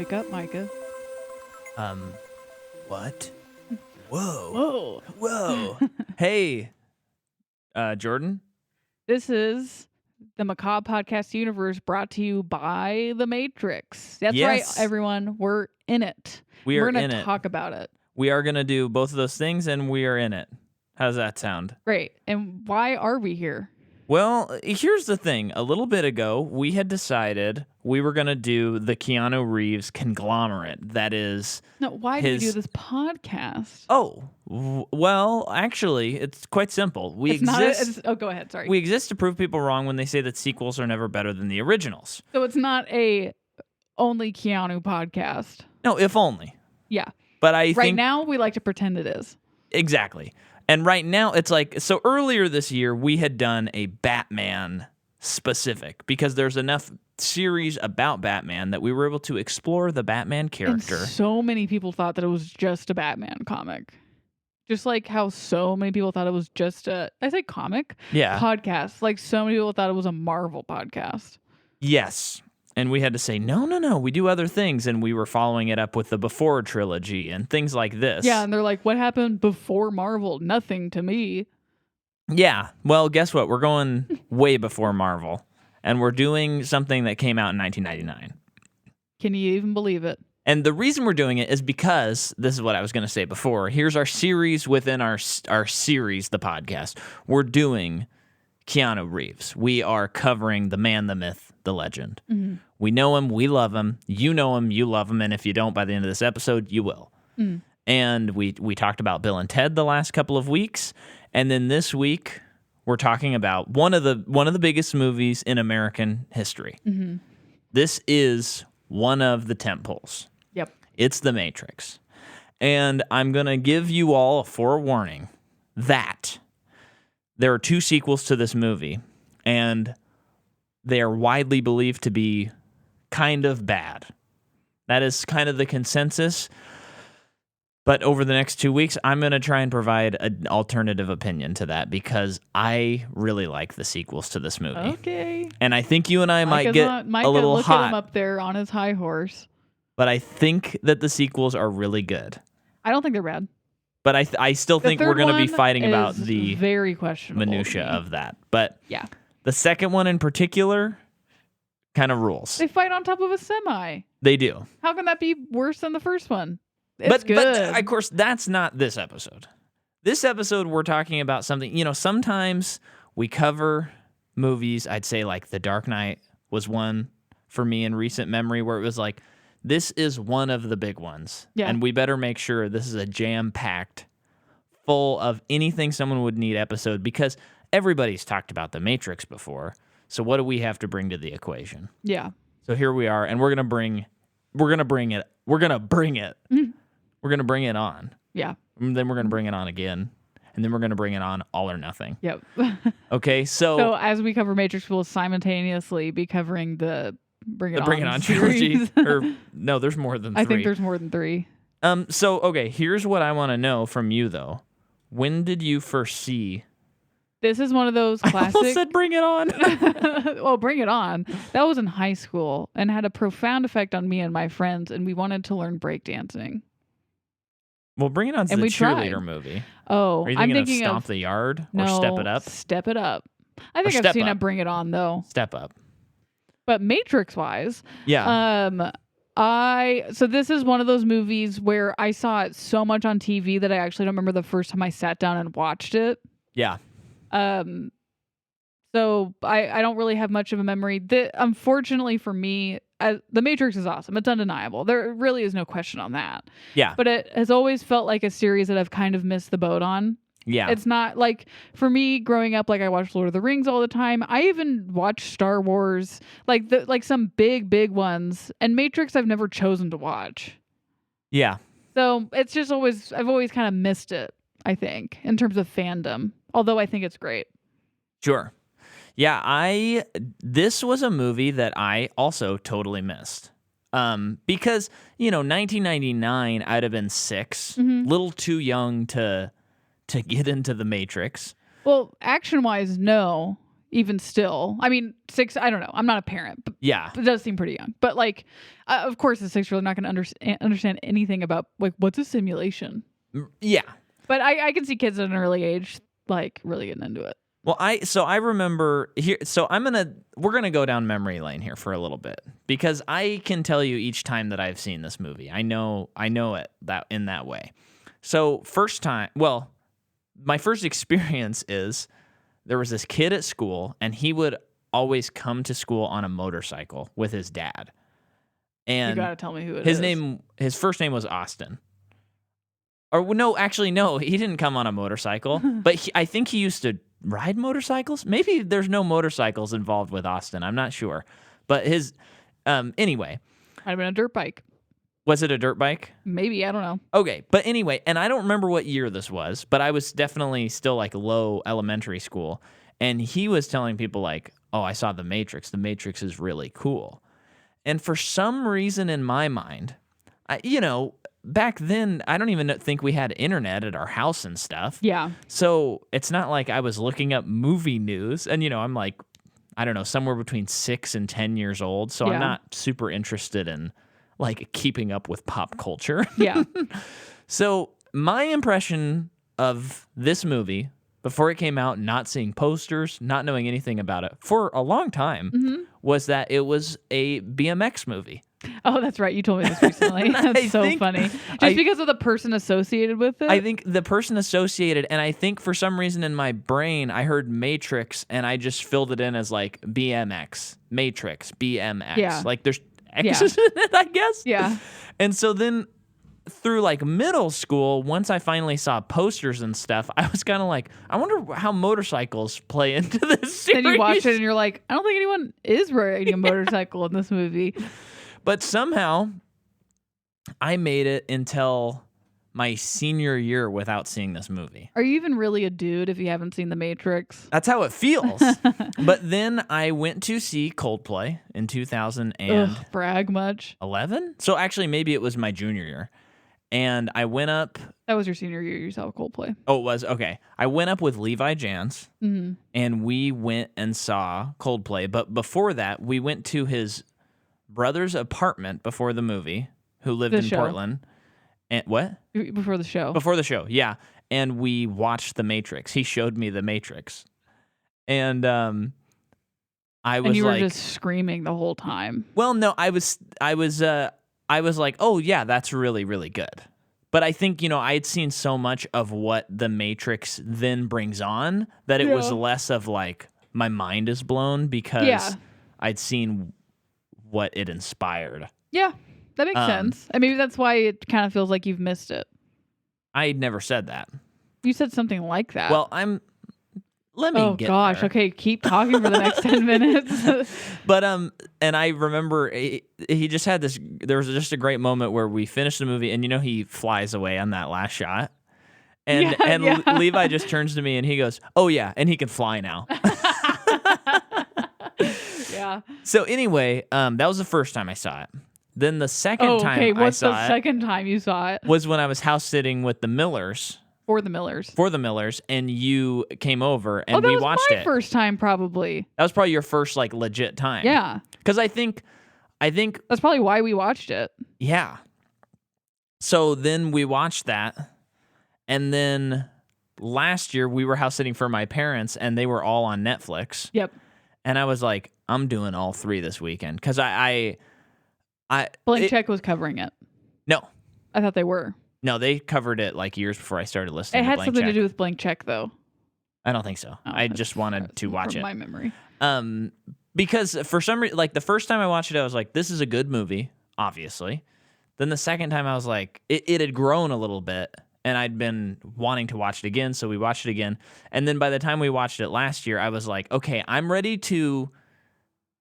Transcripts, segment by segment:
Wake up, Micah. Um, what? Whoa. Whoa. Whoa. Hey, Jordan? This is the Macabre Podcast Universe brought to you by The Matrix. That's right, Yes. everyone. We're in it. We are We're in going to it. talk about it. We are going to do both of those things, and we are in it. How does that sound? Great. And why are we here? Well, here's the thing. A little bit ago, we had decided we were going to do the Keanu Reeves conglomerate. That is... No, why do we do His- this podcast? Well, actually, it's quite simple. Go ahead. Sorry. We exist to prove people wrong when they say that sequels are never better than the originals. So it's not a only Keanu podcast. No, if only. Yeah. But I Right think... now, we like to pretend it is. Exactly. And right now, it's like, so earlier this year, we had done a Batman specific because there's enough series about Batman that we were able to explore the Batman character. And so many people thought that it was just a Batman comic. Just like how so many people thought it was just a, I say comic? Yeah. Podcast. Like so many people thought it was a Marvel podcast. Yes. And we had to say, no, we do other things. And we were following it up with the Before trilogy and things like this. Yeah, and they're like, what happened before Marvel? Nothing to me. Yeah. Well, guess what? We're going way before Marvel. And we're doing something that came out in 1999. Can you even believe it? And the reason we're doing it is because, this is what I was going to say before, here's our series within our series, the podcast. We're doing Keanu Reeves. We are covering the man, the myth, the legend. Mm-hmm. We know him, we love him, you know him, you love him, and if you don't by the end of this episode, you will. Mm. And we talked about Bill and Ted the last couple of weeks, and then this week we're talking about one of the biggest movies in American history. Mm-hmm. This is one of the tentpoles. Yep. It's The Matrix. And I'm going to give you all a forewarning that there are 2 sequels to this movie, and they are widely believed to be kind of bad. That is kind of the consensus. But over the next 2 weeks, I'm going to try and provide an alternative opinion to that because I really like the sequels to this movie. Okay. And I think you and I might get a Micah, little look hot. at him up there on his high horse. But I think that the sequels are really good. I don't think they're bad. But I still think we're going to be fighting about is the very questionable to minutia me. of that. But Yeah. the second one in particular kind of rules. They fight on top of a semi. They do. How can that be worse than the first one? It's good. But of course, that's not this episode. This episode, we're talking about something, sometimes we cover movies. I'd say like The Dark Knight was one for me in recent memory where it was like, this is one of the big ones. Yeah. And we better make sure this is a jam-packed, full of anything someone would need episode because everybody's talked about The Matrix before. So what do we have to bring to the equation? Yeah. So here we are, and we're gonna bring it. We're gonna bring it on. Yeah. And then we're gonna bring it on again, and then we're gonna bring it on all or nothing. Yep. Okay, So as we cover Matrix, we'll simultaneously be covering the Bring It the On Bring It On series. trilogy. Or no, there's more than 3. I think there's more than 3. So okay, here's what I want to know from you though. When did you first see? This is one of those I classic. almost said Bring It On. Well, Bring It On. That was in high school and had a profound effect on me and my friends, and we wanted to learn breakdancing. Well, Bring It On's And the we cheerleader tried. movie. Oh, Are you I'm thinking thinking of Stomp of the Yard or no, Step It Up? Step It Up. I think I've Step seen Up. a Bring It On though. Step Up. But Matrix wise, Yeah. So this is one of those movies where I saw it so much on TV that I actually don't remember the first time I sat down and watched it. Yeah. So I don't really have much of a memory. Unfortunately for me, The Matrix is awesome. It's undeniable. There really is no question on that. Yeah. But it has always felt like a series that I've kind of missed the boat on. Yeah. It's not like, for me growing up, like I watched Lord of the Rings all the time. I even watched Star Wars, like some big ones. And Matrix I've never chosen to watch. Yeah. So it's just I've always kind of missed it, I think, in terms of fandom. Although I think it's great. Sure. Yeah, this was a movie that I also totally missed. Because, 1999, I'd have been 6, little too young to get into The Matrix. Well, action-wise, no. even still. I mean, 6, I don't know. I'm not a parent, but Yeah. it does seem pretty young. But like, of course, a 6-year-old not going to understand anything about like what's a simulation. Yeah. But I can see kids at an early age like really getting into it. Well, I remember here. So we're gonna go down memory lane here for a little bit because I can tell you each time that I've seen this movie, I know it that in that way. So my first experience is there was this kid at school, and he would always come to school on a motorcycle with his dad. And you gotta tell me who it is. His first name was Austin. Or no, actually, no, he didn't come on a motorcycle, but I think he used to ride motorcycles. Maybe there's no motorcycles involved with Austin. I'm not sure. But anyway. Might have been a dirt bike. Was it a dirt bike? Maybe, I don't know. Okay, but anyway, and I don't remember what year this was, but I was definitely still like low elementary school. And he was telling people like, oh, I saw The Matrix. The Matrix is really cool. And for some reason in my mind, back then, I don't even think we had internet at our house and stuff. Yeah. So it's not like I was looking up movie news. And, I'm like, I don't know, somewhere between 6 and 10 years old. So I'm not super interested in like keeping up with pop culture. Yeah. So my impression of this movie before it came out, not seeing posters, not knowing anything about it for a long time, was that it was a BMX movie. Oh, that's right. You told me this recently. That's so funny. Just because of the person associated with it? I think the person associated, and I think for some reason in my brain, I heard Matrix, and I just filled it in as like BMX, Matrix, BMX. Yeah. Like there's X's in it, I guess. Yeah. And so then through like middle school, once I finally saw posters and stuff, I was kind of like, I wonder how motorcycles play into this series. Then you watch it and you're like, I don't think anyone is riding a motorcycle in this movie. But somehow I made it until my senior year without seeing this movie. Are you even really a dude if you haven't seen The Matrix? That's how it feels. But then I went to see Coldplay in 2011. Ugh, brag much. So actually, maybe it was my junior year. And I went up. That was your senior year you saw Coldplay. Oh, it was? Okay. I went up with Levi Jans, and we went and saw Coldplay. But before that, we went to his brother's apartment before the movie, who lived in Portland. And what? Before the show. Before the show, yeah. And we watched The Matrix. He showed me The Matrix. And I was like... And you were just screaming the whole time. Well, no, I was like, oh, yeah, that's really, really good. But I think, I had seen so much of what The Matrix then brings on that it was less of like, my mind is blown because I'd seen what it inspired. Yeah, that makes sense. And maybe that's why it kind of feels like you've missed it. I never said that. You said something like that. Well, let me get there. Okay, keep talking for the next 10 minutes. But and I remember he just had this. There was just a great moment where we finished the movie, and he flies away on that last shot, and Levi just turns to me and he goes, "Oh yeah," and he can fly now. Yeah. So anyway, that was the first time I saw it. Then the second time I saw it. What's the second time you saw it? Was when I was house sitting with the Millers. For the Millers, and you came over and we watched it. That was my first time, probably. That was probably your first like legit time. Yeah. Because I think that's probably why we watched it. Yeah. So then we watched that, and then last year we were house sitting for my parents, and they were all on Netflix. Yep. And I was like, I'm doing all 3 this weekend because Blank Check was covering it. No. I thought they were. No, they covered it like years before I started listening. It had something to do with Blank Check, though. I don't think so. I just wanted to watch it. From my memory. Because for some reason, like the first time I watched it, I was like, this is a good movie, obviously. Then the second time I was like, it had grown a little bit, and I'd been wanting to watch it again, so we watched it again. And then by the time we watched it last year, I was like, okay, I'm ready to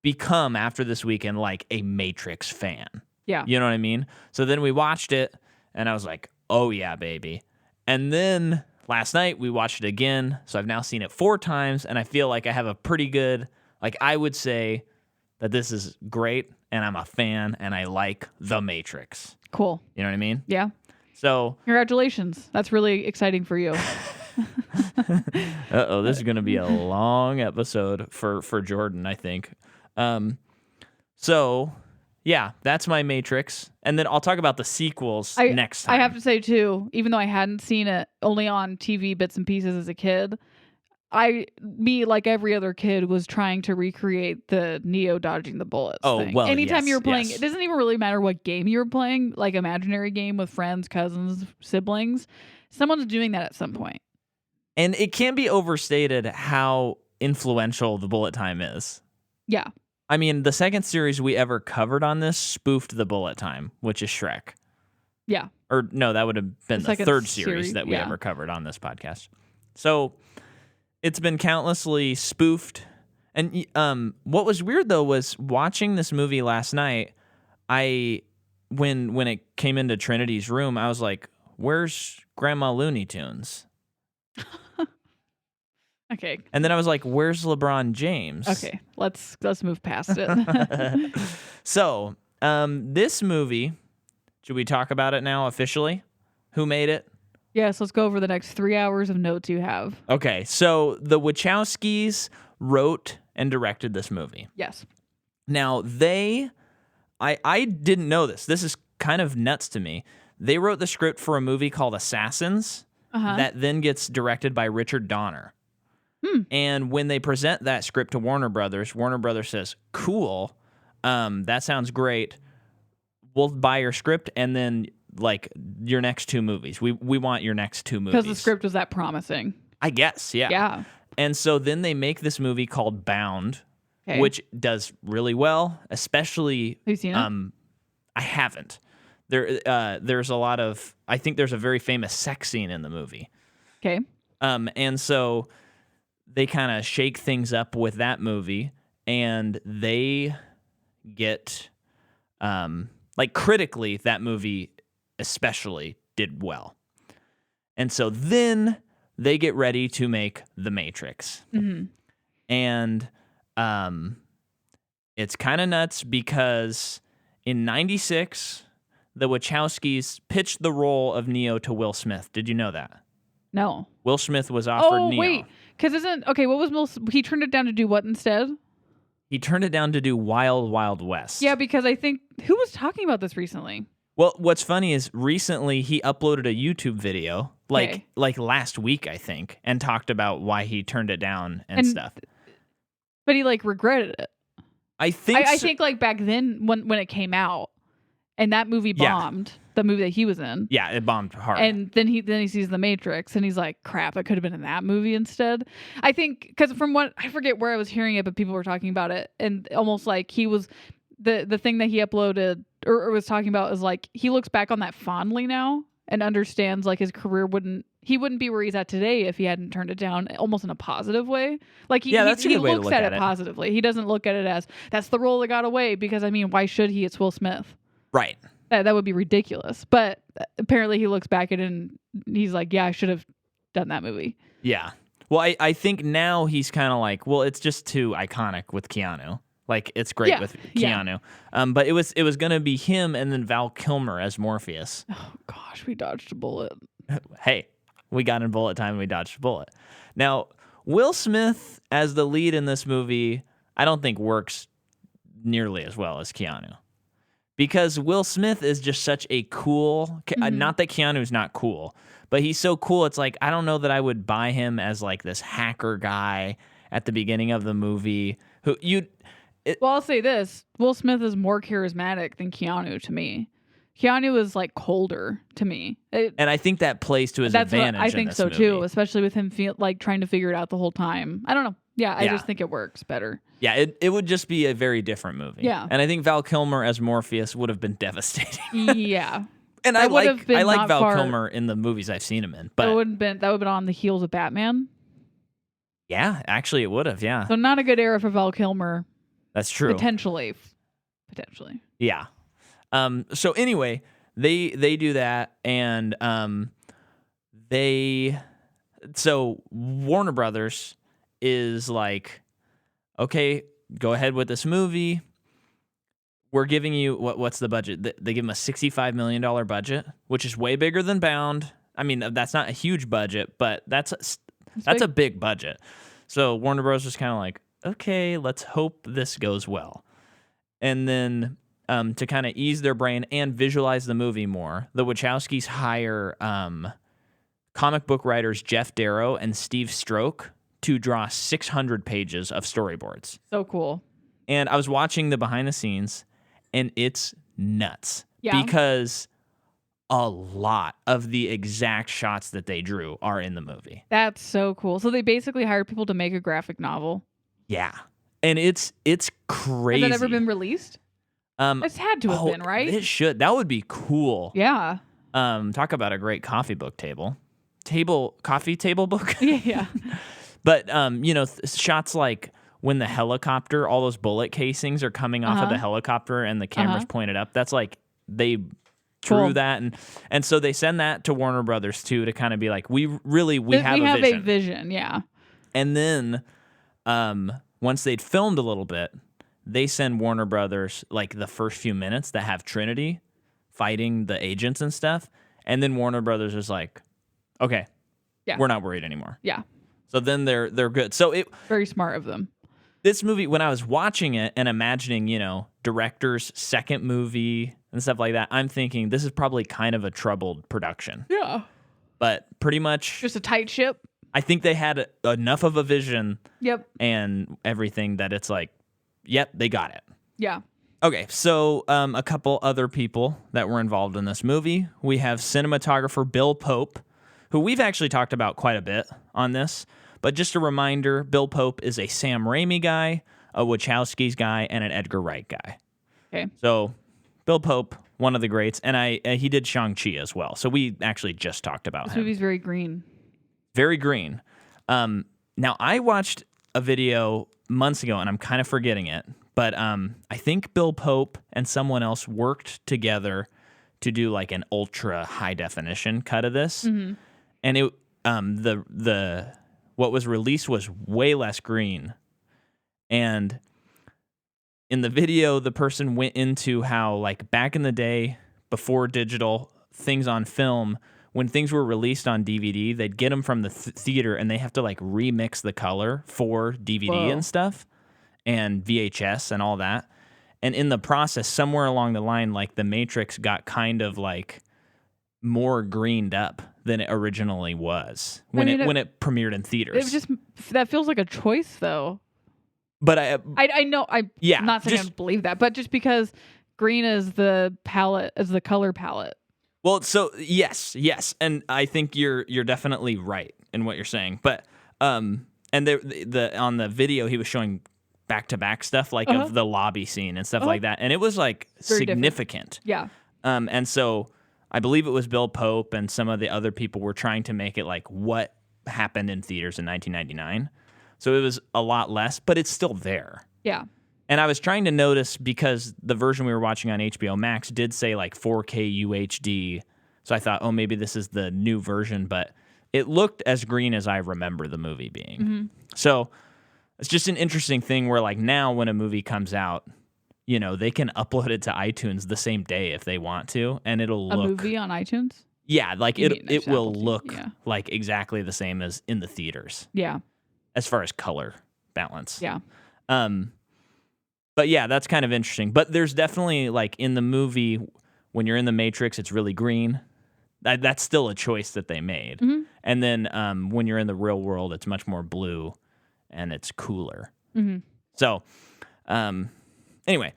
become, after this weekend, like a Matrix fan. Yeah. You know what I mean? So then we watched it, and I was like, oh yeah, baby. And then last night we watched it again. So I've now seen it 4 times, and I feel like I have a pretty good, like I would say that this is great, and I'm a fan, and I like The Matrix. Cool. You know what I mean? Yeah. So congratulations. That's really exciting for you. Uh-oh, this is going to be a long episode for Jordan, I think. So, yeah, that's my Matrix. And then I'll talk about the sequels next time. I have to say, too, even though I hadn't seen it only on TV bits and pieces as a kid, me, like every other kid, was trying to recreate the Neo dodging the bullets thing. Well, anytime yes, you were playing, yes. it doesn't even really matter what game you were playing, like imaginary game with friends, cousins, siblings. Someone's doing that at some point. And it can't be overstated how influential the bullet time is. Yeah. I mean, the second series we ever covered on this spoofed the bullet time, which is Shrek. Yeah. Or no, that would have been the second third series that we yeah. ever covered on this podcast. So it's been countlessly spoofed. And what was weird though was watching this movie last night. When it came into Trinity's room, I was like, "Where's Grandma Looney Tunes?" Okay. And then I was like, "Where's LeBron James?" Okay. Let's move past it. So this movie, should we talk about it now officially? Who made it? Yes. Let's go over the next 3 hours of notes you have. Okay, so the Wachowskis wrote and directed this movie. Yes. Now, I didn't know this. This is kind of nuts to me. They wrote the script for a movie called Assassins that then gets directed by Richard Donner. And when they present that script to Warner Brothers says, "Cool, that sounds great. We'll buy your script and then like your next 2 movies. We want your next 2 movies." Because the script was that promising. I guess, yeah. Yeah. And so then they make this movie called Bound, Okay. which does really well, especially Have you seen it? I haven't. There's a lot of, I think there's a very famous sex scene in the movie. Okay. And so they kind of shake things up with that movie, and they get, like critically, that movie especially did well. And so then they get ready to make The Matrix. Mm-hmm. And it's kind of nuts because in 96, the Wachowskis pitched the role of Neo to Will Smith. Did you know that? No. Will Smith was offered Oh, Neo. wait. Because what was he turned it down to do what instead? He turned it down to do Wild Wild West. Yeah, because I think, who was talking about this recently? Well, what's funny is recently he uploaded a YouTube video, Okay. like last week, I think, and talked about why he turned it down and stuff. But he like regretted it. I think I think like back then when it came out and that movie bombed, the movie that he was in. Yeah, it bombed hard. And then he sees The Matrix and he's like, crap, I could have been in that movie instead. I think because from what I forget where I was hearing it, but people were talking about it and almost like he was the thing that he uploaded or was talking about is like he looks back on that fondly now and understands like his career wouldn't be where he's at today if he hadn't turned it down, almost in a positive way. Like he that's a good way to looks look at at it it. positively. He doesn't look at it as that's the role that got away because I mean, why should he? It's Will Smith. Right. That would be ridiculous. But apparently he looks back at it and he's like, yeah, I should have done that movie. Yeah. Well, I think now he's kind of like, well, it's just too iconic with Keanu. Like it's great with Keanu. But it was going to be him and then Val Kilmer as Morpheus. Oh gosh, we dodged a bullet. Hey, we got in bullet time and we dodged a bullet. Now, Will Smith as the lead in this movie, I don't think works nearly as well as Keanu. Because Will Smith is just such a cool, not that Keanu's not cool, but he's so cool. It's like, I don't know that I would buy him as like this hacker guy at the beginning of the movie. Well, I'll say this. Will Smith is more charismatic than Keanu to me. Keanu is like colder to me. And I think that plays to his That's what advantage. I think in this so movie. too, especially with him like trying to figure it out the whole time. I don't know. Yeah, I just think it works better. Yeah, it would just be a very different movie. Yeah. And I think Val Kilmer as Morpheus would have been devastating. Yeah. And I like not Val far- Kilmer in the movies I've seen him in. But that would have been on the heels of Batman. yeah, actually it would have, yeah. So not a good era for Val Kilmer. That's true. Potentially. Yeah. So anyway, they do that and so Warner Brothers is like, okay, go ahead with this movie. We're giving you what's the budget? They give him a $65 million budget, which is way bigger than Bound. I mean, that's not a huge budget, but that's a big budget. So Warner Bros. Was kind of like, okay, let's hope this goes well. And then to kind of ease their brain and visualize the movie more, the Wachowskis hire comic book writers Jeff Darrow and Steve Stroke to draw 600 pages of storyboards. So cool. And I was watching the behind the scenes, and it's nuts. Yeah. Because a lot of the exact shots that they drew are in the movie. That's so cool. So they basically hired people to make a graphic novel. Yeah. And it's crazy. Has that ever been released? It's had to have been, right? It should. That would be cool. Yeah. Talk about a great coffee book table. Coffee table book? Yeah. But, shots like when the helicopter, all those bullet casings are coming off of the helicopter and the camera's pointed up. That's like they drew that. And so they send that to Warner Brothers, too, to kind of be like, we have a vision. Yeah. And then once they'd filmed a little bit, they send Warner Brothers like the first few minutes that have Trinity fighting the agents and stuff. And then Warner Brothers is like, okay, we're not worried anymore. Yeah. So then they're good. So very smart of them. This movie, when I was watching it and imagining, director's second movie and stuff like that, I'm thinking this is probably kind of a troubled production. Yeah. But pretty much just a tight ship. I think they had enough of a vision. Yep. And everything that it's like, yep, they got it. Yeah. Okay, so a couple other people that were involved in this movie. We have cinematographer Bill Pope, who we've actually talked about quite a bit on this. But just a reminder, Bill Pope is a Sam Raimi guy, a Wachowskis guy, and an Edgar Wright guy. Okay. So Bill Pope, one of the greats, and he did Shang-Chi as well. So we actually just talked about him. This movie's very green. Very green. Now, I watched a video months ago, and I'm kind of forgetting it, but I think Bill Pope and someone else worked together to do like an ultra high definition cut of this, and it the what was released was way less green, and in the video, the person went into how like back in the day before digital things on film. When things were released on DVD, they'd get them from the theater and they have to like remix the color for DVD and stuff and VHS and all that. And in the process, somewhere along the line, like the Matrix got kind of like more greened up than it originally was when it premiered in theaters. That feels like a choice though. But I know I'm not saying I believe that, but just because green is the color palette. Well, so yes, and I think you're definitely right in what you're saying. But and on the video he was showing back-to-back stuff like of the lobby scene and stuff like that, and it was like very significant. Different. Yeah. And so I believe it was Bill Pope and some of the other people were trying to make it like what happened in theaters in 1999. So it was a lot less, but it's still there. Yeah. And I was trying to notice because the version we were watching on HBO Max did say like 4K UHD. So I thought, maybe this is the new version, but it looked as green as I remember the movie being. Mm-hmm. So it's just an interesting thing where like now when a movie comes out, they can upload it to iTunes the same day if they want to, and it'll look... A movie on iTunes? Yeah, like it will look like exactly the same as in the theaters. Yeah. As far as color balance. Yeah. But yeah, that's kind of interesting. But there's definitely, like, in the movie, when you're in the Matrix, it's really green. That's still a choice that they made. Mm-hmm. And then when you're in the real world, it's much more blue and it's cooler. Mm-hmm. So, anyway,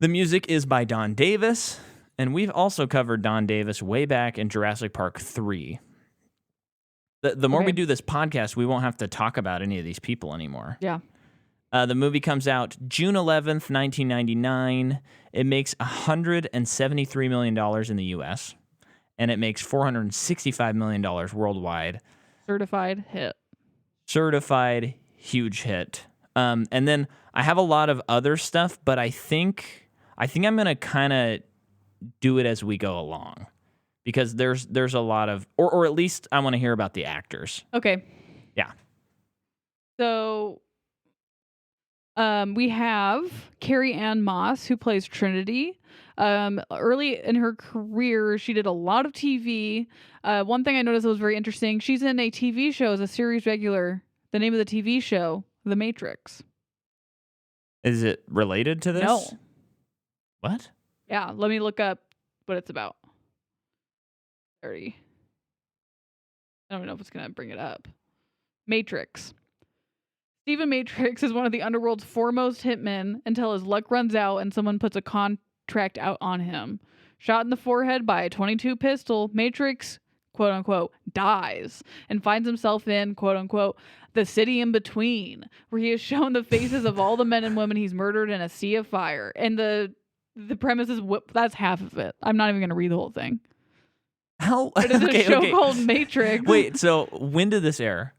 the music is by Don Davis. And we've also covered Don Davis way back in Jurassic Park 3. The more we do this podcast, we won't have to talk about any of these people anymore. Yeah. The movie comes out June 11th, 1999. It makes $173 million in the U.S., and it makes $465 million worldwide. Certified hit. Certified huge hit. And then I have a lot of other stuff, but I think I'm going to kind of do it as we go along because there's a lot of, or at least I want to hear about the actors. Okay. Yeah. So... We have Carrie Ann Moss, who plays Trinity. Early in her career, she did a lot of TV. One thing I noticed that was very interesting, she's in a TV show as a series regular. The name of the TV show, The Matrix. Is it related to this? No. What? Yeah, let me look up what it's about. 30. I don't know if it's going to bring it up. Matrix. Stephen Matrix is one of the underworld's foremost hitmen until his luck runs out and someone puts a contract out on him. Shot in the forehead by a .22 pistol, Matrix, quote unquote, dies and finds himself in, quote unquote, the city in between, where he is shown the faces of all the men and women he's murdered in a sea of fire. And the premise is, that's half of it. I'm not even going to read the whole thing. How? It is a show called Matrix. Wait, so when did this air?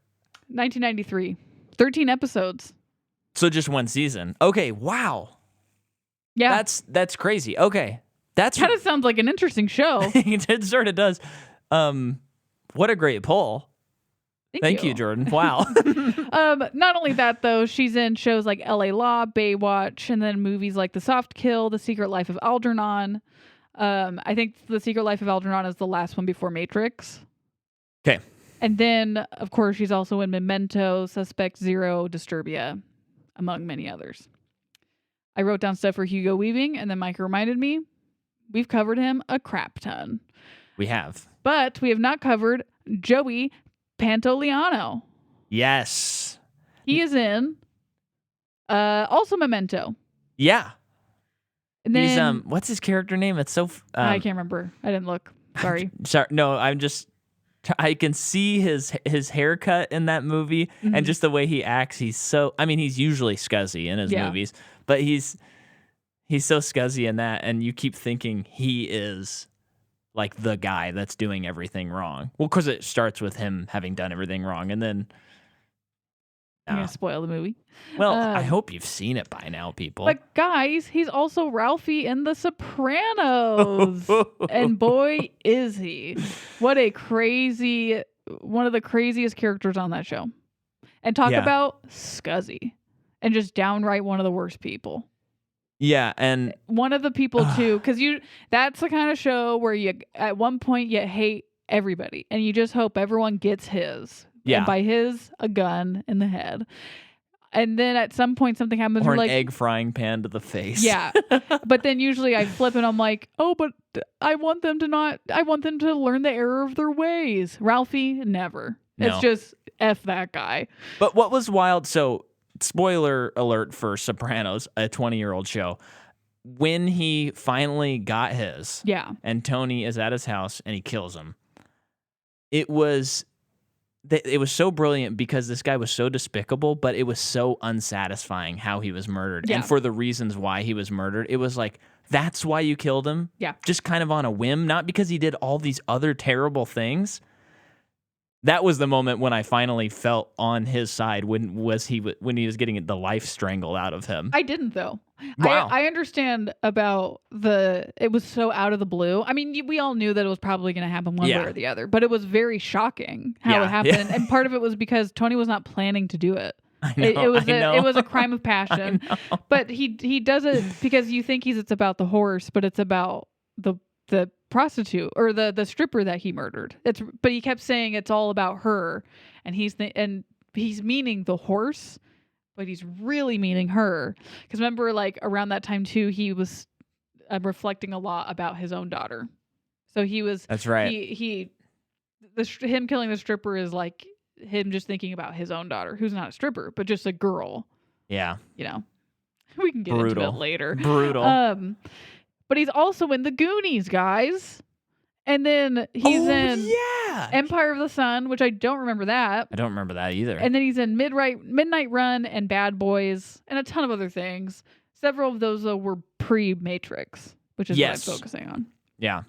1993. 13 episodes. So just one season. Okay, wow. Yeah. That's crazy. Okay. That's kind of sounds like an interesting show. It sort of does. What a great poll. Thank you, Jordan. Wow. Not only that, though, she's in shows like L.A. Law, Baywatch, and then movies like The Soft Kill, The Secret Life of Algernon. I think The Secret Life of Algernon is the last one before Matrix. Okay. And then, of course, she's also in Memento, Suspect Zero, Disturbia, among many others. I wrote down stuff for Hugo Weaving, and then Mike reminded me we've covered him a crap ton. We have. But we have not covered Joey Pantoliano. Yes. He is in also Memento. Yeah. And then, He's what's his character name? It's so I can't remember. I didn't look. Sorry. Sorry. No, I can see his haircut in that movie and just the way he acts. He's usually scuzzy in his movies, but he's so scuzzy in that, and you keep thinking he is like the guy that's doing everything wrong. Well, because it starts with him having done everything wrong, and then I'm gonna spoil the movie. Well, I hope you've seen it by now, people. But guys, he's also Ralphie in The Sopranos. And boy, is he. What a one of the craziest characters on that show. And talk about scuzzy. And just downright one of the worst people. Yeah, and one of the people too, because that's the kind of show where you at one point you hate everybody and you just hope everyone gets his. Yeah. And by his, a gun in the head. And then at some point something happens. Or an like, egg frying pan to the face. Yeah. But then usually I flip and I'm like, oh, but I want them to learn the error of their ways. Ralphie, never. No. It's just F that guy. But what was wild, so spoiler alert for Sopranos, a 20-year-old show. When he finally got his, and Tony is at his house and he kills him, it was so brilliant because this guy was so despicable, but it was so unsatisfying how he was murdered. Yeah. And for the reasons why he was murdered, it was like, that's why you killed him? Yeah. Just kind of on a whim, not because he did all these other terrible things. That was the moment when I finally felt on his side when he was getting the life strangled out of him. I didn't, though. Wow. I understand about it was so out of the blue. I mean, we all knew that it was probably going to happen one way or the other, but it was very shocking how it happened. And part of it was because Tony was not planning to do it. I know, it was a crime of passion. But he does it because you think it's about the horse, but it's about the prostitute or the stripper that he murdered. But he kept saying it's all about her, and he's meaning the horse, but he's really meaning her. Because remember, like around that time too, he was reflecting a lot about his own daughter. So he was. That's right. Him killing the stripper is like him just thinking about his own daughter, who's not a stripper, but just a girl. Yeah. You know, we can get into it later. Brutal. But he's also in The Goonies, guys. And then he's in Empire of the Sun, which I don't remember that. I don't remember that either. And then he's in Midnight Run and Bad Boys and a ton of other things. Several of those, though, were pre-Matrix, which is what I'm focusing on. Yeah.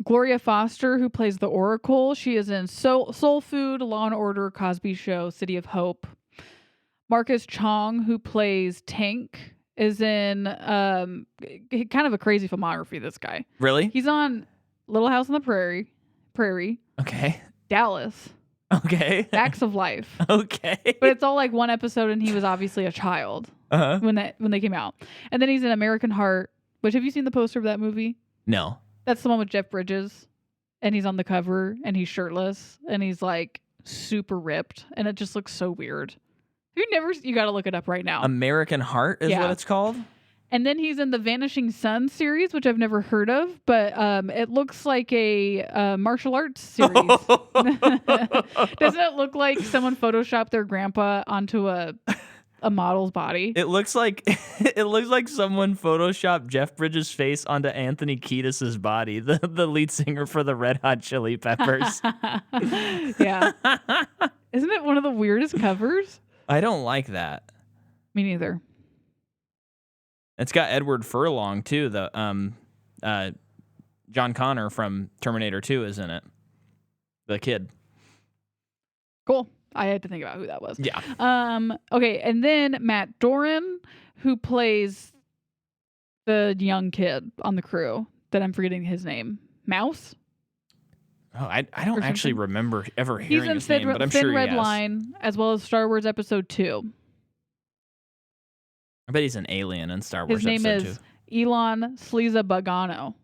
Gloria Foster, who plays the Oracle. She is in Soul Food, Law & Order, Cosby Show, City of Hope. Marcus Chong, who plays Tank, is in kind of a crazy filmography, this guy. Really? He's on Little House on the Prairie. Okay. Dallas. Okay. Facts of Life. Okay. But it's all like one episode, and he was obviously a child Uh-huh. when they came out. And then he's in American Heart, which, have you seen the poster of that movie? No. That's the one with Jeff Bridges, and he's on the cover, and he's shirtless, and he's like super ripped, and it just looks so weird. You got to look it up right now. American Heart is Yeah. what it's called? And then he's in the Vanishing Sun series, which I've never heard of, but it looks like a martial arts series. Doesn't it look like someone photoshopped their grandpa onto a model's body? It looks like someone photoshopped Jeff Bridges' face onto Anthony Kiedis' body, the lead singer for the Red Hot Chili Peppers. Yeah. Isn't it one of the weirdest covers? I don't like that. Me neither. It's got Edward Furlong too. The John Connor from Terminator 2 is in it. The kid. Cool. I had to think about who that was. Yeah. Okay, and then Matt Doran, who plays the young kid on the crew that I'm forgetting his name. Mouse? Oh, I don't actually something? remember ever He's hearing in his name, but I'm Thin sure he Red has. Line, as well as Star Wars Episode 2. I bet he's an alien in Star Wars His name Episode is 2. Elon Sleeza Bogano.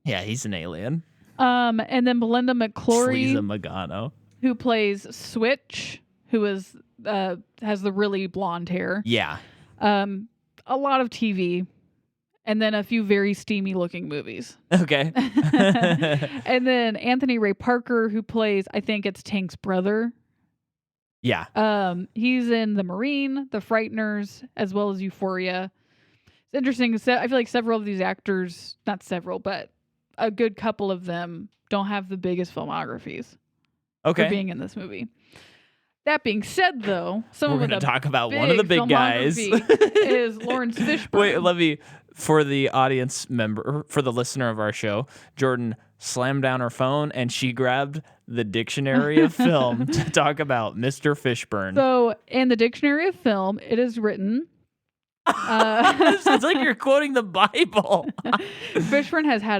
Yeah, he's an alien. And then Belinda McClory, Sleeza Magano. who plays Switch, who is has the really blonde hair. Yeah. A lot of TV, and then a few very steamy looking movies. Okay. And then Anthony Ray Parker, who plays, I think it's Tank's brother. Yeah. He's in The Marine, The Frighteners, as well as Euphoria. It's interesting. I feel like several of these actors, not several, but a good couple of them don't have the biggest filmographies for Okay. being in this movie. That being said, though, We're someone going with to a talk about one of the big guys. filmography is Lawrence Fishburne. Wait, let me, for the audience member, for the listener of our show, Jordan slammed down her phone and she grabbed the dictionary of film to talk about Mr. Fishburne. So, in the dictionary of film, it is written. It's like you're quoting the Bible. Fishburne has had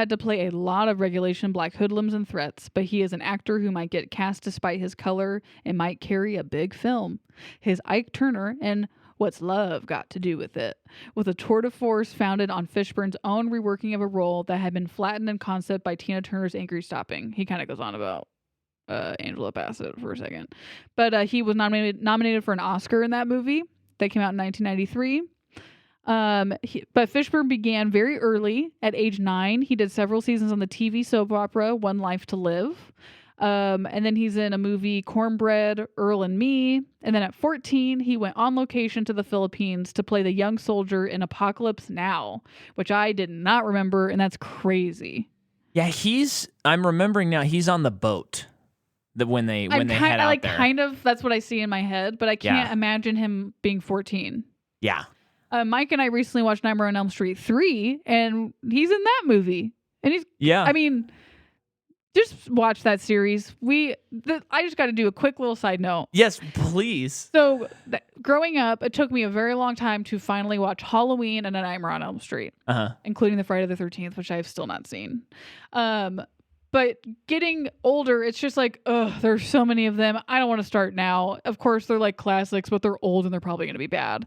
to play a lot of Regulation Black hoodlums and threats, but he is an actor who might get cast despite his color and might carry a big film. His Ike Turner and What's Love Got to Do with It, with a tour de force founded on Fishburne's own reworking of a role that had been flattened in concept by Tina Turner's Angry Stopping. He kind of goes on about Angela Bassett for a second. But he was nominated for an Oscar in that movie. That came out in 1993. But Fishburne began very early. At age 9, he did several seasons on the TV soap opera One Life to Live. And then he's in a movie Cornbread, Earl and Me. And then at 14, he went on location to the Philippines to play the young soldier in Apocalypse Now, which I did not remember, and that's crazy. Yeah, I'm remembering now, he's on the boat when they head out there. Kind of, that's what I see in my head, but I can't Yeah. imagine him being 14. Yeah. Mike and I recently watched Nightmare on Elm Street 3, and he's in that movie. And Yeah. I mean, just watch that series. I just got to do a quick little side note. Yes, please. So, growing up, it took me a very long time to finally watch Halloween and A Nightmare on Elm Street, including the Friday the 13th, which I have still not seen. But getting older, it's just like, ugh, there's so many of them. I don't want to start now. Of course, they're like classics, but they're old and they're probably going to be bad.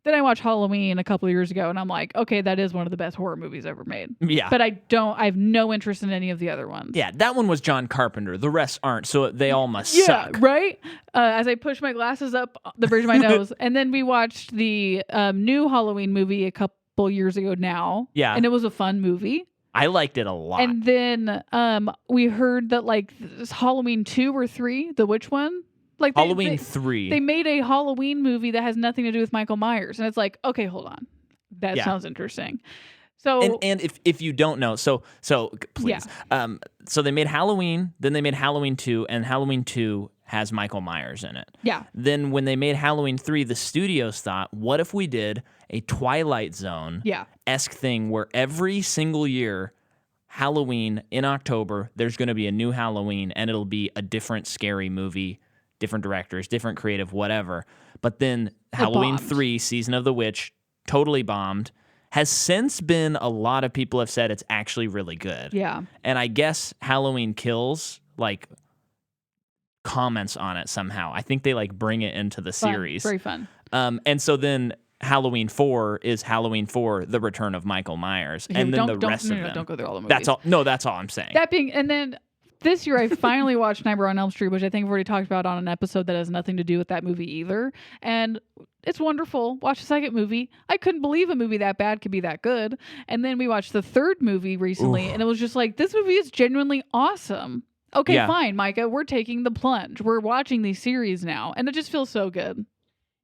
Then I watched Halloween a couple of years ago, and I'm like, okay, that is one of the best horror movies ever made. Yeah. But I have no interest in any of the other ones. Yeah, that one was John Carpenter. The rest aren't, so they all must Yeah, suck. right? As I push my glasses up the bridge of my nose. And then we watched the new Halloween movie a couple years ago now. Yeah. And it was a fun movie. I liked it a lot. And then we heard that like this Halloween 2 or 3, the which one? Like Halloween 3. They made a Halloween movie that has nothing to do with Michael Myers. And it's like, okay, hold on. That sounds interesting. So and if you don't know, so please. Yeah. So they made Halloween, then they made Halloween 2, and Halloween 2 has Michael Myers in it. yeah. Then when they made Halloween 3, the studios thought, what if we did a Twilight Zone-esque thing where every single year, Halloween in October, there's going to be a new Halloween, and it'll be a different scary movie, different directors, different creative, whatever. But then Halloween bombed. 3, Season of the Witch, totally bombed. Has since been, a lot of people have said it's actually really good. Yeah. And I guess Halloween Kills like comments on it somehow. I think they like bring it into the Fun. series. Very fun. And so then Halloween 4 is Halloween 4, The Return of Michael Myers, Okay, and then don't, the rest of no, them. don't go through all the movies. That's all. No, that's all I'm saying. And then this year I finally watched Nightmare on Elm Street, which I think I've already talked about on an episode that has nothing to do with that movie either. And it's wonderful. Watch the second movie. I couldn't believe a movie that bad could be that good. And then we watched the third movie recently, and it was just like, this movie is genuinely awesome. Okay, Yeah. fine, Micah. We're taking the plunge. We're watching these series now, and it just feels so good.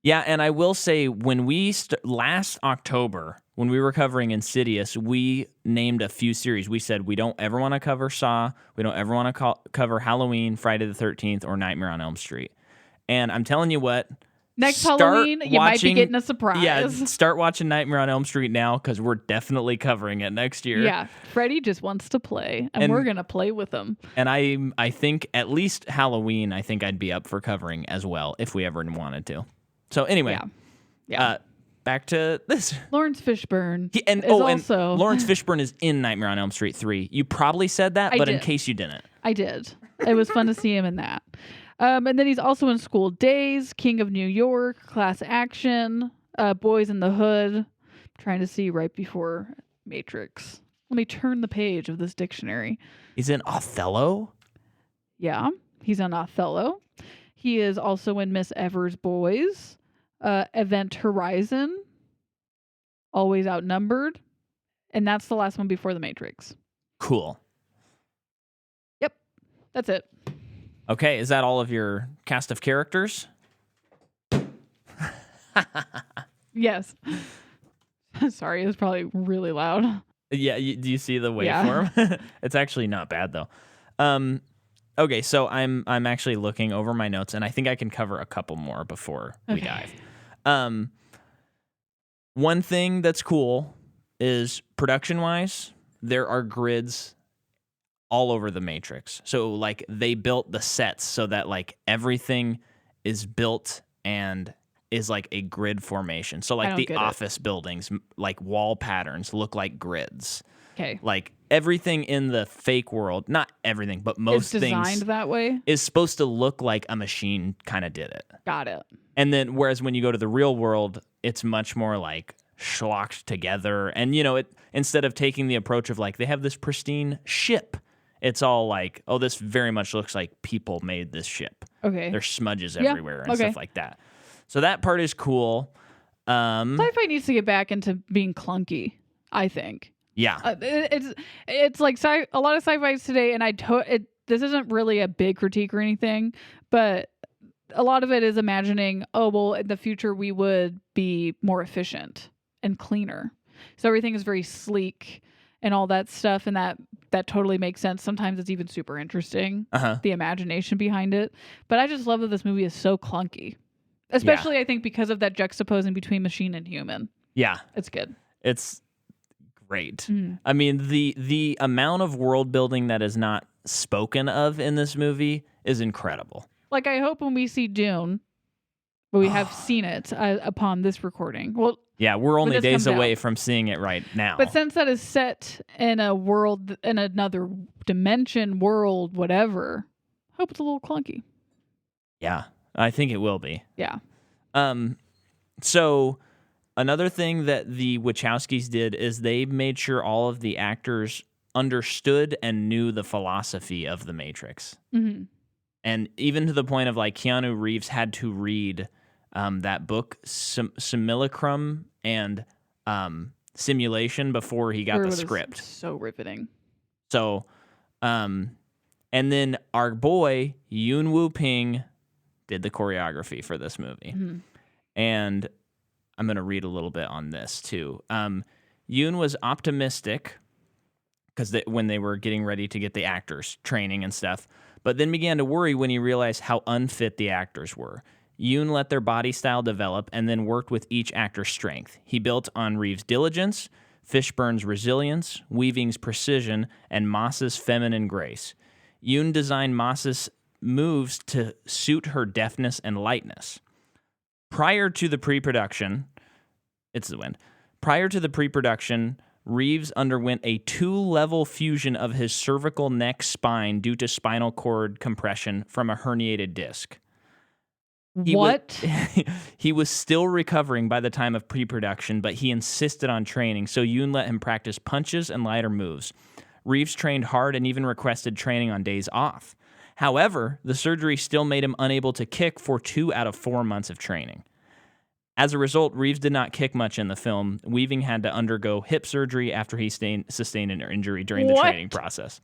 Yeah, and I will say when we last October, when we were covering Insidious, we named a few series. We said we don't ever want to cover Saw, we don't ever want to cover Halloween, Friday the 13th, or Nightmare on Elm Street. And I'm telling you what, Next start Halloween, you might be watching- getting a surprise. Yeah, start watching Nightmare on Elm Street now because we're definitely covering it next year. Yeah, Freddy just wants to play, and we're gonna play with him. And I think at least Halloween, I think I'd be up for covering as well if we ever wanted to. So anyway, Yeah. back to this. Lawrence Fishburne And is also. and Lawrence Fishburne is in Nightmare on Elm Street 3. You probably said that, I but in did. case you didn't. I did. It was fun to see him in that. And then he's also in School Days, King of New York, Class Action, Boys in the Hood. I'm trying to see right before Matrix. Let me turn the page of this dictionary. He's in Othello. Yeah, he's on Othello. He is also in Miss Evers' Boys, Event Horizon, Always Outnumbered, and that's the last one before The Matrix. Cool. That's it. Okay, is that all of your cast of characters? Yes. Sorry, it was probably really loud. Yeah, do you see the Yeah. waveform? It's actually not bad though. Okay, so I'm actually looking over my notes, and I think I can cover a couple more before we Okay. dive. One thing that's cool is production-wise, there are grids all over the Matrix. So like they built the sets so that like everything is built and is like a grid formation. So I like don't the get it. office buildings, like wall patterns look like grids. Okay. Like everything in the fake world, not everything, but It's most designed things that way. is supposed to look like a machine kind of did it. Got it. And then whereas when you go to the real world, it's much more like schlocked together. And you know, it instead of taking the approach of like they have this pristine ship, it's all like, oh, this very much looks like people made this ship. Okay. There's smudges Yeah, everywhere and okay. stuff like that. So that part is cool. Sci-fi needs to get back into being clunky, I think. Yeah. It's like a lot of sci-fis today, and this isn't really a big critique or anything, but a lot of it is imagining, oh, well, in the future we would be more efficient and cleaner. So everything is very sleek and all that stuff, and that totally makes sense. Sometimes it's even super interesting, Uh-huh. the imagination behind it. But I just love that this movie is so clunky. Especially, I think, because of that juxtaposing between machine and human. Yeah. It's good. It's great. Mhm. I mean, the amount of world building that is not spoken of in this movie is incredible. Like, I hope when we see Dune, but we have seen it upon this recording. Well, Yeah, we're only this days comes away out. from seeing it right now. but since that is set in a world, in another dimension, world, whatever, I hope it's a little clunky. Yeah, I think it will be. Yeah. So another thing that the Wachowskis did is they made sure all of the actors understood and knew the philosophy of the Matrix. Hmm. And even to the point of like Keanu Reeves had to read that book, Simulacrum and Simulation, before he got the script. So riveting. So, and then our boy Yoon Woo Ping did the choreography for this movie. Mhm. And I'm going to read a little bit on this too. Yoon was optimistic because when they were getting ready to get the actors training and stuff, but then began to worry when he realized how unfit the actors were. Yoon let their body style develop and then worked with each actor's strength. He built on Reeves' diligence, Fishburne's resilience, Weaving's precision, and Moss's feminine grace. Yoon designed Moss's moves to suit her deftness and lightness. Prior to the pre-production, Reeves underwent a 2-level fusion of his cervical neck spine due to spinal cord compression from a herniated disc. What? He was still recovering by the time of pre-production, but he insisted on training, so Yoon let him practice punches and lighter moves. Reeves trained hard and even requested training on days off. However, the surgery still made him unable to kick for 2 out of 4 months of training. As a result, Reeves did not kick much in the film. Weaving had to undergo hip surgery after he sustained an injury during the training process.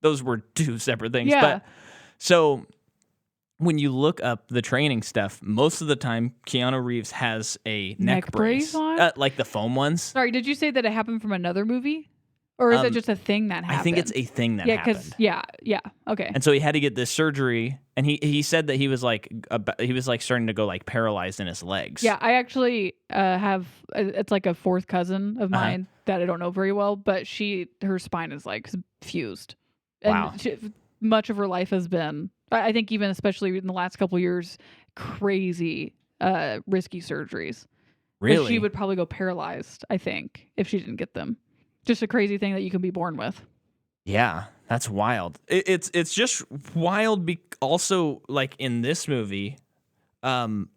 Those were 2 separate things. Yeah. But so when you look up the training stuff, most of the time Keanu Reeves has a neck brace on? like the foam ones. Sorry, did you say that it happened from another movie? Or is it just a thing that happened? I think it's a thing that happened. Yeah, okay. And so he had to get this surgery, and he said that he was like starting to go like paralyzed in his legs. Yeah, I actually have it's like a fourth cousin of mine that I don't know very well, but her spine is like fused. And Wow. Much of her life has been, I think even especially in the last couple of years, crazy risky surgeries. Really? She would probably go paralyzed, I think, if she didn't get them. Just a crazy thing that you can be born with. Yeah, that's wild. It's just wild. Also, like in this movie, I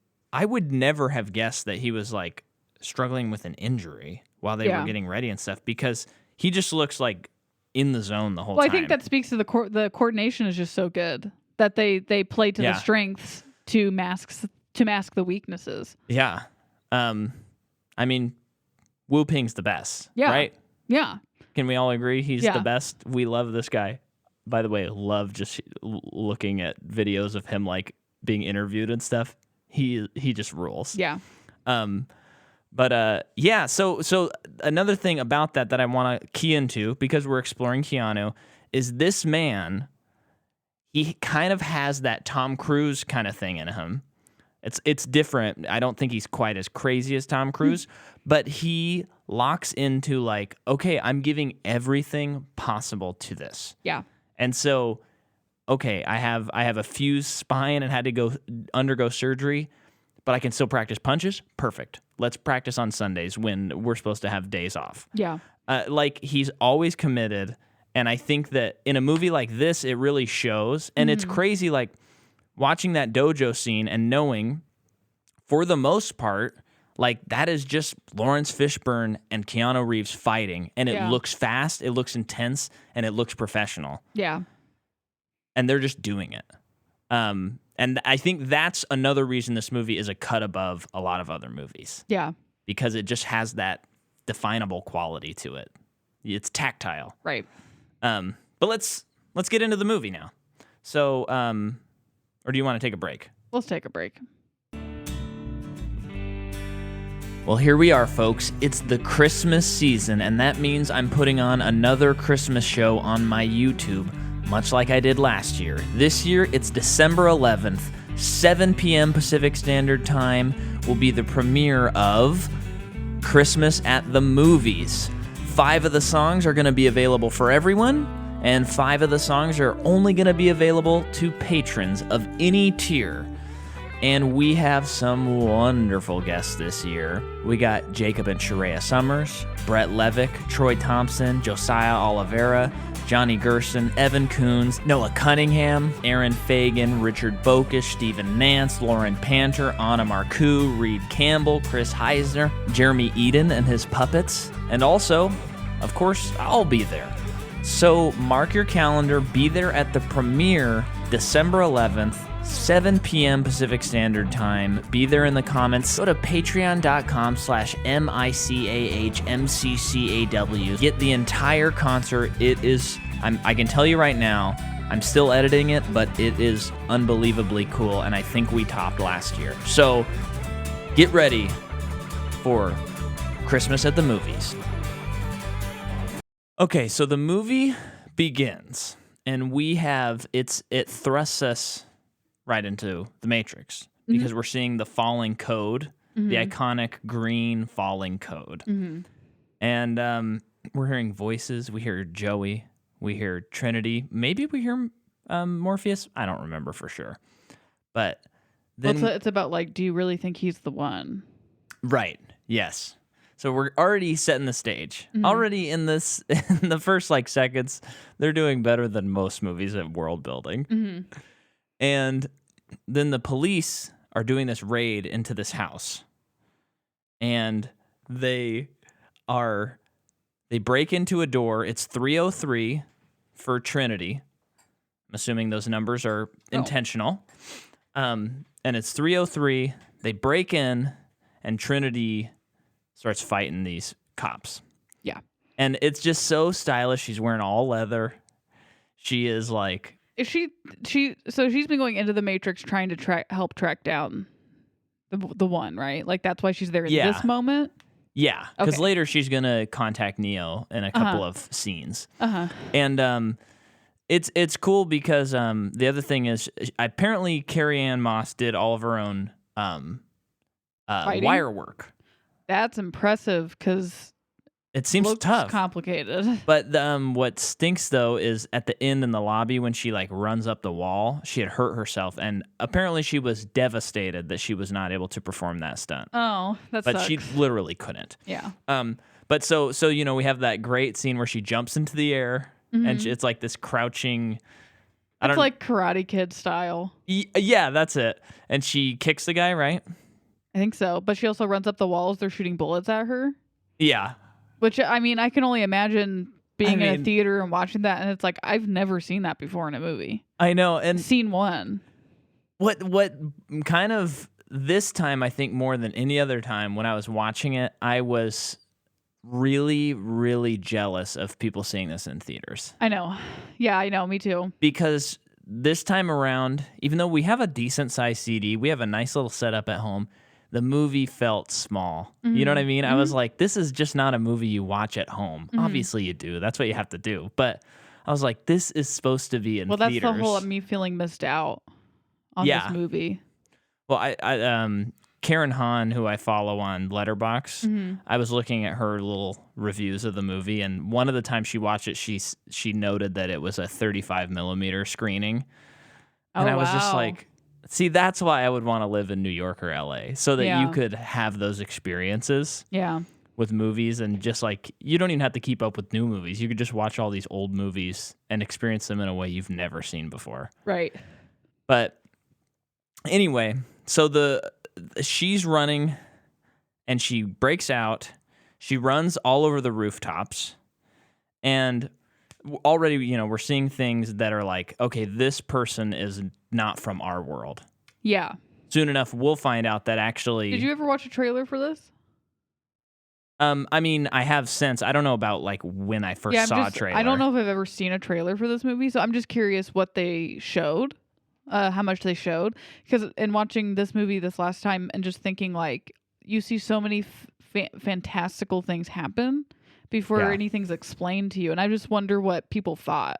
would never have guessed that he was like struggling with an injury while they were getting ready and stuff, because he just looks like in the zone the whole time. Well, I think that speaks to the coordination is just so good that they play to the strengths to mask the weaknesses. Yeah. I mean, Wu Ping's the best, right? Yeah. Can we all agree he's the best? We love this guy. By the way, love just looking at videos of him like being interviewed and stuff. He just rules. Yeah. So another thing about that I want to key into, because we're exploring Keanu, is this man, he kind of has that Tom Cruise kind of thing in him. It's different. I don't think he's quite as crazy as Tom Cruise, but he locks into like, okay, I'm giving everything possible to this. Yeah. And so, okay, I have a fused spine and had to undergo surgery, but I can still practice punches. Perfect. Let's practice on Sundays when we're supposed to have days off. Yeah. Like he's always committed, and I think that in a movie like this, it really shows. And it's crazy, like watching that dojo scene and knowing, for the most part, like that is just Lawrence Fishburne and Keanu Reeves fighting, and it looks fast, it looks intense, and it looks professional. Yeah. And they're just doing it. And I think that's another reason this movie is a cut above a lot of other movies. Yeah. Because it just has that definable quality to it. It's tactile. Right. But let's get into the movie now. So, or do you want to take a break? Let's take a break. Well, here we are, folks. It's the Christmas season, and that means I'm putting on another Christmas show on my YouTube, much like I did last year. This year, it's December 11th, 7 p.m. Pacific Standard Time will be the premiere of Christmas at the Movies. 5 of the songs are going to be available for everyone, and 5 of the songs are only going to be available to patrons of any tier. And we have some wonderful guests this year. We got Jacob and Sheraya Summers, Brett Levick, Troy Thompson, Josiah Oliveira, Johnny Gerson, Evan Coons, Noah Cunningham, Aaron Fagan, Richard Bokish, Stephen Nance, Lauren Panter, Anna Marcoux, Reed Campbell, Chris Heisner, Jeremy Eden and his puppets, and also, of course, I'll be there. So mark your calendar, be there at the premiere December 11th, 7 p.m. Pacific Standard Time. Be there in the comments. Go to patreon.com/MICAHMCCAW. Get the entire concert. It is, I can tell you right now, I'm still editing it, but it is unbelievably cool, and I think we topped last year. So get ready for Christmas at the Movies. Okay, so the movie begins, and we have, it thrusts us right into the Matrix, because we're seeing the falling code, the iconic green falling code. And we're hearing voices. We hear Joey. We hear Trinity. Maybe we hear Morpheus. I don't remember for sure. But then Well, it's about like, do you really think he's the one? Right. Yes. So we're already setting the stage. Mhm. Already in this, in the first like seconds, they're doing better than most movies at world building. Hmm. And then the police are doing this raid into this house. And they break into a door. It's 303 for Trinity. I'm assuming those numbers are intentional. And it's 303. They break in, and Trinity starts fighting these cops. Yeah. And it's just so stylish. She's wearing all leather. She is like... Is so she's been going into the Matrix trying to help track down the one, right? Like that's why she's there in this moment. Yeah, because Okay. later she's gonna contact Neo in a couple of scenes. And it's cool because the other thing is apparently Carrie Ann Moss did all of her own wire work. That's impressive because It seems looks tough. complicated. But what stinks though is at the end in the lobby when she like runs up the wall, she had hurt herself, and apparently she was devastated that she was not able to perform that stunt. Oh, that But sucks. she literally couldn't. Yeah. But so we have that great scene where she jumps into the air, and it's like this crouching. It's like Karate Kid style. Yeah, that's it. And she kicks the guy, right? I think so. But she also runs up the walls. They're shooting bullets at her. Yeah. Which, I mean, I can only imagine being in a theater and watching that. And it's like, I've never seen that before in a movie. I know. And Scene one. what kind of this time, I think more than any other time when I was watching it, I was really, really jealous of people seeing this in theaters. I know. Yeah, I know. Me too. Because this time around, even though we have a decent sized CD, we have a nice little setup at home, the movie felt small. You know what I mean? I was like, this is just not a movie you watch at home. Obviously you do. That's what you have to do. But I was like, this is supposed to be in theaters. Well, that's the whole me feeling missed out on this movie. Well, I Karen Hahn, who I follow on Letterboxd, I was looking at her little reviews of the movie, and one of the times she watched it, she noted that it was a 35 millimeter screening. And I was just like, see, that's why I would want to live in New York or LA, so that you could have those experiences with movies, and just like, you don't even have to keep up with new movies. You could just watch all these old movies and experience them in a way you've never seen before. Right. But anyway, so she's running and she breaks out. She runs all over the rooftops, and already, we're seeing things that are like, okay, this person is not from our world. Yeah. Soon enough, we'll find out that actually... Did you ever watch a trailer for this? I mean, I have since. I don't know about like when I first saw a trailer. I don't know if I've ever seen a trailer for this movie, so I'm just curious what they showed, how much they showed. Because in watching this movie this last time and just thinking, like, you see so many fantastical things happen before anything's explained to you, and I just wonder what people thought.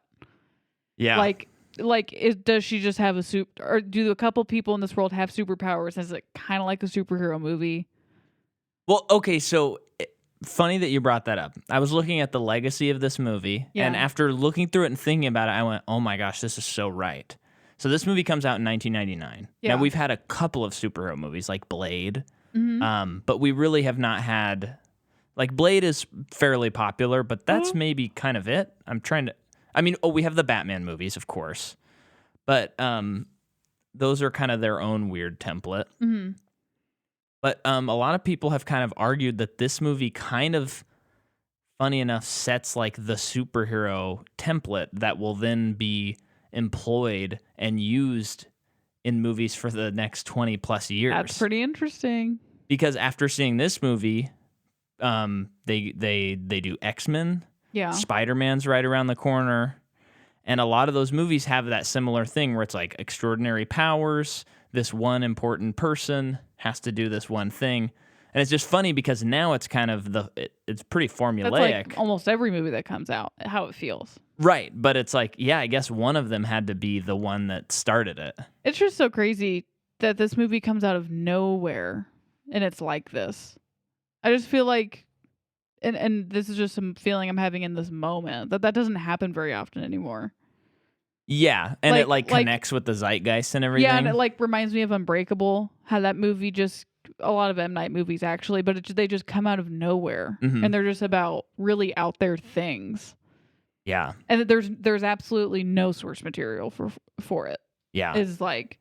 Yeah. Does she just have or do a couple people in this world have superpowers? Is it kind of like a superhero movie? Well, okay, so funny that you brought that up. I was looking at the legacy of this movie, and after looking through it and thinking about it, I went, oh my gosh, this is so right. So this movie comes out in 1999. Yeah. Now, we've had a couple of superhero movies like Blade, but we really have not had... Like, Blade is fairly popular, but that's maybe kind of it. We have the Batman movies, of course, but those are kind of their own weird template. Mm-hmm. But a lot of people have kind of argued that this movie kind of, funny enough, sets like the superhero template that will then be employed and used in movies for the next 20 plus years. That's pretty interesting. Because after seeing this movie, they do X-Men. Yeah. Spider-Man's right around the corner. And a lot of those movies have that similar thing where it's like extraordinary powers. This one important person has to do this one thing. And it's just funny because now it's kind of it's pretty formulaic. That's like almost every movie that comes out, how it feels. Right. But it's like, yeah, I guess one of them had to be the one that started it. It's just so crazy that this movie comes out of nowhere and it's like this. I just feel like, and this is just some feeling I'm having in this moment, that doesn't happen very often anymore. Yeah, and it connects with the zeitgeist and everything. Yeah, and it reminds me of Unbreakable, how that movie just a lot of M. Night movies actually, but they just come out of nowhere, Mhm. and they're just about really out there things, Yeah. and there's absolutely no source material for it. Yeah. Is like,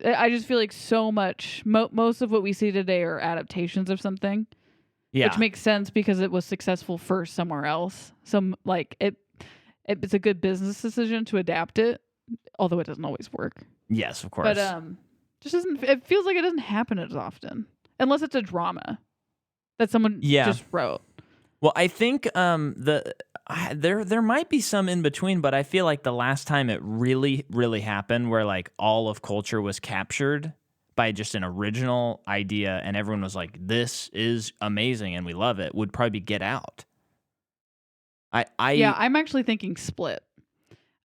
I just feel like so much. Most of what we see today are adaptations of something, Yeah. which makes sense because it was successful first somewhere else. So like it's a good business decision to adapt it, although it doesn't always work. Yes, of course. But just doesn't. It feels like it doesn't happen as often, unless it's a drama that someone just wrote. Well, I think there might be some in between, but I feel like the last time it really, really happened, where like all of culture was captured by just an original idea, and everyone was like, "This is amazing, and we love it," would probably be Get Out. I'm actually thinking Split.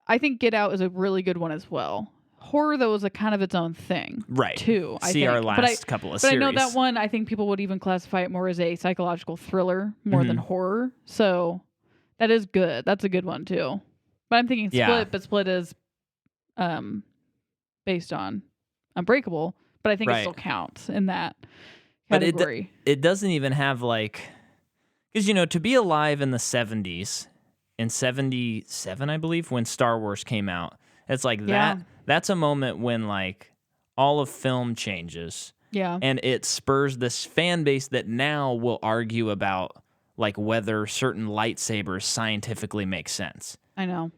I think Get Out is a really good one as well. Horror, though, is a kind of its own thing, right? Too. I See think. our last couple of but series. I know that one. I think people would even classify it more as a psychological thriller more than horror. So that is good. That's a good one too. But I'm thinking Split. But Split is based on Unbreakable. But I think it still counts in that category. But it doesn't even have like, because to be alive in the 70s, in 77, I believe, when Star Wars came out, it's like that. That's a moment when like all of film changes. Yeah. And it spurs this fan base that now will argue about like whether certain lightsabers scientifically make sense. I know.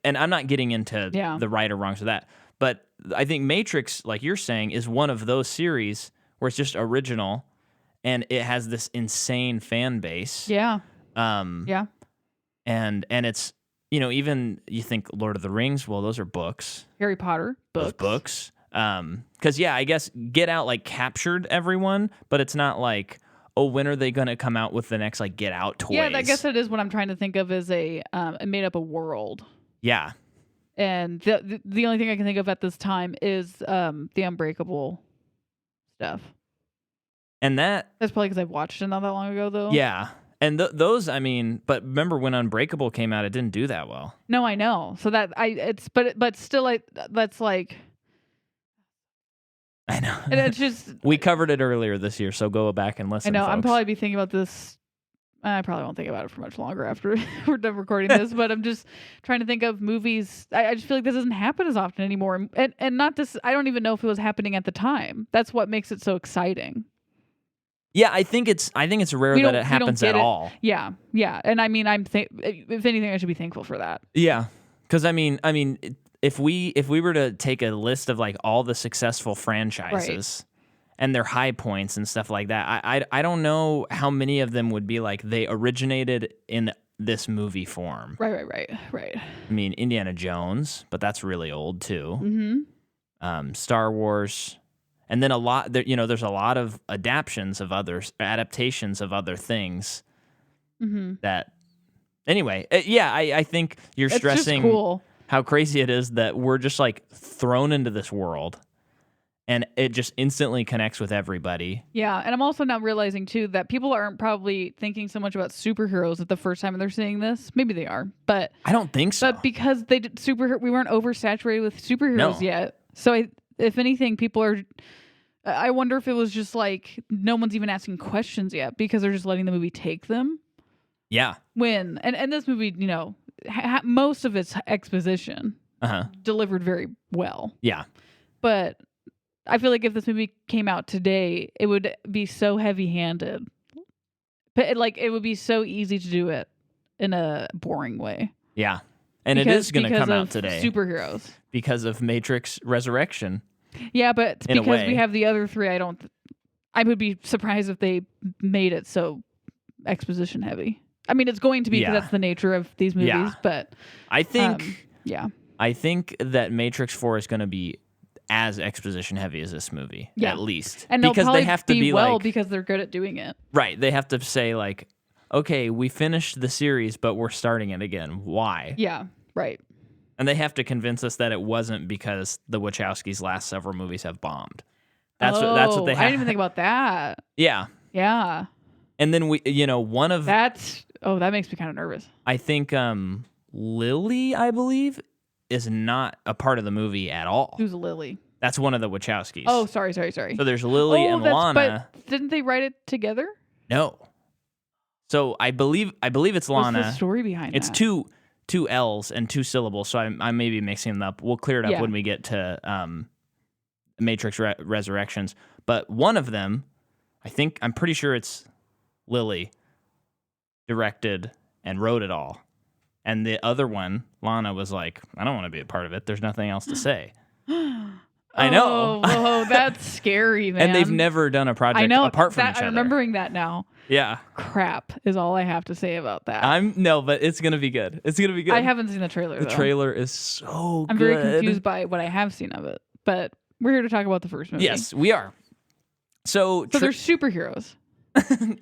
And I'm not getting into the right or wrongs of that, but I think Matrix, like you're saying, is one of those series where it's just original and it has this insane fan base. Yeah. Yeah. And it's, even you think Lord of the Rings, well, those are books. Harry Potter, books. Those books. Because, I guess Get Out, like, captured everyone, but it's not like, oh, when are they going to come out with the next, like, Get Out toys? Yeah, I guess that is what I'm trying to think of as it made up a world. Yeah. And the only thing I can think of at this time is the Unbreakable stuff. And that's probably because I've watched it not that long ago, though. Yeah. And those, but remember when Unbreakable came out, it didn't do that well. No, I know. So but still, that's like. I know. And it's just. We covered it earlier this year, so go back and listen. I know. Folks. I'm probably be thinking about this. I probably won't think about it for much longer after we're done recording this, but I'm just trying to think of movies. I just feel like this doesn't happen as often anymore. And not this, I don't even know if it was happening at the time. That's what makes it so exciting. Yeah, I think it's rare that it happens at all. Yeah, yeah, and if anything, I should be thankful for that. Yeah, because if we were to take a list of like all the successful franchises and their high points and stuff like that, I don't know how many of them would be like they originated in this movie form. Right. I mean, Indiana Jones, but that's really old too. Mm-hmm. Star Wars. And then there's a lot of adaptations of adaptations of other things that, anyway, I think you're stressing how crazy it is that we're just like thrown into this world and it just instantly connects with everybody. Yeah. And I'm also now realizing too that people aren't probably thinking so much about superheroes at the first time they're seeing this. Maybe they are, but I don't think so. But because we weren't oversaturated with superheroes yet. So if anything, people are. I wonder if it was just like no one's even asking questions yet because they're just letting the movie take them. Yeah. And this movie, most of its exposition delivered very well. Yeah. But I feel like if this movie came out today, it would be so heavy-handed. But it would be so easy to do it in a boring way. Yeah. And it is going to come out today. Superheroes. Because of Matrix Resurrection. Yeah, but because we have the other three, I would be surprised if they made it so exposition heavy. I mean, it's going to be because that's the nature of these movies, but I think I think that Matrix 4 is going to be as exposition heavy as this movie, at least. And because they have to be because they're good at doing it. Right. They have to say like, okay, we finished the series, but we're starting it again. Why? Yeah, right. And they have to convince us that it wasn't because the Wachowskis' last several movies have bombed. That's what they have. I didn't even think about that. Yeah. Yeah. And then one of that makes me kind of nervous. I think Lily, I believe, is not a part of the movie at all. Who's Lily? That's one of the Wachowskis. Oh, sorry. So there's Lily and Lana. But didn't they write it together? No. So I believe it's Lana. What's the story behind It's that? two L's and 2 syllables, so I may be mixing them up. We'll clear it up when we get to Matrix Resurrections. But one of them, I'm pretty sure it's Lily, directed and wrote it all. And the other one, Lana, was like, I don't want to be a part of it. There's nothing else to say. I know. Oh, that's scary, man. And they've never done a project apart from each other. I'm remembering that now. Yeah. Crap is all I have to say about that. But it's gonna be good. It's gonna be good. I haven't seen the trailer. The trailer is so I'm good. very confused by what I have seen of it, but we're here to talk about the first movie. Yes, we are. So they're superheroes.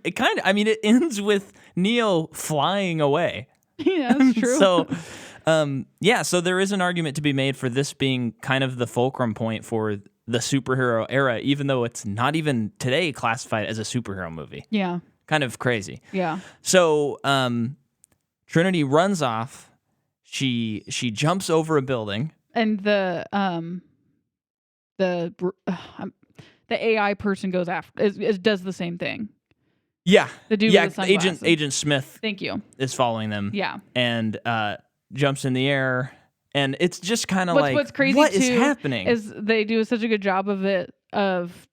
It kind of. I mean, it ends with Neo flying away. Yeah, that's true. So, so there is an argument to be made for this being kind of the fulcrum point for the superhero era, even though it's not even today classified as a superhero movie. Yeah. Kind of crazy. Yeah. So Trinity runs off. She jumps over a building, and the AI person goes after does the same thing. Yeah. The dude with the sunglasses. Agent Smith. Thank you. Is following them. Yeah. And jumps in the air, and it's just kind of like, what's crazy what too is happening? Is they do such a good job of it.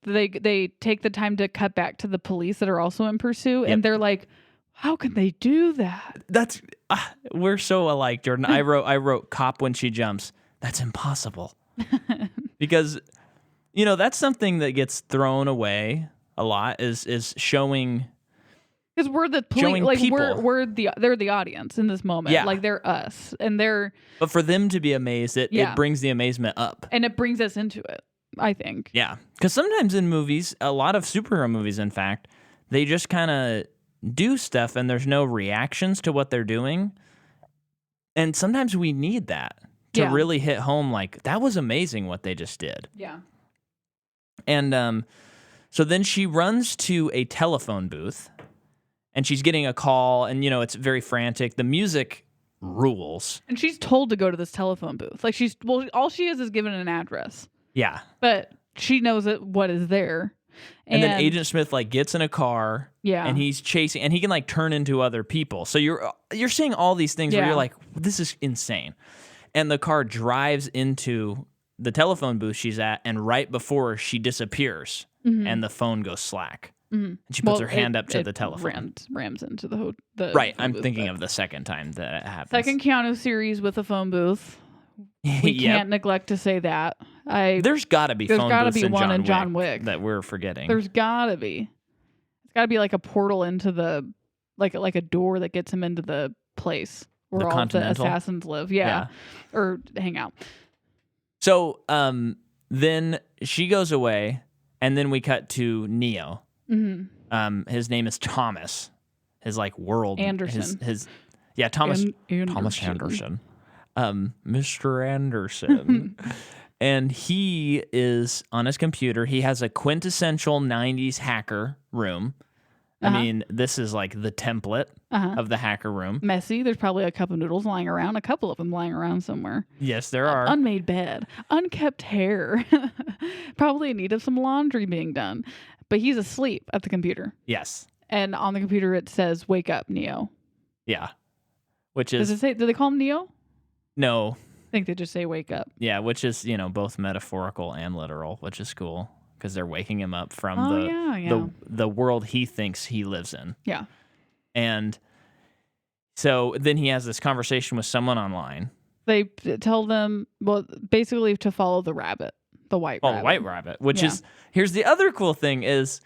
They take the time to cut back to the police that are also in pursuit, and they're like, how can they do that? That's we're so alike, Jordan. I wrote cop when she jumps. That's impossible. Because that's something that gets thrown away a lot is showing. Because we're the police, like people. They're the audience in this moment. Yeah. Like they're us, and they're. But for them to be amazed, it brings the amazement up, and it brings us into it. I think. Yeah, because sometimes in movies, a lot of superhero movies, in fact, they just kind of do stuff, and there's no reactions to what they're doing, and sometimes we need that to really hit home. Like, that was amazing what they just did. Yeah. And so then she runs to a telephone booth. And she's getting a call, and, it's very frantic. The music rules. And she's told to go to this telephone booth. Like, all she is given an address. Yeah. But she knows what is there. And then Agent Smith, gets in a car. Yeah. And he's chasing, and he can, turn into other people. So you're seeing all these things where you're like, this is insane. And the car drives into the telephone booth she's at, and right before she disappears, and the phone goes slack. Mm-hmm. And she puts her hand up to the telephone. Rams into the right. I'm thinking of the second time that it happens. Second Keanu series with a phone booth. We can't neglect to say that. There's got to be phone booths in John Wick that we're forgetting. There's got to be. It's got to be like a portal into the like a door that gets him into the place where all the assassins live. Yeah. Or hang out. So then she goes away, and then we cut to Neo. Mm-hmm. His name is Thomas. His world Anderson. Thomas Anderson. Mr. Anderson. And he is on his computer. He has a quintessential 90s hacker room. I mean, this is the template of the hacker room. Messy. There's probably a cup of noodles lying around, a couple of them lying around somewhere. Yes, there are. Unmade bed, unkept hair, probably in need of some laundry being done. But he's asleep at the computer. Yes. And on the computer it says, "Wake up, Neo." Yeah. Which is... Does it say... Do they call him Neo? No. I think they just say, "Wake up." Yeah, which is, both metaphorical and literal, which is cool. Because they're waking him up from the world he thinks he lives in. Yeah. And so then he has this conversation with someone online. They tell them, basically to follow the rabbit, the white rabbit. Oh, white rabbit, which is, here's the other cool thing is,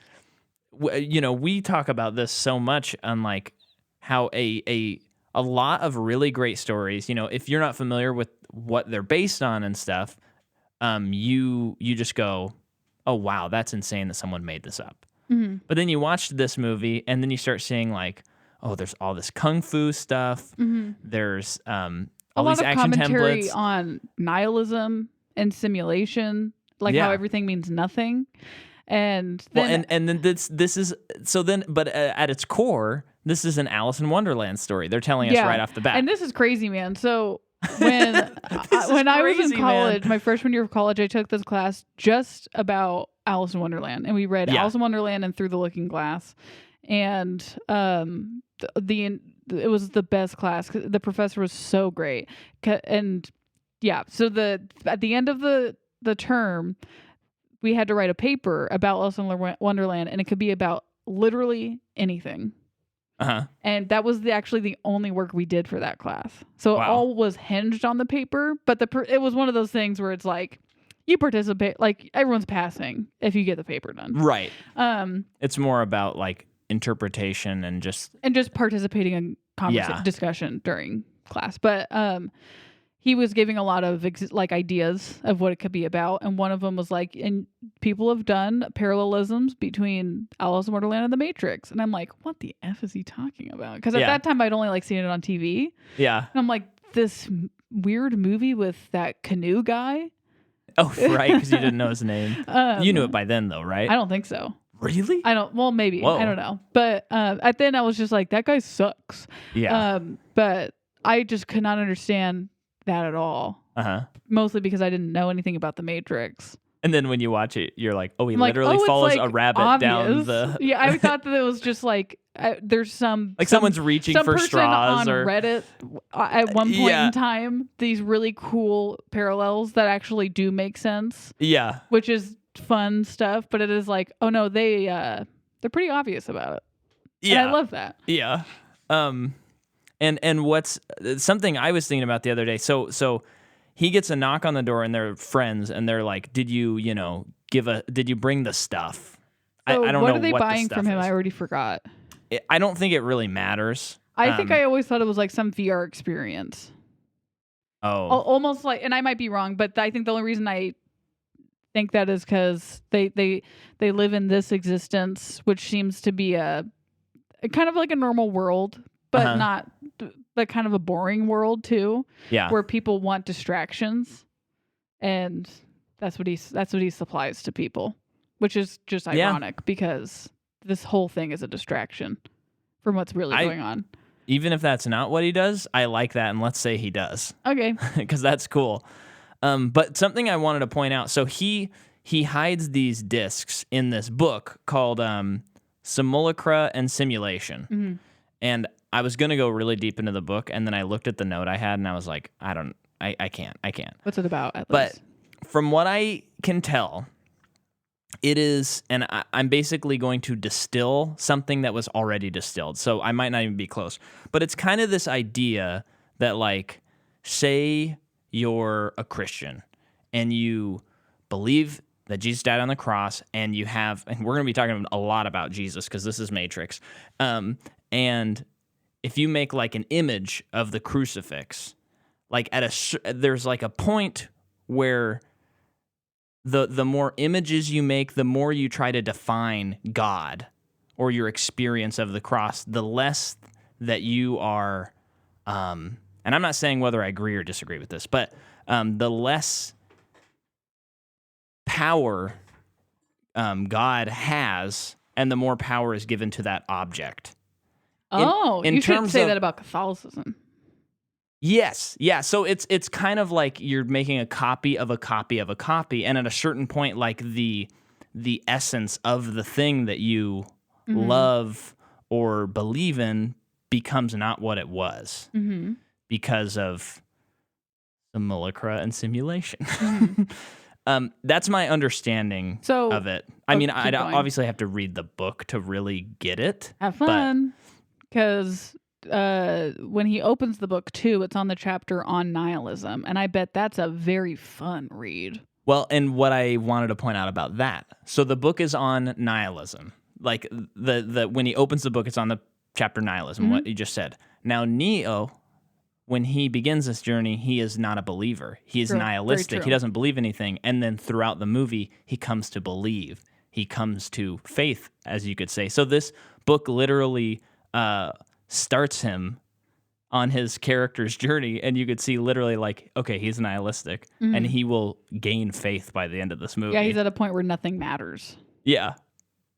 we talk about this so much on how a lot of really great stories, if you're not familiar with what they're based on and stuff, you just go, oh, wow, that's insane that someone made this up. Mm-hmm. But then you watch this movie, and then you start seeing there's all this kung fu stuff. Mm-hmm. There's all these action commentary templates on nihilism and simulation, how everything means nothing. And then, and then this is so then, but at its core, this is an Alice in Wonderland story. They're telling us right off the bat. And this is crazy, man. So when This is when I was in crazy, man. college, my freshman year of college, I took this class just about Alice in Wonderland, and we read Yeah. Alice in Wonderland and Through the Looking Glass, and it was the best class. 'Cause the professor was so great, and yeah. So at the end of the term, we had to write a paper about Alice in Wonderland, and it could be about literally anything. Uh-huh. And that was actually the only work we did for that class. So Wow. it all was hinged on the paper, but it was one of those things where it's like you participate, like everyone's passing if you get the paper done. Right. Um, It's more about like interpretation and just participating in discussion during class. But he was giving a lot of ideas of what it could be about, and one of them was like, and people have done parallelisms between Alice in Wonderland and The Matrix, and I'm like, what the F is he talking about? Because at that time I'd only like seen it on TV, yeah. and I'm like, this weird movie with that canoe guy. Oh, right, because you didn't know his name. You knew it by then, though, right? I don't think so. Really? I don't. Well, maybe. Whoa. I don't know. But at then I was just like, that guy sucks. Yeah. But I just could not understand that at all. Uh-huh. Mostly because I didn't know anything about The Matrix. And then when you watch it, you're like, oh, he I'm like, literally it's follows like a rabbit obvious. down the... Yeah, I thought that it was just like there's someone's reaching some for person straws on or... Reddit at one point Yeah. in time, these really cool parallels that actually do make sense, Yeah. which is fun stuff. But it is like, oh no, they're pretty obvious about it. Yeah. And I love that. Yeah. And what's something I was thinking about the other day. So he gets a knock on the door and they're friends and they're like, did you bring the stuff? So I don't what know are they what the buying stuff from him? is. I already forgot. I don't think it really matters. I think I always thought it was like some VR experience. Almost like, and I might be wrong, but I think the only reason I think that is because they live in this existence, which seems to be a kind of like a normal world, but not, but kind of a boring world too. Yeah. Where people want distractions, and that's what he supplies to people, which is just ironic because this whole thing is a distraction from what's really going on. Even if that's not what he does, I like that, and let's say he does. Okay. Because that's cool. But something I wanted to point out, so he hides these discs in this book called Simulacra and Simulation. Mm-hmm. And I was going to go really deep into the book, and then I looked at the note I had, and I was like, I can't. What's it about, at But least? from what I can tell, it is, and I'm basically going to distill something that was already distilled, so I might not even be close. But it's kind of this idea that, like, say you're a Christian and you believe that Jesus died on the cross, and you have, and we're going to be talking a lot about Jesus because this is Matrix, and if you make like an image of the crucifix, like there's like a point where the more images you make, the more you try to define God or your experience of the cross, the less that you are, and I'm not saying whether I agree or disagree with this, but the less power God has, and the more power is given to that object. In You should terms say of- that about Catholicism. Yes, yeah. So it's kind of like you're making a copy of a copy of a copy, and at a certain point, like the essence of the thing that you love or believe in becomes not what it was because of simulacra and simulation. That's my understanding of it. I mean, I keep going. obviously have to read the book to really get it. Have but- fun, because when he opens the book too, it's on the chapter on nihilism, and I bet that's a very fun read. Well, and what I wanted to point out about that. So the book is on nihilism. Like the when he opens the book, it's on the chapter nihilism, what you just said. Now Neo, when he begins this journey, he is not a believer. He is True. Very nihilistic. true. He doesn't believe anything. And then throughout the movie, he comes to believe. He comes to faith, as you could say. So this book literally starts him on his character's journey, and you could see literally like, okay, he's nihilistic, and he will gain faith by the end of this movie. Yeah, he's at a point where nothing matters. Yeah.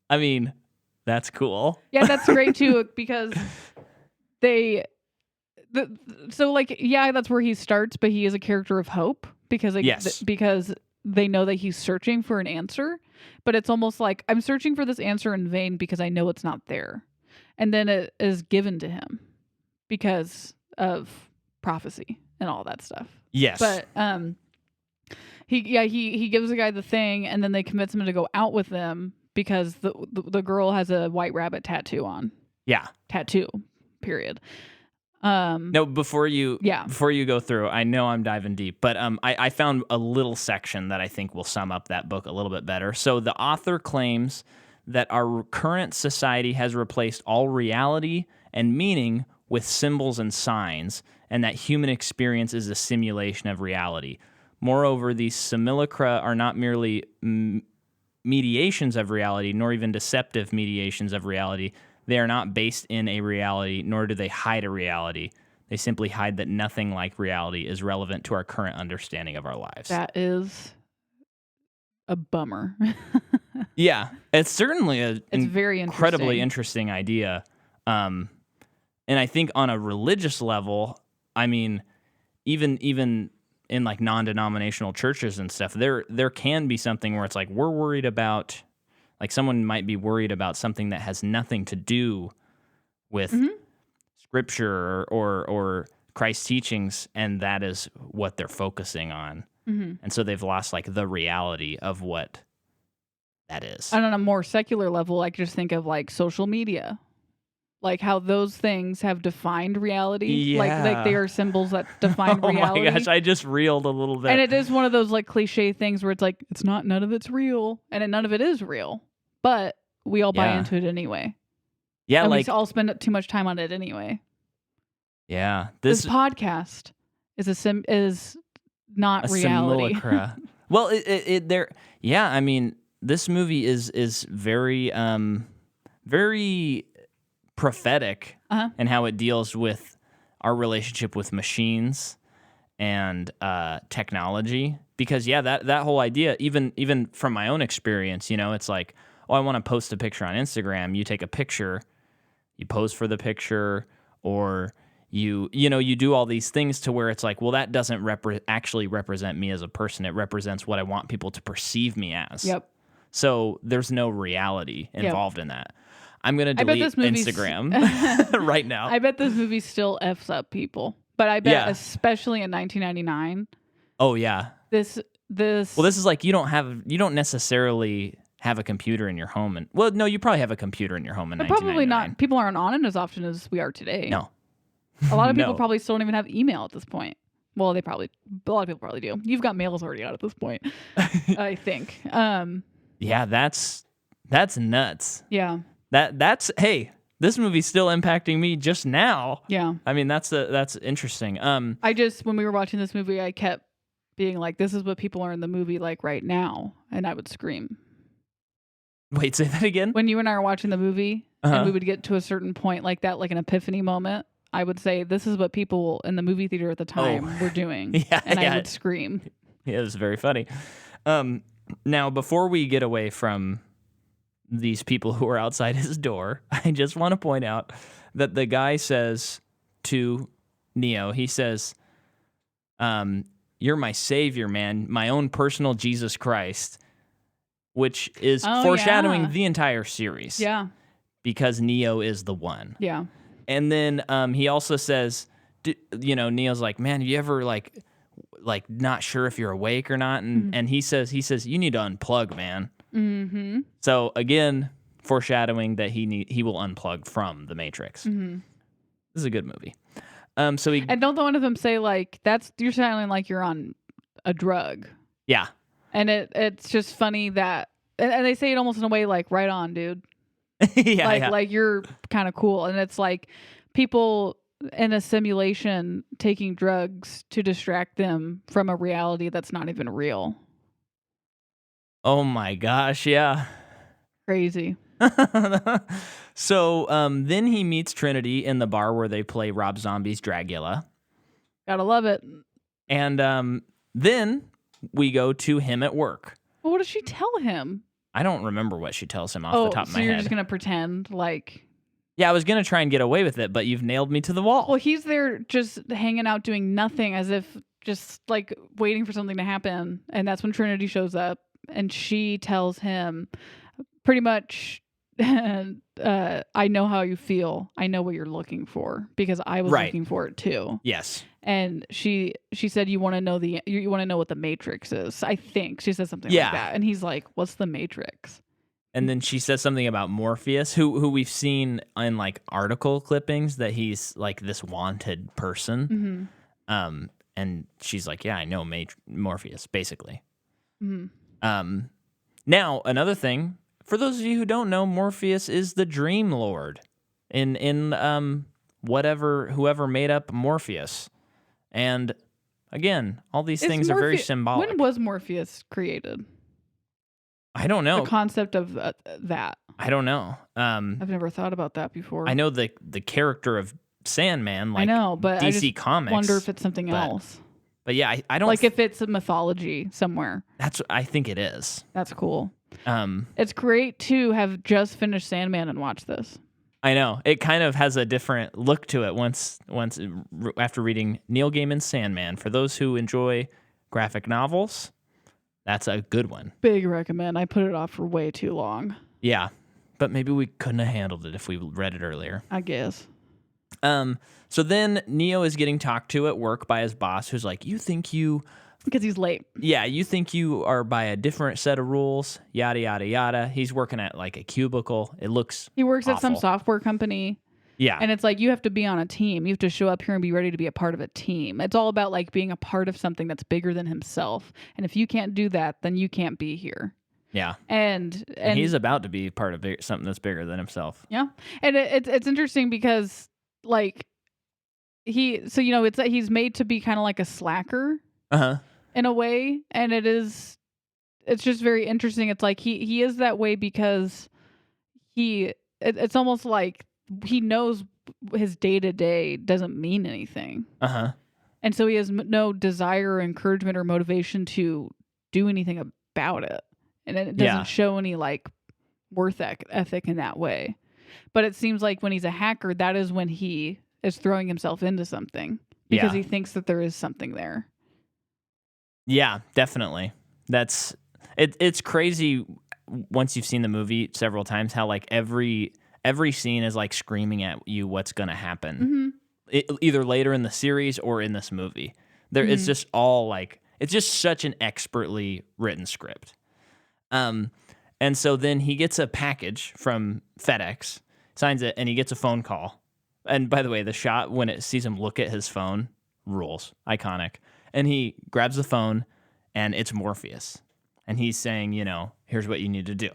I mean, that's cool. Yeah, that's great too, because the So like, yeah, that's where he starts, but he is a character of hope because like, Yes. because they know that he's searching for an answer, but it's almost like I'm searching for this answer in vain because I know it's not there, and then it is given to him because of prophecy and all that stuff. Yes. But he gives the guy the thing, and then they convince him to go out with them because the girl has a white rabbit tattoo on. Yeah. Tattoo. Period. No, before you Yeah. go through, I know I'm diving deep, but I found a little section that I think will sum up that book a little bit better. So the author claims that our current society has replaced all reality and meaning with symbols and signs, and that human experience is a simulation of reality. Moreover, these simulacra are not merely mediations of reality, nor even deceptive mediations of reality. They are not based in a reality, nor do they hide a reality. They simply hide that nothing like reality is relevant to our current understanding of our lives. That is a bummer. Yeah, it's certainly It's very incredibly interesting. interesting idea. And I think on a religious level, I mean, even in like non-denominational churches and stuff, there can be something where it's like we're worried about, like someone might be worried about something that has nothing to do with scripture or Christ's teachings, and that is what they're focusing on. And so they've lost like the reality of what that is. And on a more secular level, I could just think of like social media, like how those things have defined reality. Like they are symbols that define Oh reality. my gosh, I just reeled a little bit. And it is one of those like cliche things where it's like none of it's real, and none of it is real, but we all buy Yeah. into it anyway. Yeah, and like we all spend too much time on it anyway. yeah, This podcast is not a reality. simulacra. Well, yeah, I mean, this movie is very very prophetic in how it deals with our relationship with machines and technology. Because yeah, that whole idea, even from my own experience, you know, it's like, oh, I want to post a picture on Instagram. You take a picture, you pose for the picture, or you do all these things to where it's like, well, that doesn't actually represent me as a person. It represents what I want people to perceive me as. Yep. So there's no reality involved in that. I'm going to I bet delete this movie's- Instagram right now. I bet this movie still F's up people. But I bet especially in 1999, Oh, yeah. this Well, this is like you don't necessarily have a computer in your home. And well, no, you probably have a computer in your home in 1999. probably not. People aren't on it as often as we are today. No. A lot of people No. probably still don't even have email at this point. Well, a lot of people probably do. You've got mails already out at this point, I think. Yeah, that's nuts. Yeah. That's hey, this movie's still impacting me just now. Yeah. I mean, that's interesting. I just, when we were watching this movie, I kept being like, this is what people are in the movie like right now. And I would scream. Wait, say that again? When you and I are watching the movie and we would get to a certain point like that, like an epiphany moment, I would say, this is what people in the movie theater at the time were doing. Yeah, and yeah. I would scream. Yeah, it was very funny. Now, before we get away from these people who are outside his door, I just want to point out that the guy says to Neo, he says, you're my savior, man, my own personal Jesus Christ, which is foreshadowing the entire series. Yeah. Because Neo is the one. Yeah. And then he also says, Neo's like, man, you ever like not sure if you're awake or not? And he says, you need to unplug, man. Mm-hmm. So again, foreshadowing that he will unplug from the Matrix. Mm-hmm. This is a good movie. And don't one of them say like, you're sounding like you're on a drug. Yeah. And it's just funny that, and they say it almost in a way like, right on, dude. Yeah, like you're kind of cool. And it's like people in a simulation taking drugs to distract them from a reality that's not even real. Oh my gosh, yeah. Crazy. So then he meets Trinity in the bar where they play Rob Zombie's Dragula. Gotta love it. And then we go to him at work. Well, what does she tell him? I don't remember what she tells him off the top of so my you're head. just gonna pretend like Yeah, I was going to try and get away with it, but you've nailed me to the wall. Well, he's there just hanging out doing nothing, as if just like waiting for something to happen. And that's when Trinity shows up and she tells him pretty much, I know how you feel. I know what you're looking for because I was Right. looking for it too. Yes. And she said, you want to know you want to know what the Matrix is. I think she said something Yeah. like that. And he's like, what's the Matrix? And then she says something about Morpheus, who we've seen in like article clippings that he's like this wanted person. Mm-hmm. And she's like, yeah, I know Morpheus, basically. Mm-hmm. Now, another thing, for those of you who don't know, Morpheus is the Dream Lord in whoever made up Morpheus. And again, all these things are very symbolic. When was Morpheus created? I don't know. The concept of that. I don't know. I've never thought about that before. I know the character of Sandman, like I know, but DC I just Comics. wonder if it's something else. But yeah, I don't like if it's a mythology somewhere. I think it is. That's cool. Um, It's great to have just finished Sandman and watch this. I know it kind of has a different look to it once after reading Neil Gaiman's Sandman. For those who enjoy graphic novels, that's a good one. Big recommend. I put it off for way too long. Yeah, but maybe we couldn't have handled it if we read it earlier. I guess. So then Neo is getting talked to at work by his boss, who's like, Because he's late. Yeah, you think you are by a different set of rules, yada, yada, yada. He's working at like a cubicle. It looks He works at some awful. software company. Yeah. And it's like, you have to be on a team. You have to show up here and be ready to be a part of a team. It's all about like being a part of something that's bigger than himself. And if you can't do that, then you can't be here. Yeah. And he's about to be part of something that's bigger than himself. yeah. And it's interesting because like he's made to be kind of like a slacker Uh-huh. in a way. And it's just very interesting. It's like he is that way because it's almost like he knows his day-to-day doesn't mean anything. Uh-huh. And so he has no desire or encouragement or motivation to do anything about it. And it doesn't show any like worth ethic in that way. But it seems like when he's a hacker, that is when he is throwing himself into something because he thinks that there is something there. Yeah, definitely. That's it's crazy once you've seen the movie several times how like every scene is like screaming at you what's going to happen. Mm-hmm. Either later in the series or in this movie. It's just all like it's just such an expertly written script. And so then he gets a package from FedEx, signs it, and he gets a phone call. And by the way, the shot when it sees him look at his phone rules, iconic. And he grabs the phone, and it's Morpheus. And he's saying, here's what you need to do.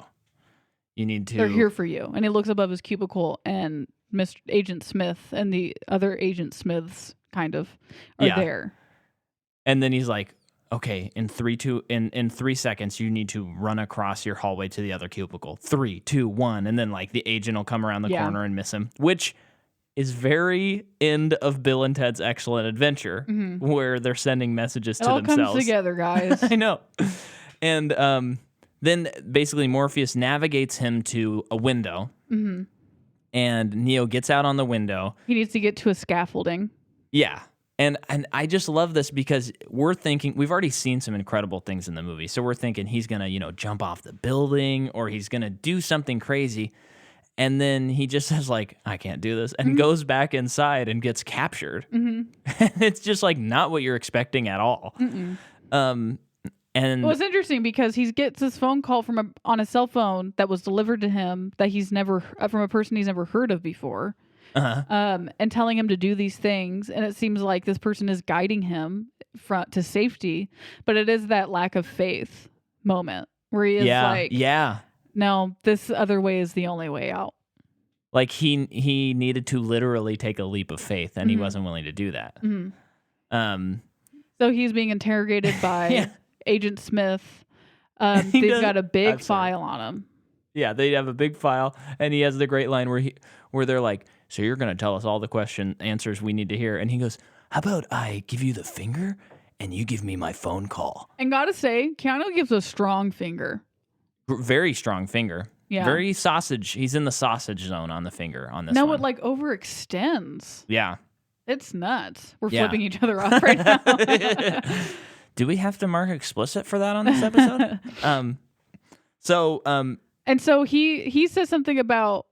You need to... They're here for you. And he looks above his cubicle, and Mr. Agent Smith and the other Agent Smiths kind of are there. And then he's like, okay, in 3 seconds, you need to run across your hallway to the other cubicle. 3, 2, 1. And then like the agent will come around the corner and miss him, which is very end of Bill and Ted's Excellent Adventure, where they're sending messages to themselves. It all comes together, guys. I know. And then basically Morpheus navigates him to a window, and Neo gets out on the window. He needs to get to a scaffolding. Yeah. And I just love this because we're thinking, we've already seen some incredible things in the movie. So we're thinking he's going to, jump off the building or he's going to do something crazy. And then he just says like, I can't do this, and goes back inside and gets captured. And it's just like not what you're expecting at all. And well, it's interesting because he gets this phone call on a cell phone that was delivered to him that he's never from a person he's never heard of before. And telling him to do these things, and it seems like this person is guiding him to safety, but it is that lack of faith moment where he is like, no, this other way is the only way out. Like he needed to literally take a leap of faith, and he wasn't willing to do that. So he's being interrogated by Agent Smith. They've got a big file on him. Yeah, they have a big file, and he has the great line where they're like, so you're going to tell us all the answers we need to hear. And he goes, how about I give you the finger and you give me my phone call? And gotta say, Keanu gives a strong finger. Very strong finger. Yeah. Very sausage. He's in the sausage zone on the finger on this No, one. it like overextends. Yeah. It's nuts. We're Yeah. flipping each other off right now. Do we have to mark explicit for that on this episode? And so he says something about,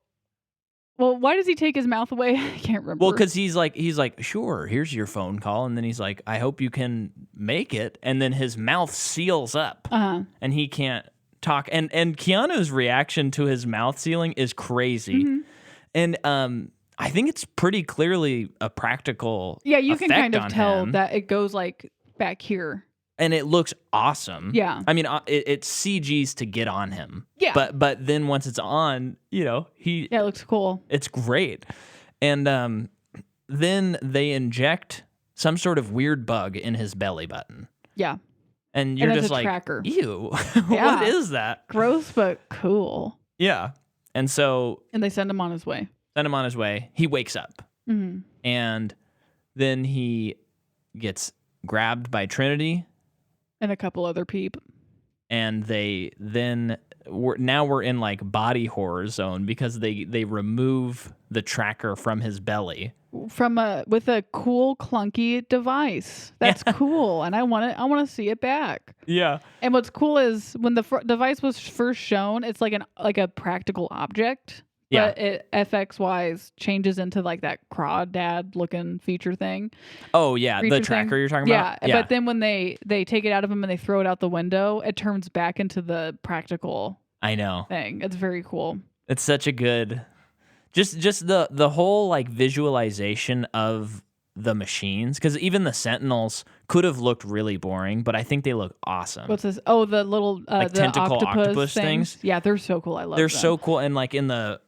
well, why does he take his mouth away? I can't remember. Well, because he's like, sure, here's your phone call, and then he's like, I hope you can make it, and then his mouth seals up, and he can't talk. And Keanu's reaction to his mouth sealing is crazy, and I think it's pretty clearly a practical. Yeah, you can effect kind of on tell him. that it goes like back here. And it looks awesome. Yeah. I mean, it's CG's to get on him. Yeah. But then once it's on, Yeah, it looks cool. it's great. And then they inject some sort of weird bug in his belly button. Yeah. And you're it's just a like, tracker. ew, Yeah. what is that? Gross, but cool. Yeah. And so And they send him on his way. send him on his way. He wakes up. Mm-hmm. And then he gets grabbed by Trinity. And a couple other peep. And we're in like body horror zone because they remove the tracker from his belly With a cool clunky device. That's cool, and I want to see it back. Yeah. And what's cool is when the device was first shown, it's like a practical object. Yeah. But it FX wise changes into like that crawdad looking feature thing. Oh yeah, the Creature tracker thing. you're talking Yeah, about. but then when they take it out of him and they throw it out the window, it turns back into the practical I know. thing. It's very cool. It's such a good just the whole like visualization of the machines, because even the Sentinels could have looked really boring, but I think they look awesome. What's this? Oh, the little Like the tentacle octopus things? Yeah, they're so cool. I love They're them. so cool, and like in the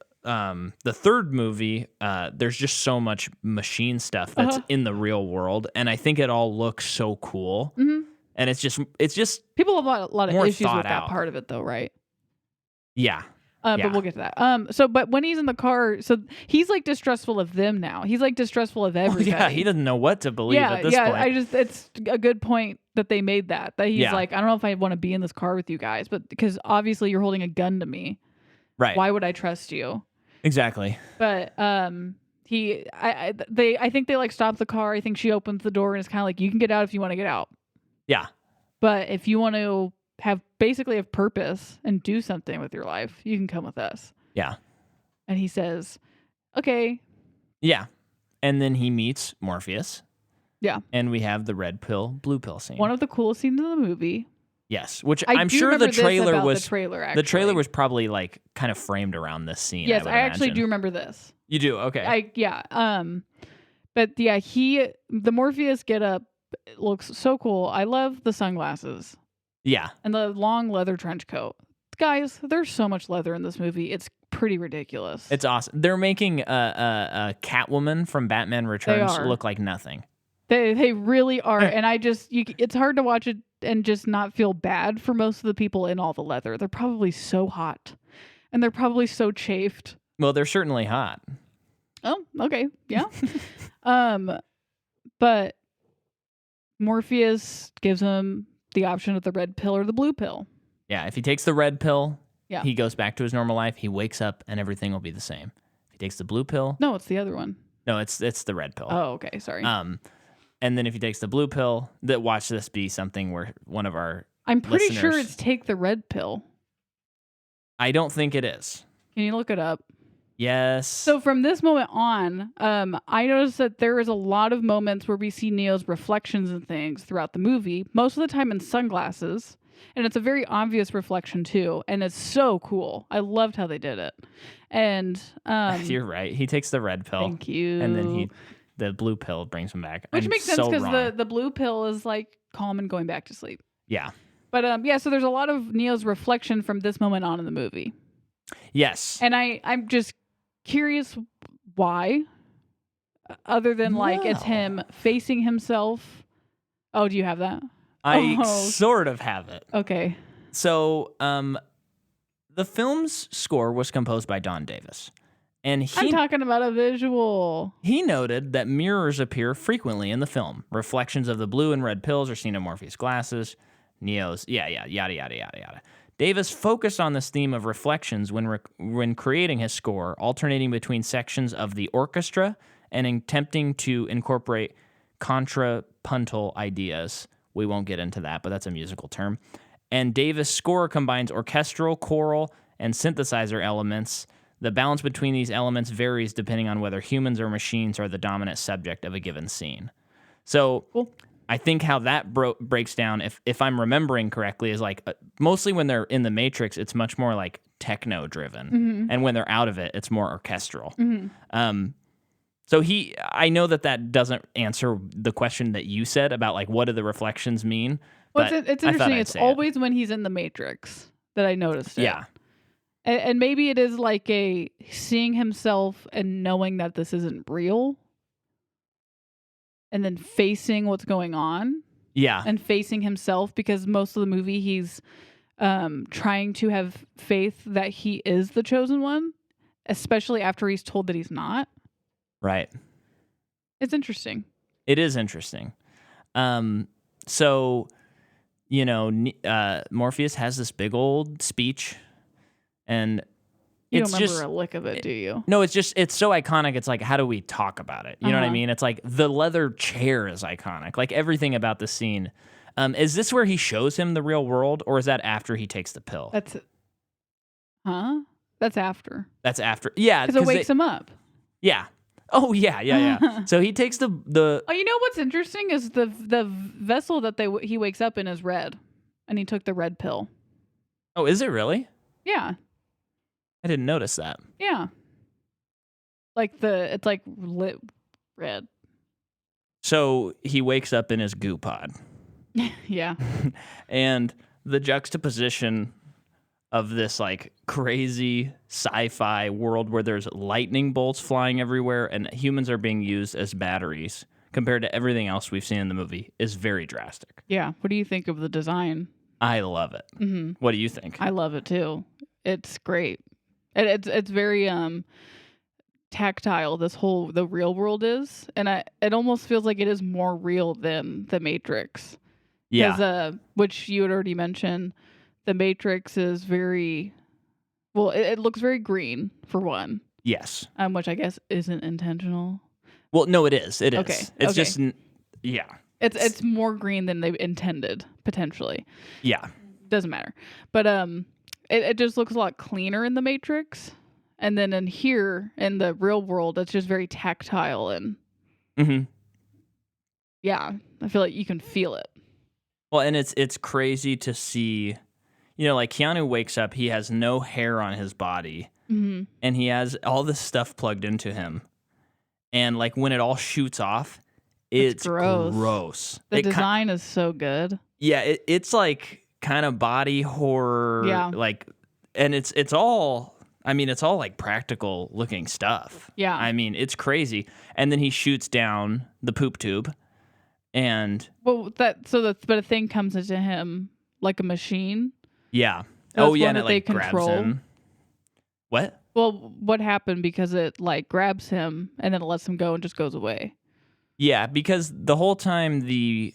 third movie, there's just so much machine stuff that's in the real world, and I think it all looks so cool. Mhm. And it's just People have a lot of more issues with thought that out. part of it, though, right? yeah. But Yeah. we'll get to that. But when he's in the car, so he's like distrustful of them now. He's like distrustful of everybody. Yeah, he doesn't know what to believe at this point. It's a good point that they made that he's Yeah. like, I don't know if I want to be in this car with you guys, but because obviously you're holding a gun to me. Right. Why would I trust you? Exactly. But I think they like stop the car. I think she opens the door and it's kind of like, you can get out if you want to get out. Yeah. But if you want to have purpose and do something with your life, you can come with us. Yeah. And he says, okay. Yeah. And then he meets Morpheus. Yeah. And we have the red pill, blue pill scene. One of the coolest scenes in the movie. Yes, which I I'm do sure remember the this trailer about was the trailer. Actually. the trailer was probably like kind of framed around this scene. Yes, I I actually imagine. do remember this. You do, okay. But yeah, the Morpheus getup looks so cool. I love the sunglasses Yeah, and the long leather trench coat. Guys, there's so much leather in this movie. It's pretty ridiculous. it's awesome. They're making a Catwoman from Batman Returns are. look like nothing. They really are, and it's hard to watch it and just not feel bad for most of the people in all the leather. They're probably so hot, and they're probably so chafed. Well, they're certainly hot. Oh, okay, yeah. But Morpheus gives him the option of the red pill or the blue pill. Yeah, if he takes the red pill, Yeah. he goes back to his normal life. He wakes up and everything will be the same. If he takes the blue pill, No, it's the other one. no, it's the red pill. Oh, okay, sorry. And then if he takes the blue pill, watch this be something where one of our I'm pretty sure listeners- it's take the red pill. I don't think it is. Can you look it up? Yes. So from this moment on, I noticed that there is a lot of moments where we see Neo's reflections and things throughout the movie, most of the time in sunglasses. And it's a very obvious reflection too. And it's so cool. I loved how they did it. And you're right. He takes the red pill. thank you. And then the blue pill brings him back. Which I'm makes sense so because wrong. the blue pill is like calm and going back to sleep. Yeah. But so there's a lot of Neo's reflection from this moment on in the movie. Yes. And I'm just curious why, other than like it's him facing himself. Oh, do you have that? I Oh. sort of have it. Okay. So, the film's score was composed by Don Davis. And I'm talking about a visual. he noted that mirrors appear frequently in the film. Reflections of the blue and red pills are seen in Morpheus' glasses. Neo's, yada, yada, yada, yada. Davis focused on this theme of reflections when creating his score, alternating between sections of the orchestra and attempting to incorporate contrapuntal ideas. We won't get into that, but that's a musical term. And Davis' score combines orchestral, choral, and synthesizer elements. The balance between these elements varies depending on whether humans or machines are the dominant subject of a given scene. So Cool. I think how that breaks down, if I'm remembering correctly, is like mostly when they're in the Matrix, it's much more like techno driven, and when they're out of it, it's more orchestral. So I know that doesn't answer the question that you said about like what do the reflections mean. Well, But it's I thought interesting. I'd It's say always when he's in the Matrix that I noticed it. Yeah. And maybe it is like a seeing himself and knowing that this isn't real, and then facing what's going on Yeah. and facing himself, because most of the movie he's trying to have faith that he is the chosen one, especially after he's told that he's not. Right. It's interesting. It is interesting. So, Morpheus has this big old speech, and You it's don't remember just a lick of it, do you? no, it's so iconic. It's like, how do we talk about it? You know what I Uh-huh. mean? It's like the leather chair is iconic. Like everything about the scene. Is this where he shows him the real world, or is that after he takes the pill? That's after. That's after. Yeah, Because it wakes him up. Yeah. Oh yeah. So he takes the. Oh, you know what's interesting is the vessel that he wakes up in is red, and he took the red pill. Oh, is it really? Yeah, I didn't notice that. yeah. It's like lit red. So he wakes up in his goo pod. Yeah. And the juxtaposition of this like crazy sci-fi world where there's lightning bolts flying everywhere and humans are being used as batteries compared to everything else we've seen in the movie is very drastic. Yeah. What do you think of the design? I love it. Mm-hmm. What do you think? I love it too. It's great. It's very tactile. The real world is, and it almost feels like it is more real than the Matrix. Yeah. Which you had already mentioned, the Matrix is very, well, it looks very green for one, Yes. which I guess isn't intentional. Well, no, it is. It is. Okay, It's okay. just, yeah. It's more green than they intended potentially. Yeah. Doesn't matter, but it just looks a lot cleaner in the Matrix, and then in here in the real world, it's just very tactile and Mm-hmm. yeah, I feel like you can feel it. Well, and it's crazy to see, like Keanu wakes up, he has no hair on his body, Mm-hmm. and he has all this stuff plugged into him. And like when it all shoots off, it's gross. The design is so good. Yeah, it's like kind of body horror. Yeah. Like, and it's all, I mean, it's all like practical looking stuff. Yeah. I mean, it's crazy. And then he shoots down the poop tube. And Well, but a thing comes into him like a machine. yeah. That's Oh yeah, one and it that they like grabs control. him. What? Well, what happened? Because it like grabs him and then it lets him go and just goes away. Yeah, because the whole time the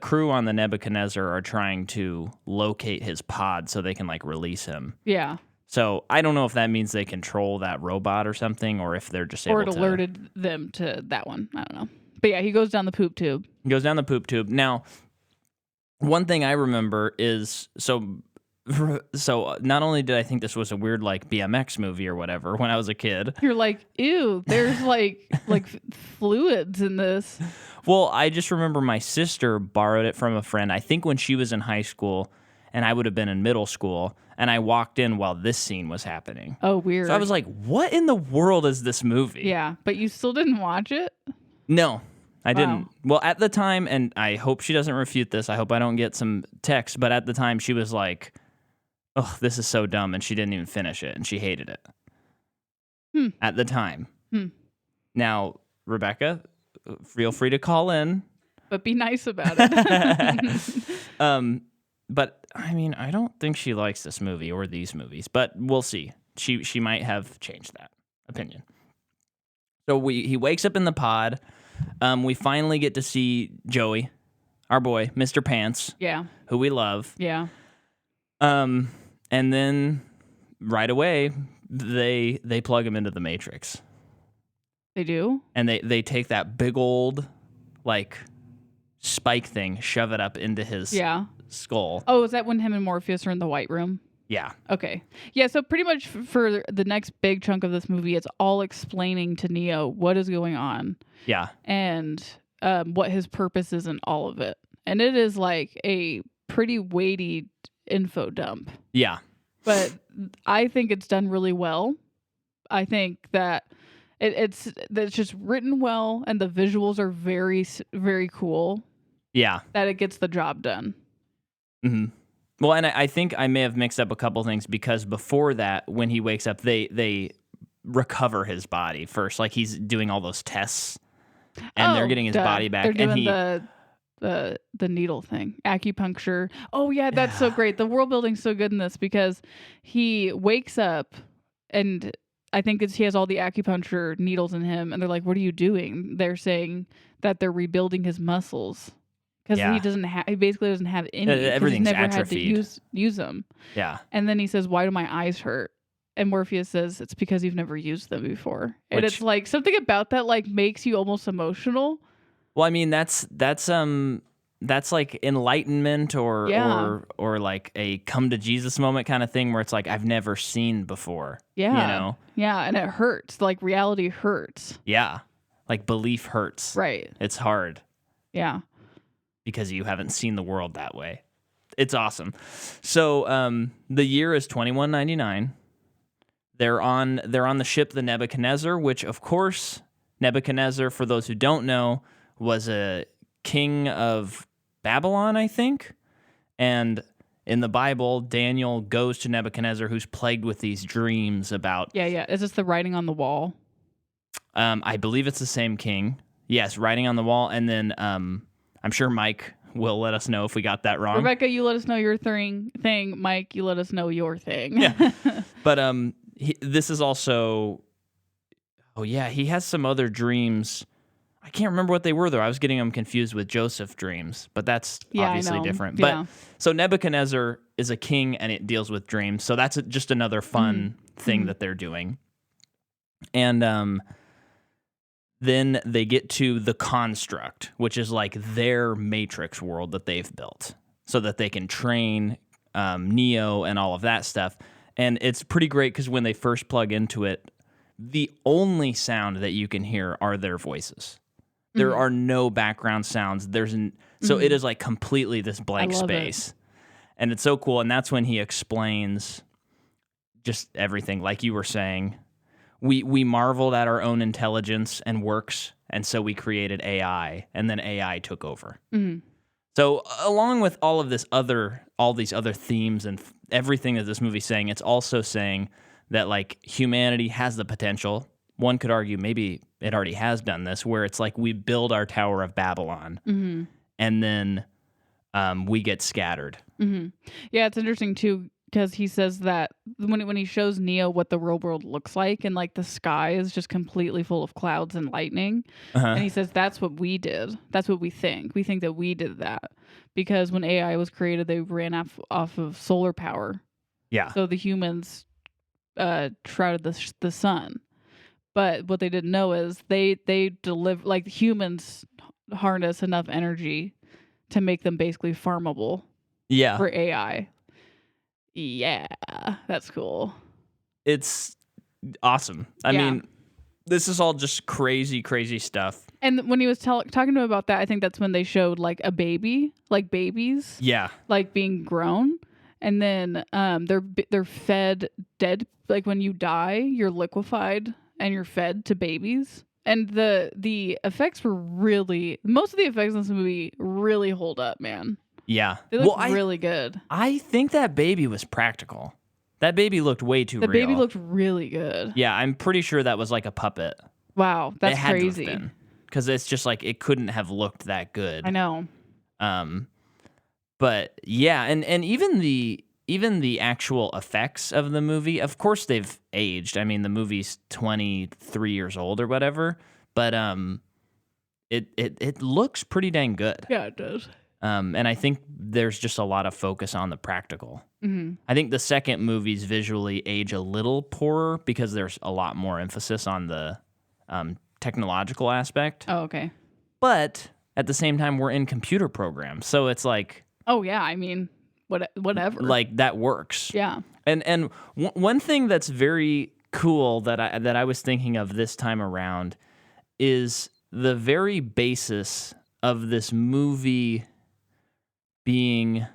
crew on the Nebuchadnezzar are trying to locate his pod so they can like release him. Yeah. So I don't know if that means they control that robot or something, or if they're just able Or it to. alerted them to that one. I don't know. But yeah, he goes down the poop tube. He goes down the poop tube. Now, one thing I remember is so not only did I think this was a weird like BMX movie or whatever when I was a kid. You're like, ew, there's like fluids in this. Well, I just remember my sister borrowed it from a friend, I think when she was in high school, and I would have been in middle school, and I walked in while this scene was happening. Oh, weird. So I was like, what in the world is this movie? Yeah, but you still didn't watch it? No, I Wow. didn't. Well, at the time, and I hope she doesn't refute this, I hope I don't get some text, but at the time she was like, oh, this is so dumb, and she didn't even finish it, and she hated it. At the time. Now, Rebecca, feel free to call in. But be nice about it. But I mean, I don't think she likes this movie or these movies, but we'll see. She might have changed that opinion. So he wakes up in the pod. We finally get to see Joey, our boy, Mr. Pants, Yeah. who we love. Yeah. And then right away they plug him into the Matrix. They do? And they take that big old like spike thing, shove it up into his Yeah. skull. Oh, is that when him and Morpheus are in the White Room? Yeah. Okay. Yeah, so pretty much for the next big chunk of this movie, it's all explaining to Neo what is going on Yeah. and what his purpose is in all of it. And it is like a pretty weighty info dump. Yeah. But I think it's done really well. I think that it's just written well and the visuals are very, very cool. Yeah. That it gets the job done. Mm-hmm. Well, and I think I may have mixed up a couple things because before that, when he wakes up, they recover his body first. Like he's doing all those tests, and they're getting his body back. They're doing and the needle thing, acupuncture. Oh yeah, that's so great. The world building's so good in this because he wakes up, and I think he has all the acupuncture needles in him, and they're like, "What are you doing?" They're saying that they're rebuilding his muscles. Because he basically doesn't have any. Everything's he's never atrophied. had to use them. Yeah. And then he says, "Why do my eyes hurt?" And Morpheus says, "It's because you've never used them before." And it's like something about that like makes you almost emotional. Well, I mean that's like enlightenment or like a come to Jesus moment kind of thing where it's like I've never seen before. Yeah. You know? Yeah, and it hurts. Like reality hurts. Yeah. Like belief hurts. Right. It's hard. Yeah. Because you haven't seen the world that way. It's awesome. So the year is 2199. They're on the ship the Nebuchadnezzar, which of course Nebuchadnezzar, for those who don't know, was a king of Babylon, I think. And in the Bible, Daniel goes to Nebuchadnezzar, who's plagued with these dreams about. Yeah. Is this the writing on the wall? I believe it's the same king. Yes, writing on the wall, and then I'm sure Mike will let us know if we got that wrong. Rebecca, you let us know your thing. Mike, you let us know your thing. Yeah. But this is also. Oh yeah, he has some other dreams. I can't remember what they were though. I was getting them confused with Joseph dreams, but that's obviously different. Yeah. But so Nebuchadnezzar is a king, and it deals with dreams. So that's just another fun thing that they're doing. And then they get to the construct, which is like their Matrix world that they've built so that they can train Neo and all of that stuff. And it's pretty great because when they first plug into it, the only sound that you can hear are their voices. There are no background sounds. So it is like completely this blank space. And it's so cool. And that's when he explains just everything, like you were saying. We marveled at our own intelligence and works, and so we created AI, and then AI took over. Mm-hmm. So along with all these other themes and everything that this movie's saying, it's also saying that like humanity has the potential. One could argue maybe it already has done this, where it's like we build our Tower of Babylon, and then we get scattered. Mm-hmm. Yeah, it's interesting too. Because he says that when he shows Neo what the real world looks like, and like the sky is just completely full of clouds and lightning, and he says that's what we did. That's what we think. We think that we did that because when AI was created, they ran off of solar power. Yeah. So the humans shrouded the sun, but what they didn't know is they deliver like humans harness enough energy to make them basically farmable. Yeah. For AI. Yeah, that's cool. It's awesome. I mean, this is all just crazy, crazy stuff. And when he was talking to him about that, I think that's when they showed like a baby, like babies, like being grown, and then they're fed dead. Like when you die, you're liquefied and you're fed to babies. And the effects were most of the effects in this movie really hold up, man. Yeah. They look really good. I think that baby was practical. That baby looked way too real. The baby looked really good. Yeah, I'm pretty sure that was like a puppet. Wow, that's crazy. Because it's just like it couldn't have looked that good. I know. But yeah, and even the actual effects of the movie, of course they've aged. I mean, the movie's 23 years old or whatever, but it looks pretty dang good. Yeah, it does. And I think there's just a lot of focus on the practical. Mm-hmm. I think the second movies visually age a little poorer because there's a lot more emphasis on the technological aspect. Oh, okay. But at the same time, we're in computer programs, so it's like, Oh yeah, I mean, whatever. like that works. Yeah. And one thing that's very cool that I was thinking of this time around is the very basis of this movie being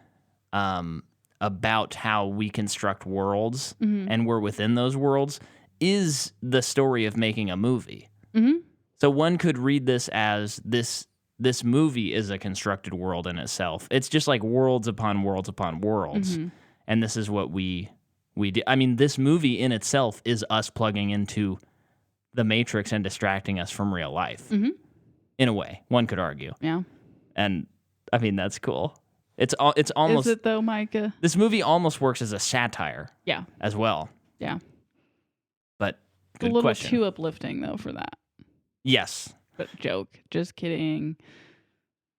about how we construct worlds Mm-hmm. and we're within those worlds is the story of making a movie. Mm-hmm. So one could read this as this movie is a constructed world in itself. It's just like worlds upon worlds upon worlds. Mm-hmm. And this is what we do. I mean, this movie in itself is us plugging into the Matrix and distracting us from real life. Mm-hmm. In a way, one could argue. Yeah. And I mean, that's cool. It's almost, Is it though, Micah? this movie almost works as a satire Yeah. as well. Yeah. But It's a good little question. too uplifting though for that. Yes. But joke. Just kidding.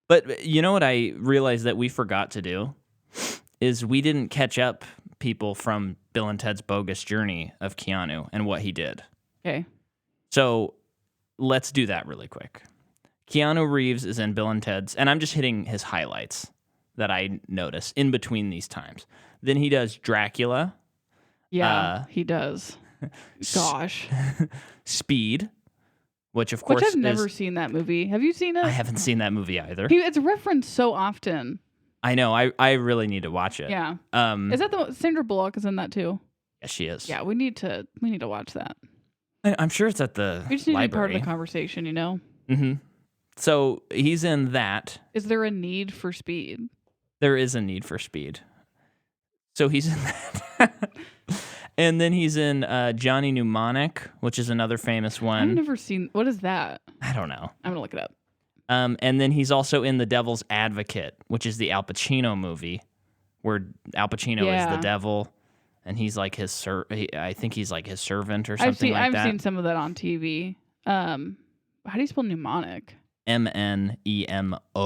But you know what I realized that we forgot to do is we didn't catch up people from Bill and Ted's Bogus Journey of Keanu and what he did. Okay. So let's do that really quick. Keanu Reeves is in Bill and Ted's, and I'm just hitting his highlights that I notice in between these times. Then he does Dracula, Yeah, he does. Gosh. Speed, which of course Which I've never is, seen that movie. Have you seen it? I haven't seen that movie either. It's referenced so often. I know. I really need to watch it. Yeah. Is Is that Sandra Bullock is in that too? yes, she is. Yeah, we need to watch that. I'm sure it's at the We just need to be part of library. the conversation, you know? Mm-hmm. So he's in that. Is there a need for speed? There is a need for speed. So he's in that. And then he's in Johnny Mnemonic, which is another famous I've one. never seen. What is that? I don't know. I'm gonna look it up. And then he's also in The Devil's Advocate, which is the Al Pacino movie, where Al Pacino is Yeah. the devil, and he's like his I think he's like his servant or something I've like seen some of that on TV. How do you spell mnemonic?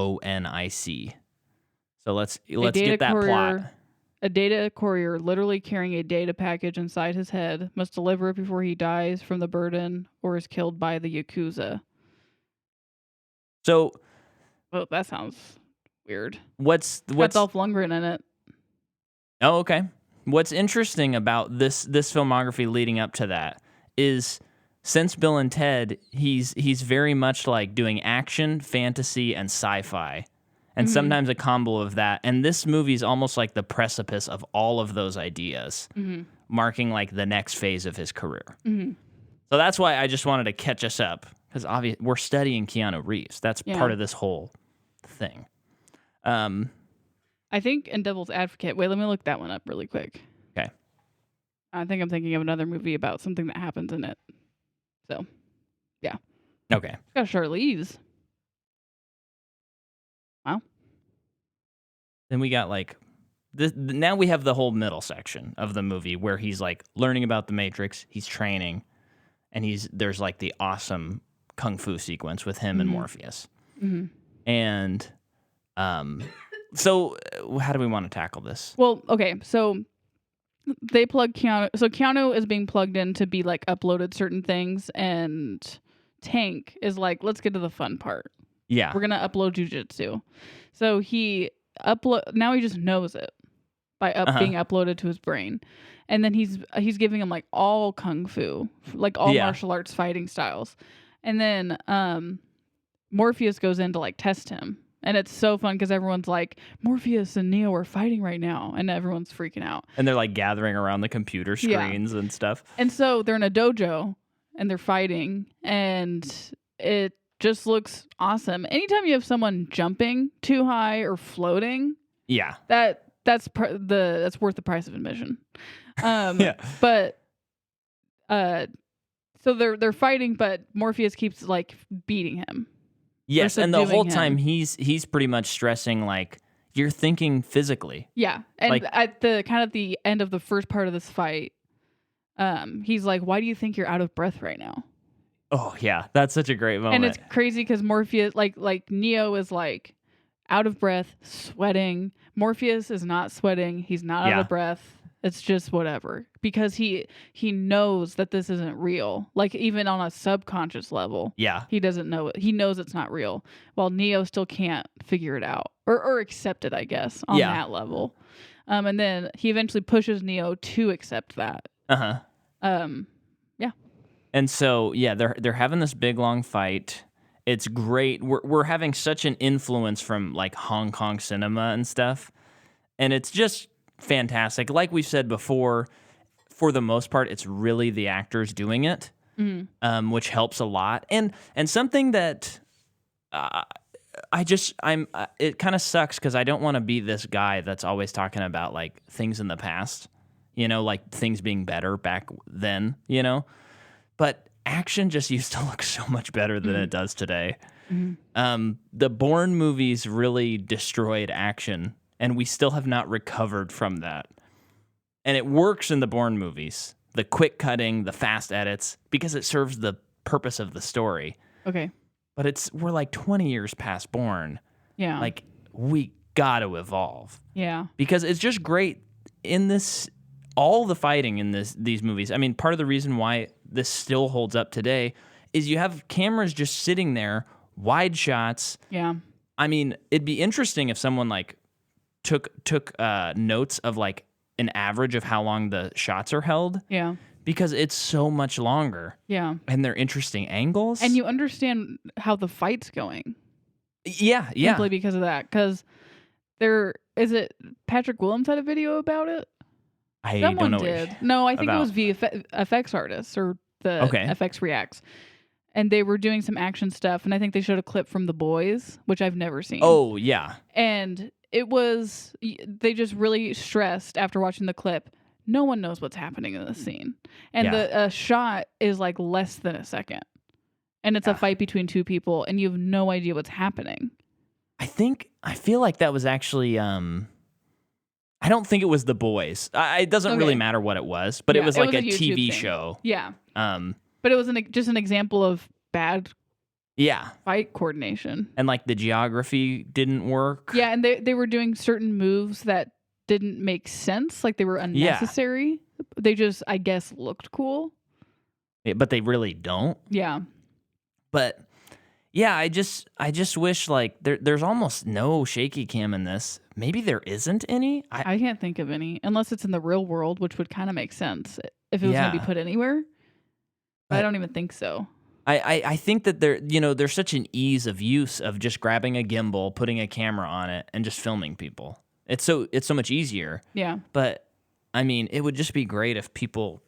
MNEMONIC. So let's data get that plot. courier- A data courier, literally carrying a data package inside his head, must deliver it before he dies from the burden or is killed by the Yakuza. So Oh, that sounds weird. what's Got Dolph Lundgren in it. Oh, okay. What's interesting about this filmography leading up to that is since Bill and Ted, he's very much like doing action, fantasy, and sci-fi. And sometimes a combo of that. And this movie's almost like the precipice of all of those ideas, marking like the next phase of his career. Mm-hmm. So that's why I just wanted to catch us up, because obviously we're studying Keanu Reeves. That's Yeah. part of this whole thing. I think in Devil's Advocate. Wait, let me look that one up really quick. Okay. I think I'm thinking of another movie about something that happens in it. So, Okay. it's got Charlize. Wow. Then we got like now we have the whole middle section of the movie where he's like learning about the Matrix, he's training, and there's like the awesome kung fu sequence with him and Morpheus. Mm-hmm. And so how do we want to tackle this? Well, okay, so they plug Keanu. So Keanu is being plugged in to be like uploaded certain things, and Tank is like, let's get to the fun part. Yeah. We're gonna upload jujitsu. So he now he just knows it by being uploaded to his brain, and then he's giving him like all kung fu, like all martial arts fighting styles, and then Morpheus goes in to like test him. And it's so fun because everyone's like, Morpheus and Neo are fighting right now. And everyone's freaking out. And they're like gathering around the computer screens and stuff. And so they're in a dojo and they're fighting. And it just looks awesome. Anytime you have someone jumping too high or floating, Yeah. that's worth the price of admission. Yeah. But so they're fighting, but Morpheus keeps like beating him. Yes, and the subduing whole him. time he's pretty much stressing like you're thinking physically. Yeah, and Like- at the end of the first part of this fight, he's like, "Why do you think you're out of breath right now?" Oh yeah, that's such a great moment. And it's crazy because Morpheus, like Neo, is like, out of breath, sweating. Morpheus is not sweating. He's not out Yeah. of breath. It's just whatever, because he knows that this isn't real. Like, even on a subconscious level, Yeah. he doesn't know it. He knows it's not real, while Neo still can't figure it out or accept it, I guess, on Yeah. that level. And then he eventually pushes Neo to accept that. Uh-huh. Yeah. And so, yeah, they're having this big long fight. It's great. We're having such an influence from like Hong Kong cinema and stuff. And it's just fantastic. Like we said before, for the most part, it's really the actors doing it, which helps a lot. And something that it kind of sucks because I don't want to be this guy that's always talking about like things in the past, like things being better back then, But action just used to look so much better than it does today. The Bourne movies really destroyed action, and we still have not recovered from that. And it works in the Bourne movies, the quick cutting, the fast edits, because it serves the purpose of the story. Okay. But we're like 20 years past Bourne. Yeah. Like, we got to evolve. Yeah. Because it's just great in this, all the fighting in these movies. I mean, part of the reason why this still holds up today is you have cameras just sitting there, wide shots. Yeah. I mean, it'd be interesting if someone like took notes of like an average of how long the shots are held. Yeah. Because it's so much longer. Yeah. And they're interesting angles. And you understand how the fight's going. Yeah. Simply because of that. Because is it Patrick Willems had a video about it? I Someone don't know. did. No, I think about. it was VFX artists or the Okay. FX Reacts. And they were doing some action stuff. And I think they showed a clip from The Boys, which I've never seen. Oh, yeah. And they just really stressed after watching the clip, no one knows what's happening in the scene. And the shot is like less than a second. And it's a fight between two people, and you have no idea what's happening. I feel like that was actually, I don't think it was The Boys. It doesn't really matter what it was, but it was like a TV thing. show. Yeah. But it was just an example of bad yeah. fight coordination. And like the geography didn't work. Yeah, and they were doing certain moves that didn't make sense, like they were unnecessary. Yeah. They just, I guess, looked cool. But they really don't. Yeah. But yeah, I just wish like there's almost no shaky cam in this. Maybe there isn't any. I can't think of any, unless it's in the real world, which would kind of make sense if it was going to be put anywhere. But I don't even think so. I think that there's such an ease of use of just grabbing a gimbal, putting a camera on it, and just filming people. It's so much easier. Yeah. But I mean, it would just be great if people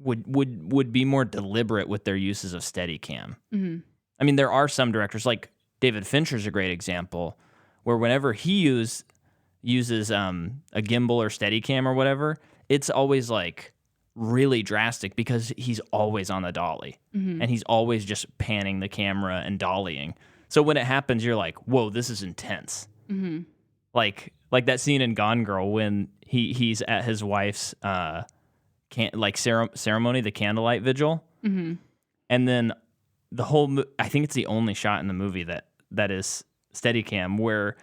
would be more deliberate with their uses of Steadicam. Mm-hmm. I mean, there are some directors, like David Fincher's a great example, where whenever he uses a gimbal or Steadicam or whatever, it's always like really drastic because he's always on the dolly and he's always just panning the camera and dollying. So when it happens, you're like, whoa, this is intense. Mm-hmm. Like that scene in Gone Girl when he's at his wife's ceremony, the candlelight vigil. Mm-hmm. And then the whole, I think it's the only shot in the movie that is Steadicam where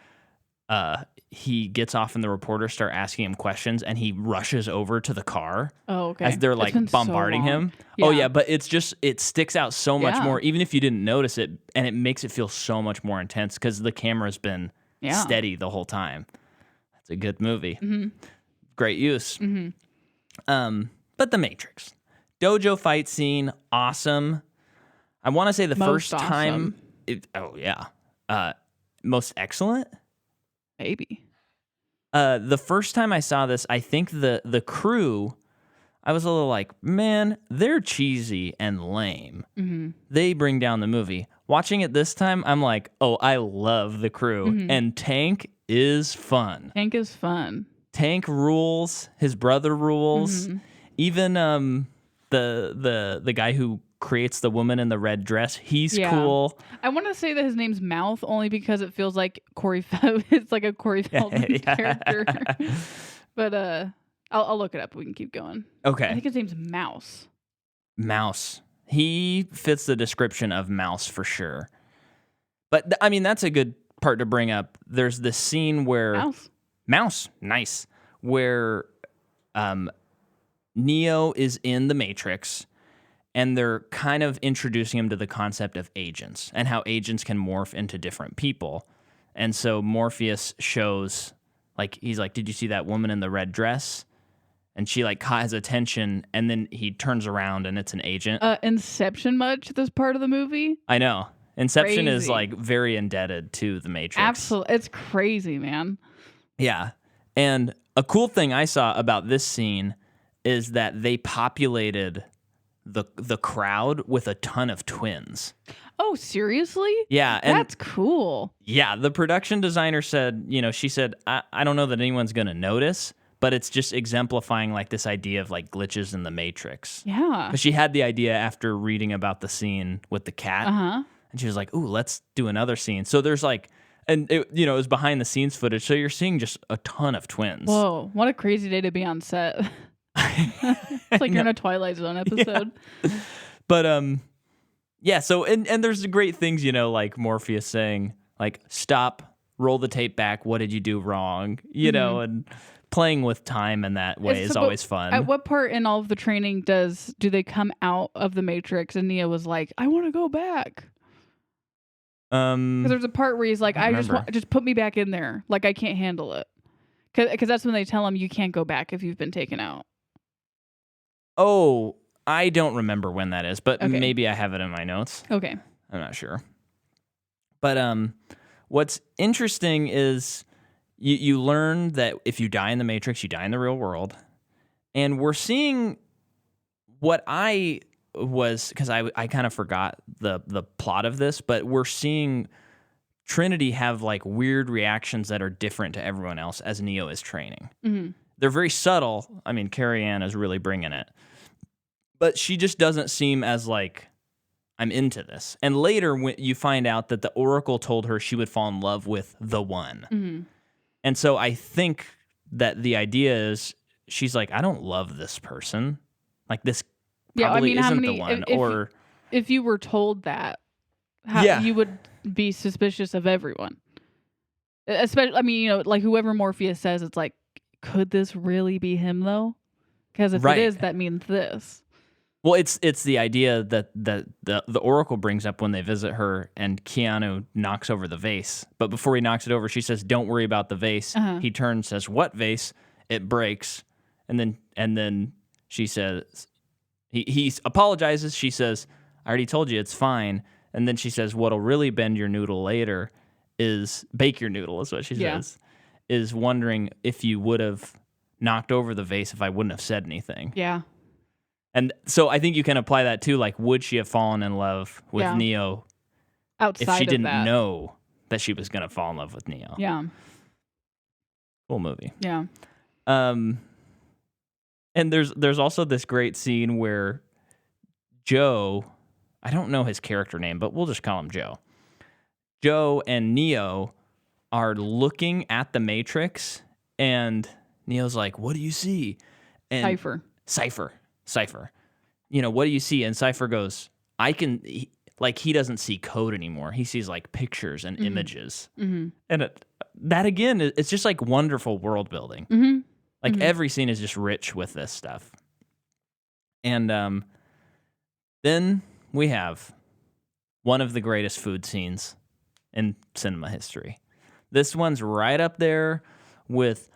he gets off and the reporters start asking him questions and he rushes over to the car. Oh, okay. As they're like bombarding him. Yeah. Oh yeah, but it sticks out so much Yeah. more, even if you didn't notice it, and it makes it feel so much more intense because the camera's been steady the whole time. That's a good movie. Mm-hmm. Great use. Mm-hmm. But The Matrix. Dojo fight scene, awesome. I want to say the Most first time. Most excellent? Maybe. The first time I saw this, I think the crew, I was a little like, man, they're cheesy and lame. Mm-hmm. They bring down the movie. Watching it this time, I'm like, oh, I love the crew. Mm-hmm. And Tank is fun. Tank is fun. Tank rules. His brother rules. Mm-hmm. Even the guy who creates the woman in the red dress, he's cool. I want to say that his name's Mouth only because it feels like it's like a Corey Feldman character. But I'll look it up. We can keep going. Okay. I think his name's Mouse. Mouse. He fits the description of Mouse for sure. But I mean, that's a good part to bring up. There's this scene where Mouse. Nice, where Neo is in the Matrix, and they're kind of introducing him to the concept of agents and how agents can morph into different people. And so Morpheus shows, like, he's like, "Did you see that woman in the red dress?" And she like caught his attention, and then he turns around and it's an agent. Inception much this part of the movie? I know. Inception is Crazy. like very indebted to the Matrix. Absolutely. It's crazy, man. Yeah. And a cool thing I saw about this scene is that they populated the crowd with a ton of twins. Oh, seriously? Yeah. And That's cool. yeah, the production designer said, she said, I don't know that anyone's going to notice, but it's just exemplifying like this idea of like glitches in the Matrix. Yeah. Because she had the idea after reading about the scene with the cat. Uh-huh. And she was like, "Ooh, let's do another scene." So there's like, and it was behind the scenes footage. So you're seeing just a ton of twins. Whoa, what a crazy day to be on set. It's like you're in a Twilight Zone episode. Yeah. But yeah. So and there's the great things, like Morpheus saying like, "Stop, roll the tape back. What did you do wrong?" And playing with time in that way is always fun. At what part in all of the training do they come out of the Matrix and Neo was like, "I want to go back"? Because there's a part where he's like, "I just put me back in there. Like I can't handle it." Because that's when they tell him you can't go back if you've been taken out. Oh, I don't remember when that is, but Okay. maybe I have it in my notes. Okay. I'm not sure. But what's interesting is you learn that if you die in the Matrix, you die in the real world. And we're seeing what because I kind of forgot the plot of this, but we're seeing Trinity have like weird reactions that are different to everyone else as Neo is training. Mm-hmm. They're very subtle. I mean, Carrie Ann is really bringing it. But she just doesn't seem as like, I'm into this. And later, when you find out that the Oracle told her she would fall in love with the one. Mm-hmm. And so I think that the idea is she's like, I don't love this person. Like this probably isn't the one. If you were told that, you would be suspicious of everyone. Especially, like whoever Morpheus says, it's like, could this really be him though? Because if it is, that means this. Well, it's the idea that the Oracle brings up when they visit her, and Keanu knocks over the vase. But before he knocks it over, she says, "Don't worry about the vase." Uh-huh. He turns, says, "What vase?" It breaks, and then she says, he apologizes. She says, "I already told you, it's fine." And then she says, "What'll really bend your noodle later is bake your noodle," is what she says. Is wondering if you would have knocked over the vase if I wouldn't have said anything. Yeah. And so I think you can apply that too. Like, would she have fallen in love with Neo outside if she of didn't that. know that she was going to fall in love with Neo? Yeah. Cool movie. Yeah. And there's also this great scene where Joe, I don't know his character name, but we'll just call him Joe. Joe and Neo are looking at the Matrix, and Neo's like, "What do you see?" And Cypher. What do you see? And Cypher goes, he doesn't see code anymore. He sees like pictures and images. Mm-hmm. And that again, it's just like wonderful world building. Mm-hmm. Like every scene is just rich with this stuff. And then we have one of the greatest food scenes in cinema history. This one's right up there with,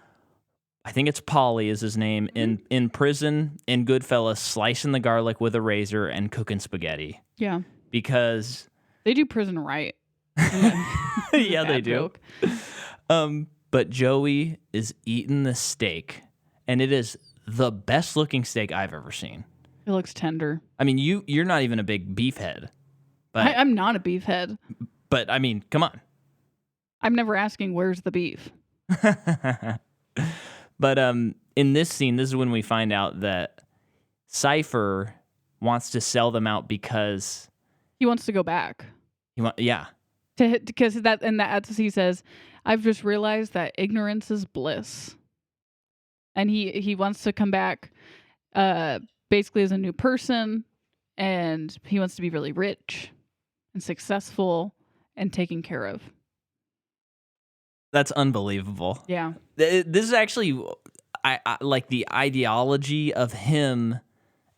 I think it's Paulie is his name, in prison in Goodfellas, slicing the garlic with a razor and cooking spaghetti. Yeah. Because they do prison right. Yeah, they do. But Joey is eating the steak, and it is the best looking steak I've ever seen. It looks tender. I mean, you're not even a big beef head. But I'm not a beef head. But I mean, come on. I'm never asking where's the beef. But in this scene, this is when we find out that Cypher wants to sell them out because he wants to go back. Because that's he says, "I've just realized that ignorance is bliss," and he wants to come back, basically as a new person, and he wants to be really rich and successful and taken care of. That's unbelievable. Yeah. This is actually, I like the ideology of him,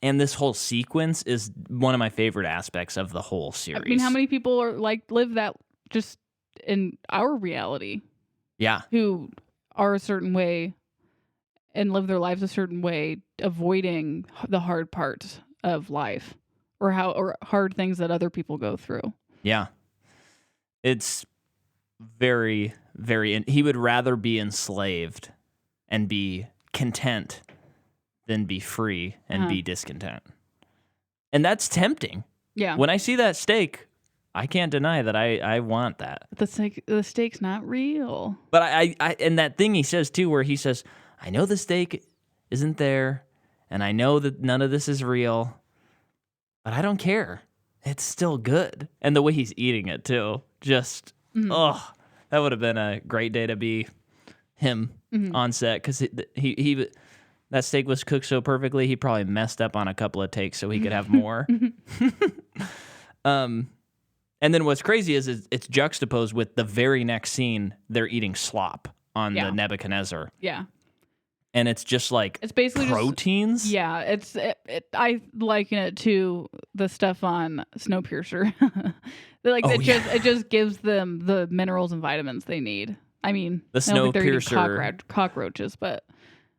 and this whole sequence is one of my favorite aspects of the whole series. I mean, how many people are like live that just in our reality Yeah. who are a certain way and live their lives a certain way, avoiding the hard parts of life or hard things that other people go through. Yeah. It's very, very. He would rather be enslaved and be content than be free and be discontent. And that's tempting. Yeah. When I see that steak, I can't deny that I want that. The steak's not real. But I and that thing he says too, where he says, I know the steak isn't there, and I know that none of this is real, but I don't care. It's still good. And the way he's eating it too, just, that would have been a great day to be him on set, because he that steak was cooked so perfectly, he probably messed up on a couple of takes so he could have more. And then what's crazy is it's juxtaposed with the very next scene, they're eating slop on the Nebuchadnezzar. Yeah. And it's just like it's basically proteins. Yeah, I liken it to the stuff on Snowpiercer. It just gives them the minerals and vitamins they need. I mean, the Snowpiercer cockroaches, but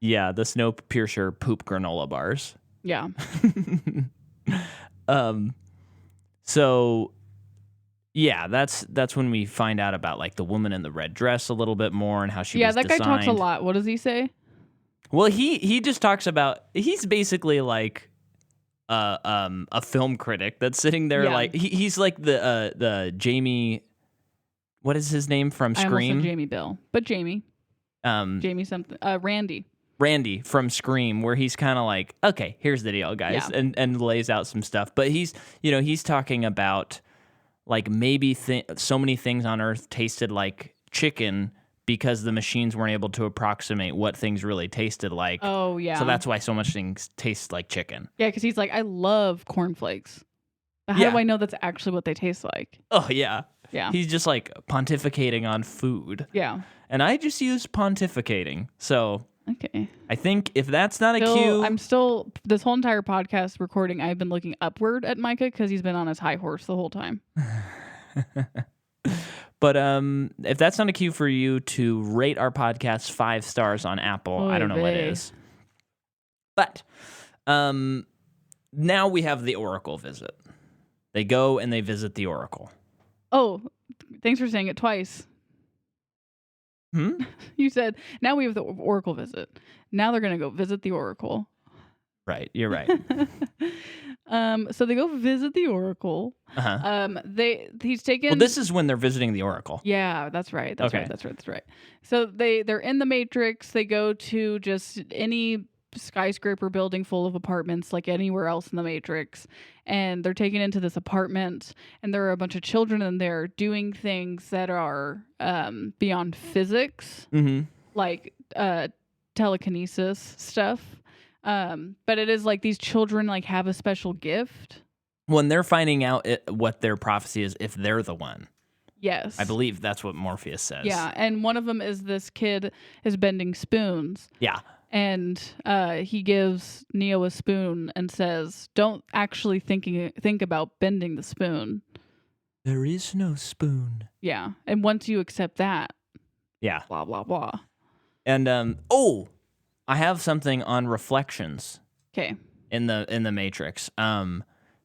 yeah, the Snowpiercer poop granola bars. Yeah. So yeah, that's when we find out about like the woman in the red dress a little bit more and how she was that designed. guy talks a lot. What does he say? Well, he just talks about, he's basically like a film critic that's sitting there like he's like the Jamie, what is his name from Scream? I almost said Jamie Bill, but Jamie something, Randy from Scream, where he's kind of like, okay, here's the deal, guys, and lays out some stuff. But he's talking about like maybe so many things on Earth tasted like chicken because the machines weren't able to approximate what things really tasted like. Oh, yeah. So that's why so much things taste like chicken. Yeah, because he's like, I love cornflakes. But how do I know that's actually what they taste like? Oh, yeah. Yeah. He's just like pontificating on food. Yeah. And I just use pontificating. So okay. I think if that's not a cue. This whole entire podcast recording, I've been looking upward at Micah because he's been on his high horse the whole time. But if that's not a cue for you to rate our podcast 5 stars on Apple, I don't know what is. But now we have the Oracle visit. They go and they visit the Oracle. Oh, thanks for saying it twice. You said, now we have the Oracle visit. Now they're going to go visit the Oracle. Right, you're right. So they go visit the Oracle. He's taken. Well, this is when they're visiting the Oracle. Yeah, that's right. That's right. So they're in the Matrix. They go to just any skyscraper building full of apartments, like anywhere else in the Matrix, and they're taken into this apartment, and there are a bunch of children in there doing things that are beyond physics, like telekinesis stuff. But it is like these children like have a special gift. When they're finding out what their prophecy is, if they're the one. Yes. I believe that's what Morpheus says. Yeah, and one of them is this kid is bending spoons. Yeah. And he gives Neo a spoon and says, don't actually think about bending the spoon. There is no spoon. Yeah. And once you accept that. Yeah. Blah, blah, blah. And, I have something on reflections. Okay. In the Matrix.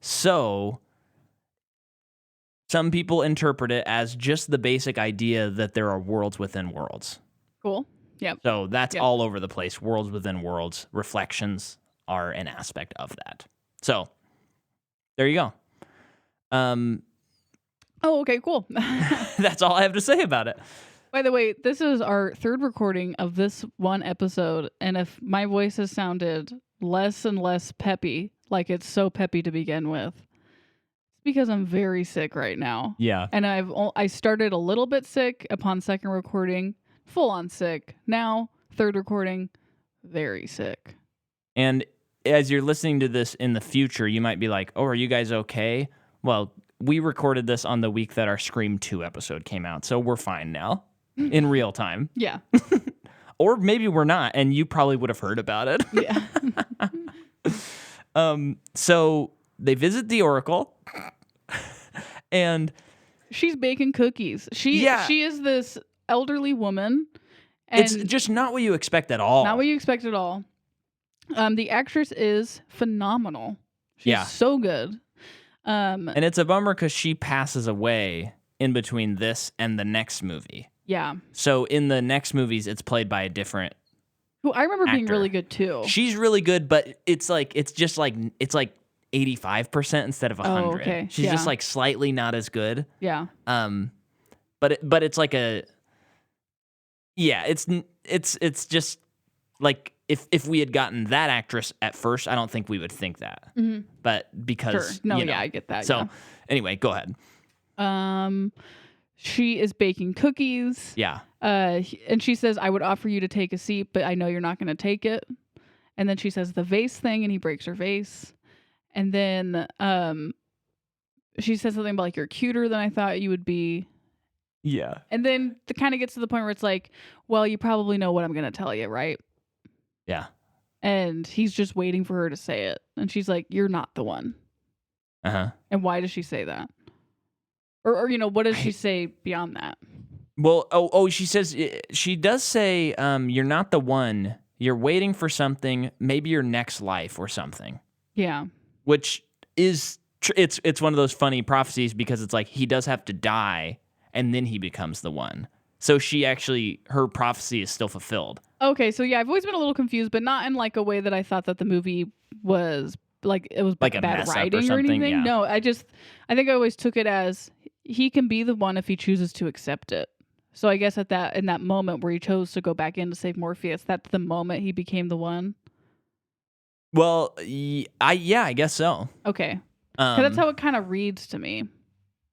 So some people interpret it as just the basic idea that there are worlds within worlds. Cool. Yep. So that's all over the place. Worlds within worlds. Reflections are an aspect of that. So there you go. Oh, okay, cool. That's all I have to say about it. By the way, this is our third recording of this one episode, and if my voice has sounded less and less peppy, like it's so peppy to begin with, it's because I'm very sick right now. Yeah. And I started a little bit sick upon second recording, full on sick. Now, third recording, very sick. And as you're listening to this in the future, you might be like, oh, are you guys okay? Well, we recorded this on the week that our Scream 2 episode came out, so we're fine now. in real time. Yeah. Or maybe we're not, and you probably would have heard about it. Yeah. So they visit the Oracle, and She's baking cookies. She is this elderly woman. And it's just not what you expect at all. not what you expect at all. The actress is phenomenal. She's so good. And it's a bummer because she passes away in between this and the next movie. Yeah. So in the next movies, it's played by a different Who I remember being actor. really good too. She's really good, but it's like 85% instead of 100. Oh, okay. She's just Yeah. like slightly not as good. Yeah. But it's like it's just like if we had gotten that actress at first, I don't think we would think that. Mhm. But because Sure. No, you know. yeah, I get that. So anyway, go ahead. She is baking cookies. Yeah. And she says, "I would offer you to take a seat, but I know you're not going to take it." And then she says the vase thing, and he breaks her vase. And then she says something about like, "You're cuter than I thought you would be." Yeah. And then it kind of gets to the point where it's like, "Well, you probably know what I'm going to tell you, right?" Yeah. And he's just waiting for her to say it. And she's like, "You're not the one." Uh-huh. And why does she say that? Or what does she say beyond that? Well, she says she does say you're not the one. You're waiting for something, maybe your next life or something. Yeah. Which is it's one of those funny prophecies because it's like he does have to die and then he becomes the one. So her prophecy is still fulfilled. Okay, so yeah, I've always been a little confused, but not in like a way that I thought that the movie was like it was Like a bad mess up or writing or something, anything. yeah. No, I think I always took it as he can be the one if he chooses to accept it. So I guess in that moment where he chose to go back in to save Morpheus, that's the moment he became the one. Well, I guess so. Okay, 'cause that's how it kind of reads to me.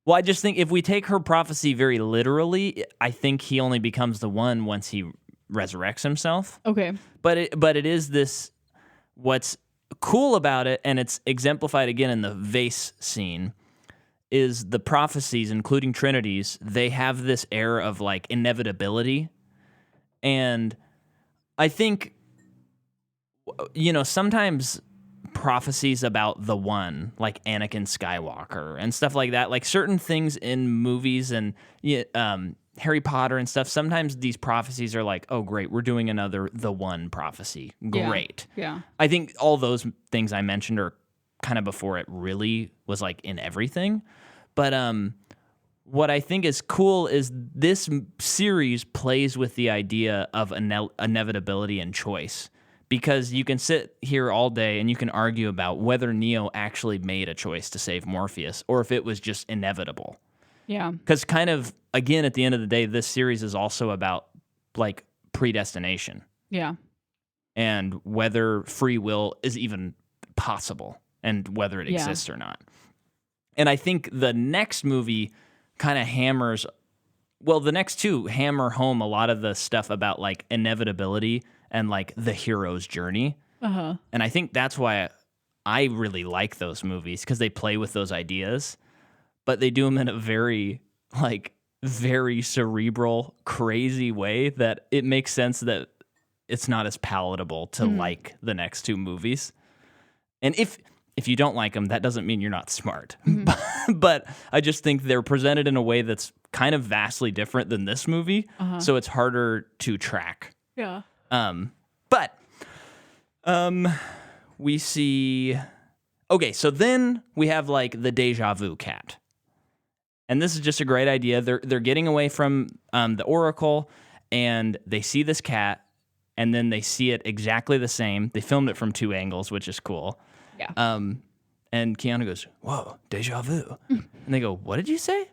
Well, I just think if we take her prophecy very literally, I think he only becomes the one once he resurrects himself. Okay. But it is this. What's cool about it, and it's exemplified again in the vase scene, is the prophecies, including Trinity's. They have this air of like inevitability, and I think sometimes prophecies about the one, like Anakin Skywalker and stuff like that, like certain things in movies and Harry Potter and stuff, sometimes these prophecies are like, oh great, we're doing another the one prophecy. Great. Yeah. I think all those things I mentioned are kind of before it really was like in everything. But what I think is cool is this series plays with the idea of inevitability and choice. Because you can sit here all day and you can argue about whether Neo actually made a choice to save Morpheus or if it was just inevitable. Yeah. Because kind of, again, at the end of the day, this series is also about like predestination Yeah. and whether free will is even possible and whether it Yeah. exists or not. And I think the next movie kind of the next two hammer home a lot of the stuff about like inevitability and like the hero's journey. Uh-huh. And I think that's why I really like those movies because they play with those ideas, but they do them in a very cerebral, crazy way that it makes sense that it's not as palatable to like the next two movies. And if you don't like them, that doesn't mean you're not smart. But I just think they're presented in a way that's kind of vastly different than this movie, so it's harder to track. Yeah. But we see. Okay, so then we have like the deja vu cat, and this is just a great idea. They're getting away from the Oracle, and they see this cat, and then they see it exactly the same. They filmed it from two angles, which is cool. Yeah. And Keanu goes, "Whoa, deja vu," and they go, "What did you say?"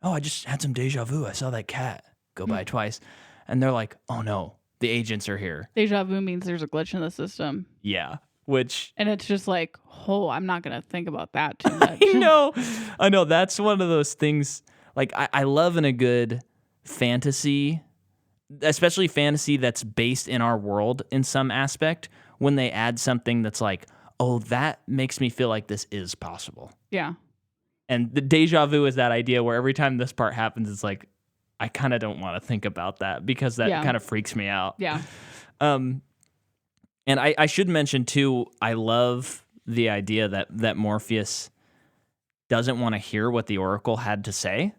"Oh, I just had some deja vu. I saw that cat go by twice," and they're like, "Oh no." The agents are here. Deja vu means there's a glitch in the system. Yeah, which And it's just like, oh, I'm not going to think about that too much. I know. That's one of those things. Like I love in a good fantasy, especially fantasy that's based in our world in some aspect, when they add something that's like, oh, that makes me feel like this is possible. Yeah. And the deja vu is that idea where every time this part happens, it's like, I kind of don't want to think about that because that Yeah. kind of freaks me out. Yeah. And I should mention too, I love the idea that Morpheus doesn't want to hear what the Oracle had to say.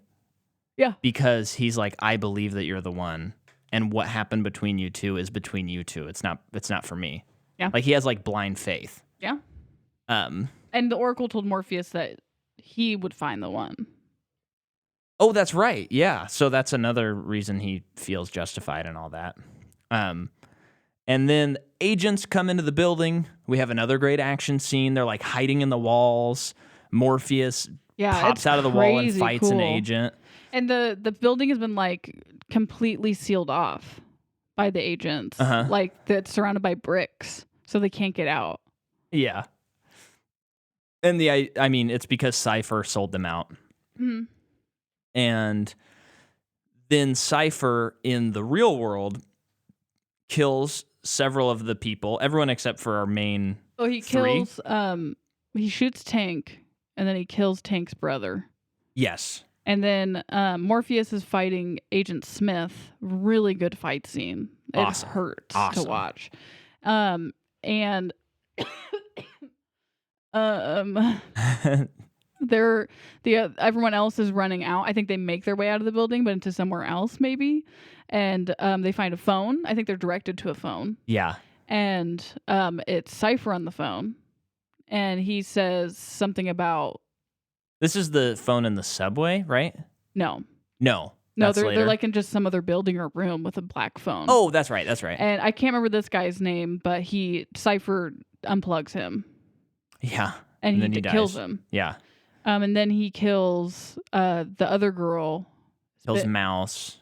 Yeah. Because he's like, I believe that you're the one, and what happened between you two is between you two. It's not for me. Yeah. Like he has like blind faith. Yeah. Um. And the Oracle told Morpheus that he would find the one. Oh, that's right. Yeah. So that's another reason he feels justified and all that. And then agents come into the building. We have another great action scene. They're like hiding in the walls. Morpheus pops it's out of the wall and crazy fights an cool. agent. And the building has been like completely sealed off by the agents. Uh-huh. Like that's surrounded by bricks, so they can't get out. Yeah. And I mean, it's because Cypher sold them out. Mm-hmm. And then Cypher in the real world kills several of the people, everyone except for our main Oh, he three. kills. He shoots Tank, and then he kills Tank's brother. Yes. And then Morpheus is fighting Agent Smith. Really good fight scene. Awesome. It hurts Awesome. to watch. And everyone else is running out. I think they make their way out of the building, but into somewhere else maybe. And they find a phone. I think they're directed to a phone. Yeah. And it's Cypher on the phone. And he says something about This is the phone in the subway, right? no. No. No, That's they're later. like in just some other building or room with a black phone. Oh, that's right. That's right. And I can't remember this guy's name, but Cypher unplugs him. Yeah. And then he he kills dies. him. Yeah. And then he kills the other girl. Kills Bit- Mouse.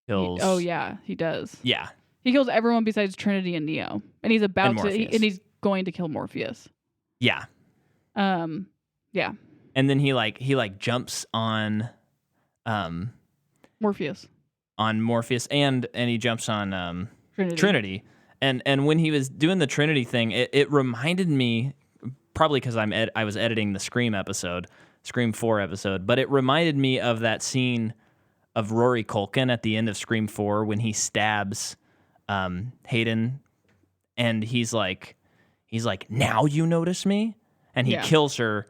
Kills. Oh yeah, he does. Yeah. He kills everyone besides Trinity and Neo, and he's about And to, Morpheus. and he's going to kill Morpheus. Yeah. Yeah, And then he jumps on Morpheus, Morpheus and he jumps on Trinity. Trinity. And when he was doing the Trinity thing, it reminded me, probably because I was editing the Scream 4 episode, but it reminded me of that scene of Rory Culkin at the end of Scream 4 when he stabs Hayden, and he's like, now you notice me, and he Yeah. kills her.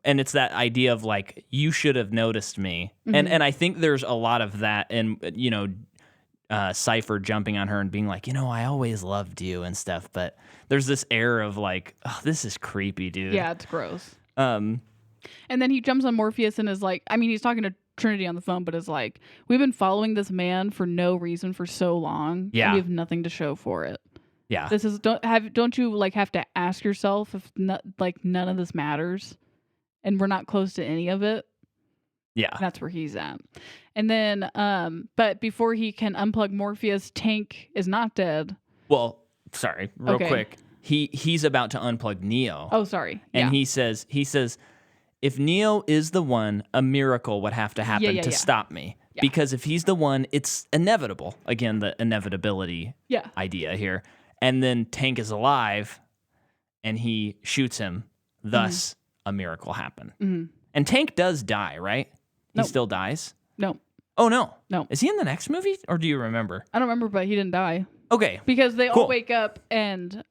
And it's that idea of like, you should have noticed me. Mm-hmm. And I think there's a lot of that, and Cypher jumping on her and being like, I always loved you and stuff. But there's this air of like, oh, this is creepy, dude. Yeah, it's gross. Um, And then he jumps on Morpheus and is like, I mean, he's talking to Trinity on the phone, but is like, we've been following this man for no reason for so long. Yeah. And we have nothing to show for it. yeah. This is don't you like have to ask yourself if none of this matters, and we're not close to any of it. Yeah. That's where he's at. And then, but before he can unplug Morpheus, Tank is not dead. Well, sorry, real Okay. quick. He's about to unplug Neo. Oh, sorry. And Yeah. he says, if Neo is the one, a miracle would have to happen yeah, to yeah. stop me. Yeah. Because if he's the one, it's inevitable. Again, the inevitability Yeah. idea here. And then Tank is alive, and he shoots him. Thus, a miracle happened. Mm-hmm. And Tank does die, right? He Nope. still dies? No, Oh, no. No. Is he in the next movie, or do you remember? I don't remember, but he didn't die Okay. because they all Cool. wake up and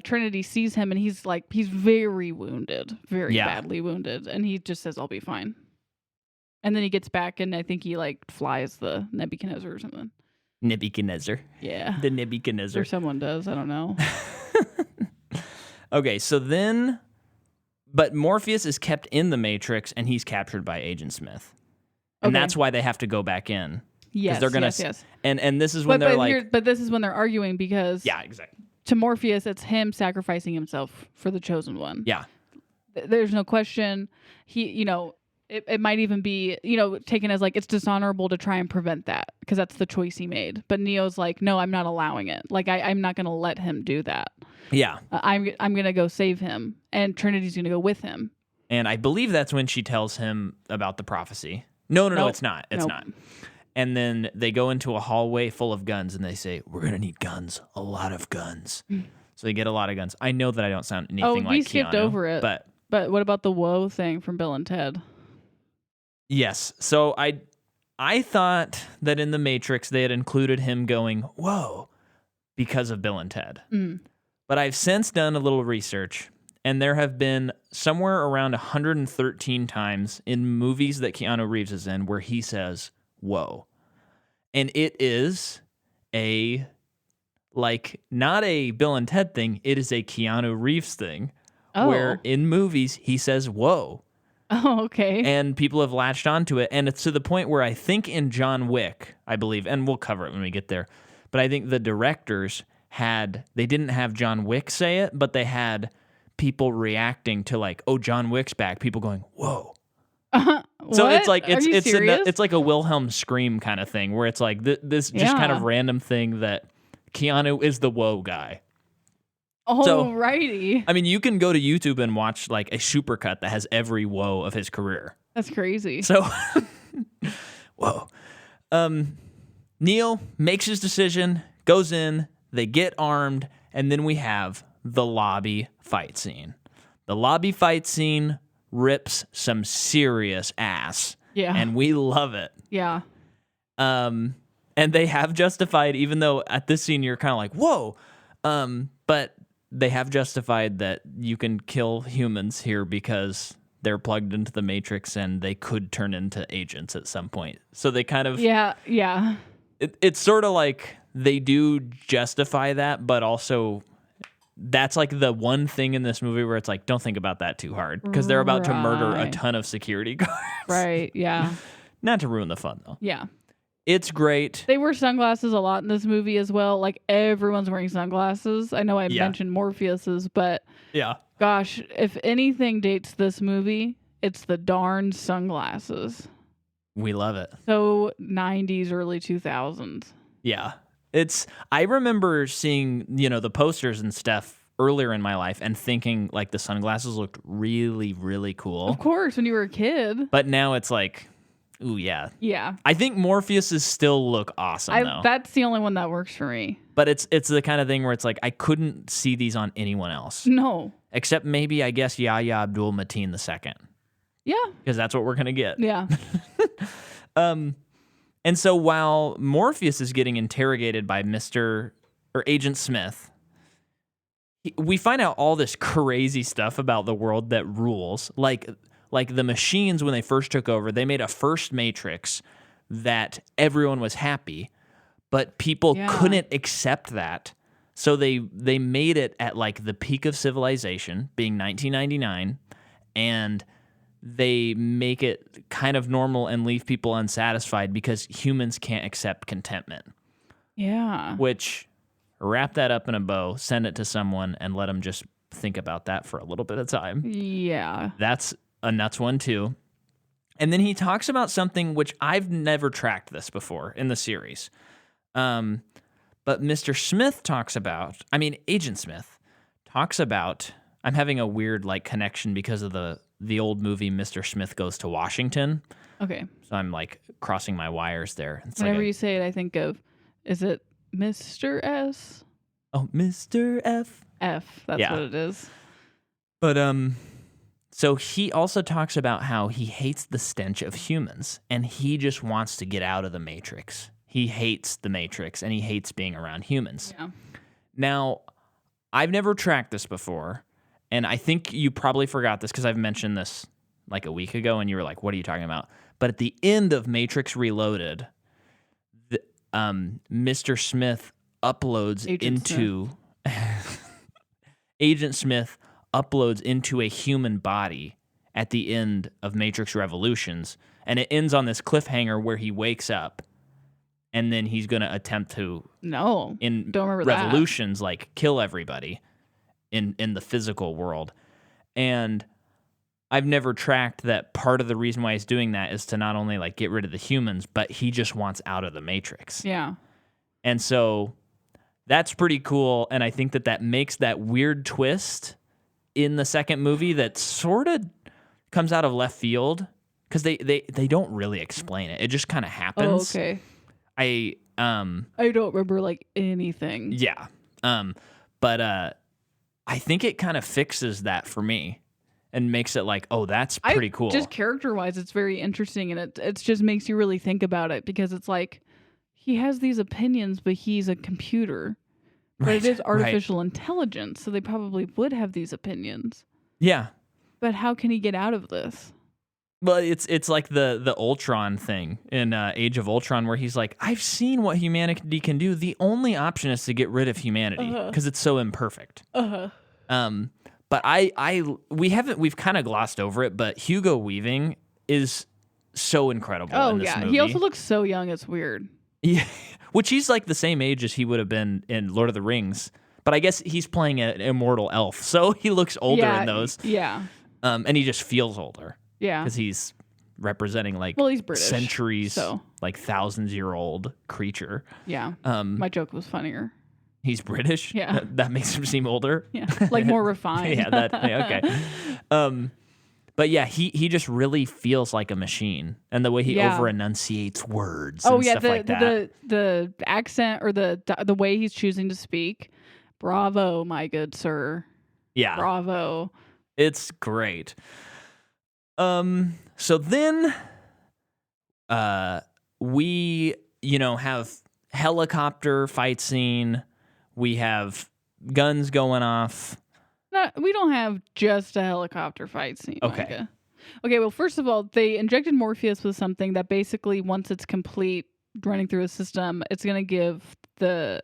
Trinity sees him and he's very wounded, very Yeah. badly wounded, and he just says, "I'll be fine." And then he gets back and I think he flies the Nebuchadnezzar or something. Nebuchadnezzar. Yeah. The Or Nebuchadnezzar. someone does. I don't know. Okay, so then, but Morpheus is kept in the Matrix, and he's captured by Agent Smith, and Okay. that's why they have to go back in. Yes. they're gonna yes. And this is when they're like, but this is when they're arguing because yeah, exactly, to Morpheus, it's him sacrificing himself for the chosen one. yeah, There's no question. He, it might even be, taken as like it's dishonorable to try and prevent that because that's the choice he made. But Neo's like, no, I'm not allowing it. Like I'm not going to let him do that. yeah. I'm going to go save him, and Trinity's going to go with him. And I believe that's when she tells him about the prophecy. No, Nope. it's not. It's Nope. not. And then they go into a hallway full of guns, and they say, "We're gonna need guns, a lot of guns." So they get a lot of guns. I know that I don't sound anything like we skipped Keanu, over it. but But what about the woe thing from Bill and Ted? Yes. So I thought that in The Matrix they had included him going, whoa, because of Bill and Ted. Mm. But I've since done a little research, and there have been somewhere around 113 times in movies that Keanu Reeves is in where he says, whoa. And it is not a Bill and Ted thing, it is a Keanu Reeves thing. Oh. Where in movies he says, whoa. Oh, okay. And people have latched onto it. And it's to the point where I think in John Wick, I believe, and we'll cover it when we get there, but I think the directors they didn't have John Wick say it, but they had people reacting to like, oh, John Wick's back. People going, whoa. So it's like it's like a Wilhelm scream kind of thing where it's like this just kind of random thing that Keanu is the whoa guy. Alrighty. I mean, you can go to YouTube and watch like a supercut that has every whoa of his career. That's crazy. So, whoa. Neo makes his decision, goes in, they get armed, and then we have the lobby fight scene. The lobby fight scene rips some serious ass. Yeah. And we love it. Yeah. And they have justified, even though at this scene you're kind of like, whoa. But they have justified that you can kill humans here because they're plugged into the Matrix and they could turn into agents at some point. So they kind of... Yeah. It's sort of like they do justify that, but also that's like the one thing in this movie where it's like, don't think about that too hard because they're about to murder a ton of security guards. Right, yeah. Not to ruin the fun, though. Yeah. It's great. They wear sunglasses a lot in this movie as well. Like, everyone's wearing sunglasses. I know I mentioned Morpheus's, but yeah, gosh, if anything dates this movie, it's the darn sunglasses. We love it. So 90s, early 2000s. Yeah. I remember seeing, the posters and stuff earlier in my life and thinking like the sunglasses looked really, really cool. Of course, when you were a kid. But now it's like, ooh, yeah. Yeah. I think Morpheus's still look awesome, though. That's the only one that works for me. But it's the kind of thing where it's like, I couldn't see these on anyone else. No. Except maybe, I guess, Yahya Abdul-Mateen II. Yeah. Because that's what we're going to get. Yeah. And so while Morpheus is getting interrogated by Agent Smith, we find out all this crazy stuff about the world that rules. Like the machines, when they first took over, they made a first Matrix that everyone was happy, but people couldn't accept that. So they made it at like the peak of civilization, being 1999, and they make it kind of normal and leave people unsatisfied because humans can't accept contentment. Yeah. Which, wrap that up in a bow, send it to someone, and let them just think about that for a little bit of time. Yeah. That's a nuts one, too. And then he talks about something which I've never tracked this before in the series. But Mr. Smith Agent Smith talks about, I'm having a weird like connection because of the old movie Mr. Smith Goes to Washington. Okay. So I'm like crossing my wires there. It's Whenever like you say it, I think of, is it Mr. S? Oh, Mr. F. F. That's what it is. But so he also talks about how he hates the stench of humans and he just wants to get out of the Matrix. He hates the Matrix and he hates being around humans. Yeah. Now, I've never tracked this before, and I think you probably forgot this because I've mentioned this like a week ago and you were like, what are you talking about? But at the end of Matrix Reloaded, Mr. Smith uploads Agent Smith uploads into a human body at the end of Matrix Revolutions, and it ends on this cliffhanger where he wakes up and then he's going to attempt to don't remember Revolutions like kill everybody in the physical world. And I've never tracked that part of the reason why he's doing that is to not only like get rid of the humans, but he just wants out of the Matrix. Yeah. And so that's pretty cool, and I think that makes that weird twist in the second movie that sort of comes out of left field because they don't really explain it. It just kind of happens. Oh, okay. I don't remember like anything. Yeah. But I think it kind of fixes that for me. and makes it like, oh, that's pretty cool. Just character-wise, it's very interesting, and it just makes you really think about it, because it's like he has these opinions, but he's a computer. But it is artificial intelligence, so they probably would have these opinions. Yeah. But how can he get out of this? Well, it's like the Ultron thing in Age of Ultron, where he's like, I've seen what humanity can do. The only option is to get rid of humanity because it's so imperfect. But we've kind of glossed over it, but Hugo Weaving is so incredible in this movie. He also looks so young, it's weird. Yeah, which he's like the same age as he would have been in Lord of the Rings. But I guess he's playing an immortal elf, so he looks older in those. Yeah. And he just feels older. Yeah. Because he's representing like he's British, centuries, like thousands-year-old creature. Yeah. My joke was funnier. He's British? Yeah. That makes him seem older? Yeah. Like more refined. Okay. But yeah, he just really feels like a machine, and the way he over enunciates words and stuff like that. The accent or the way he's choosing to speak. Bravo, my good sir. Yeah. Bravo. It's great. So then we, have helicopter fight scene. We have guns going off. We don't have just a helicopter fight scene. Okay. Micah. Okay, well, first of all, they injected Morpheus with something that basically, once it's complete running through a system, it's going to give the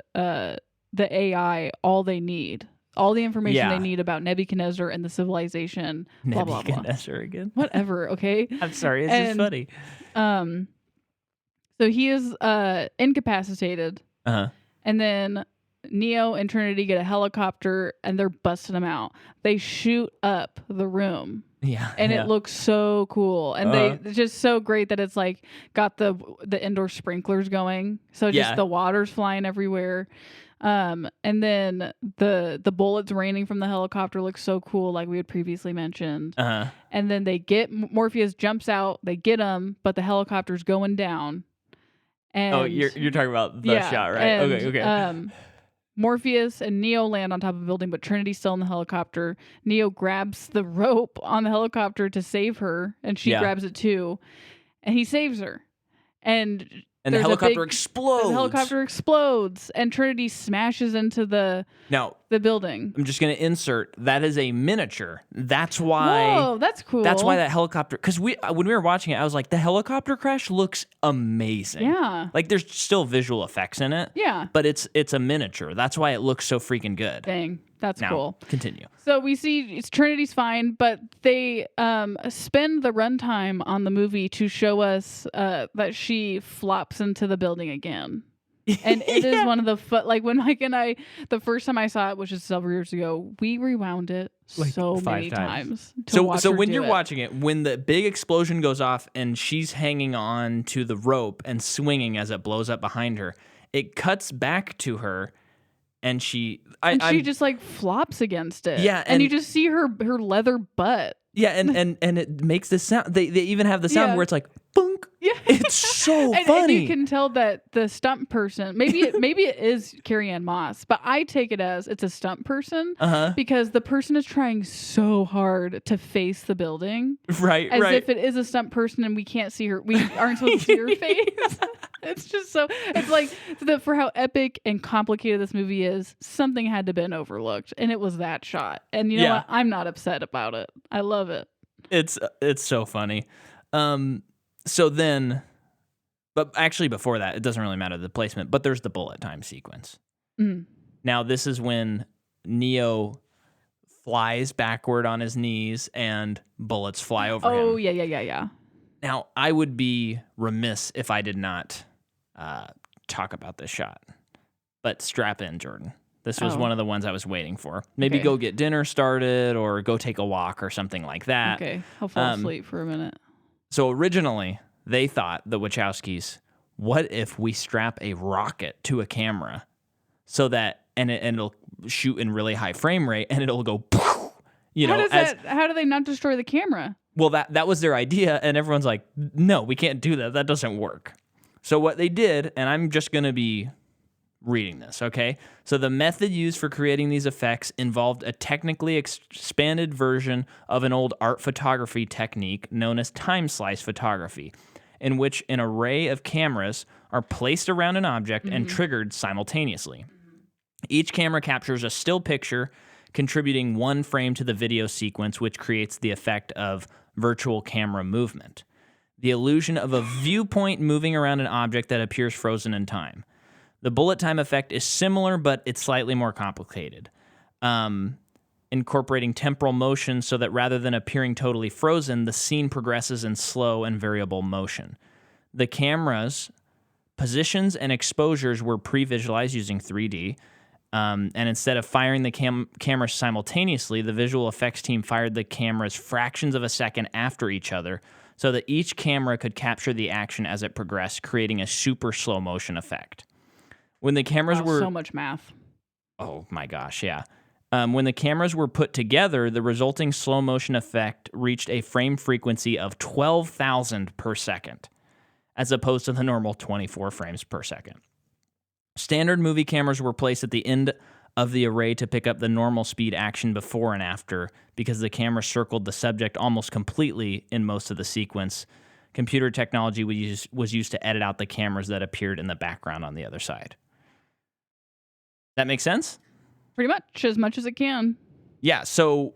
AI all they need. All the information they need about Nebuchadnezzar and the civilization. Blah, blah, blah. Nebuchadnezzar again. Whatever, okay? I'm sorry, it's just funny. So he is incapacitated. Uh-huh. And then Neo and Trinity get a helicopter and they're busting him out. They shoot up the room. Yeah. And it looks so cool. And it's just so great that it's like got the indoor sprinklers going. So just the water's flying everywhere. And then the bullets raining from the helicopter looks so cool, like we had previously mentioned. Uh-huh. And then they get Morpheus jumps out, they get him, but the helicopter's going down. And you're talking about the shot, right? And, okay. Morpheus and Neo land on top of a building, but Trinity's still in the helicopter. Neo grabs the rope on the helicopter to save her, and she grabs it too, and he saves her. And the helicopter explodes. The helicopter explodes, and Trinity smashes into the building. I'm just going to insert, that is a miniature. That's why... Whoa, that's cool. That's why that helicopter... Because when we were watching it, I was like, the helicopter crash looks amazing. Yeah. Like, there's still visual effects in it. Yeah. But it's a miniature. That's why it looks so freaking good. Dang. That's cool. Continue. So we see Trinity's fine, but they spend the runtime on the movie to show us that she flops into the building again. And it is one of the like when Mike and I, the first time I saw it, which is several years ago, we rewound it like so many times. So when you're watching it, when the big explosion goes off and she's hanging on to the rope and swinging as it blows up behind her, it cuts back to her. And she just like flops against it. Yeah, and you just see her leather butt. Yeah, and it makes this sound. They even have the sound where it's like bunk. Yeah, it's so funny. And you can tell that the stunt person, maybe it is Carrie-Anne Moss, but I take it as it's a stunt person because the person is trying so hard to face the building, right? As if it is a stunt person and we can't see her. We aren't supposed to see her face. It's just so. It's like for how epic and complicated this movie is. Something had to have been overlooked, and it was that shot. And you know what? I'm not upset about it. I love it. It's so funny. So then, but actually before that, it doesn't really matter the placement. But there's the bullet time sequence. Mm. Now this is when Neo flies backward on his knees and bullets fly over him. Oh yeah. Now I would be remiss if I did not talk about this shot. But strap in, Jordan. This was one of the ones I was waiting for. Maybe go get dinner started or go take a walk or something like that. Okay, I'll fall asleep for a minute. So originally, they thought, the Wachowskis, what if we strap a rocket to a camera so that, and it'll shoot in really high frame rate and it'll go, how do they not destroy the camera? Well, that was their idea, and everyone's like, no, we can't do that. That doesn't work. So what they did, and I'm just going to be reading this, okay? So the method used for creating these effects involved a technically expanded version of an old art photography technique known as time slice photography, in which an array of cameras are placed around an object and triggered simultaneously. Each camera captures a still picture, contributing one frame to the video sequence, which creates the effect of virtual camera movement, the illusion of a viewpoint moving around an object that appears frozen in time. The bullet time effect is similar, but it's slightly more complicated, incorporating temporal motion so that rather than appearing totally frozen, the scene progresses in slow and variable motion. The camera's positions and exposures were pre-visualized using 3D, and instead of firing the camera simultaneously, the visual effects team fired the cameras fractions of a second after each other so that each camera could capture the action as it progressed, creating a super slow motion effect. When the cameras were... So much math. Oh my gosh, yeah. When the cameras were put together, the resulting slow motion effect reached a frame frequency of 12,000 per second, as opposed to the normal 24 frames per second. Standard movie cameras were placed at the end of the array to pick up the normal speed action before and after, because the camera circled the subject almost completely in most of the sequence. Computer technology was used to edit out the cameras that appeared in the background on the other side. That make sense? Pretty much as it can. Yeah, so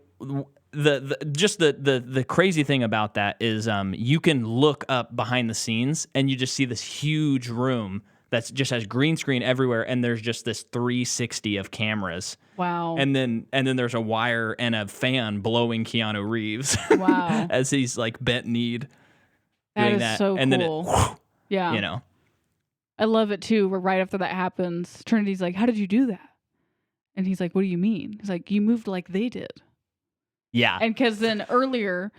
the crazy thing about that is you can look up behind the scenes and you just see this huge room that just has green screen everywhere, and there's just this 360 of cameras. Wow. And then there's a wire and a fan blowing Keanu Reeves. Wow. As he's like bent kneed. That doing is that. so and cool. Then it, yeah. You know. I love it too, where right after that happens, Trinity's like, "How did you do that?" And he's like, "What do you mean?" He's like, "You moved like they did." Yeah. And because then earlier,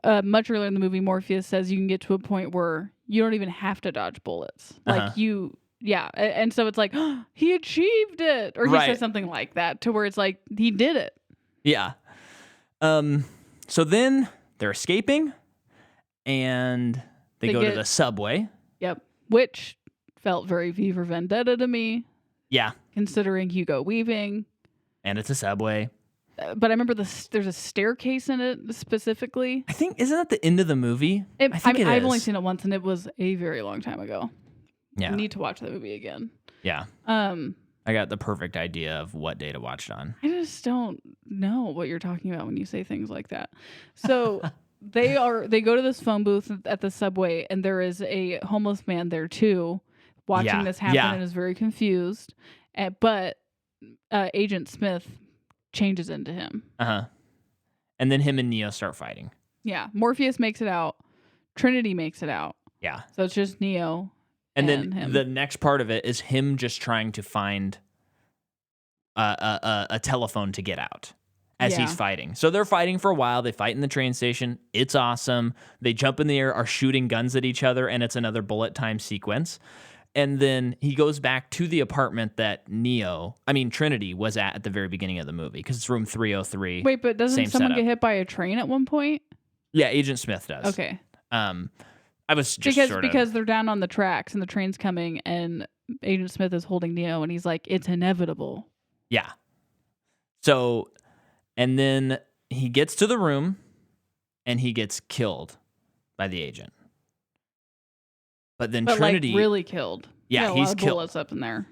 much earlier in the movie, Morpheus says you can get to a point where you don't even have to dodge bullets. Like and so it's like, oh, he achieved it. Or he says something like that to where it's like, he did it. Yeah. So then they're escaping and they go to the subway. Yep. Which felt very V for Vendetta to me. Yeah. Considering Hugo Weaving. And it's a subway. But I remember there's a staircase in it specifically. I think, isn't that the end of the movie? I've only seen it once, and it was a very long time ago. Yeah. I need to watch that movie again. Yeah. I got the perfect idea of what day to watch it on. I just don't know what you're talking about when you say things like that. So they go to this phone booth at the subway, and there is a homeless man there too, watching this happen and is very confused. But Agent Smith changes into him. And then him and Neo start fighting. Yeah. Morpheus makes it out. Trinity makes it out. Yeah. So it's just Neo. And then him. The next part of it is him just trying to find a telephone to get out as he's fighting. So they're fighting for a while. They fight in the train station. It's awesome. They jump in the air, are shooting guns at each other, and it's another bullet time sequence. And then he goes back to the apartment that Trinity was at the very beginning of the movie, because it's room 303. Wait, but doesn't someone get hit by a train at one point? Yeah, Agent Smith does. Okay. I was just because they're down on the tracks and the train's coming, and Agent Smith is holding Neo, and he's like, "It's inevitable." Yeah. So, and then he gets to the room, and he gets killed by the agent. But then Trinity, like, really killed. Yeah, he's killed. Bullets up in there,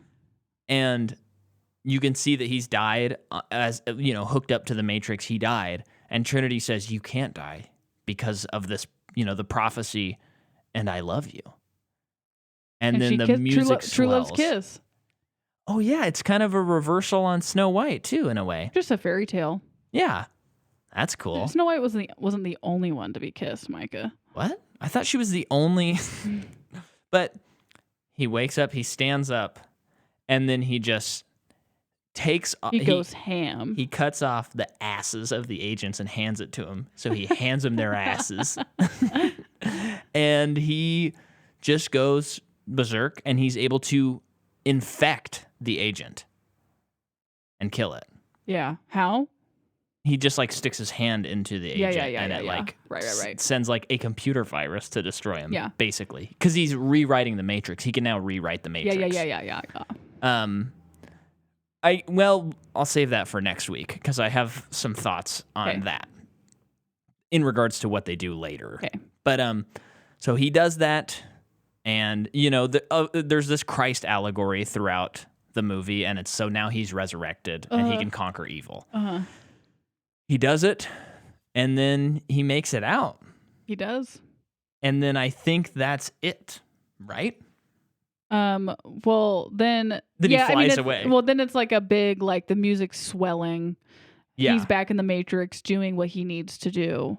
and you can see that he's died as hooked up to the Matrix. He died, and Trinity says, "You can't die because of this, the prophecy, and I love you." And then the music swells. True Love's kiss. Oh yeah, it's kind of a reversal on Snow White too, in a way. Just a fairy tale. Yeah, that's cool. Snow White wasn't the only one to be kissed, Micah. What? I thought she was the only. But he wakes up, he stands up, and then he just takes... He goes ham. He cuts off the asses of the agents and hands it to him. So he hands them their asses. And he just goes berserk, and he's able to infect the agent and kill it. Yeah. How? He just sticks his hand into the agent and it sends a computer virus to destroy him. Yeah. Basically. Because he's rewriting the Matrix. He can now rewrite the Matrix. Yeah. I'll save that for next week because I have some thoughts on Okay. that in regards to what they do later. Okay. But so he does that, and there's this Christ allegory throughout the movie, and it's so now he's resurrected and he can conquer evil. He does it, and then he makes it out, He does. and then I think that's it, right? Well, then Then he flies it's, away. Well, then it's like a big, like the music's swelling. Yeah. He's back in the Matrix doing what he needs to do,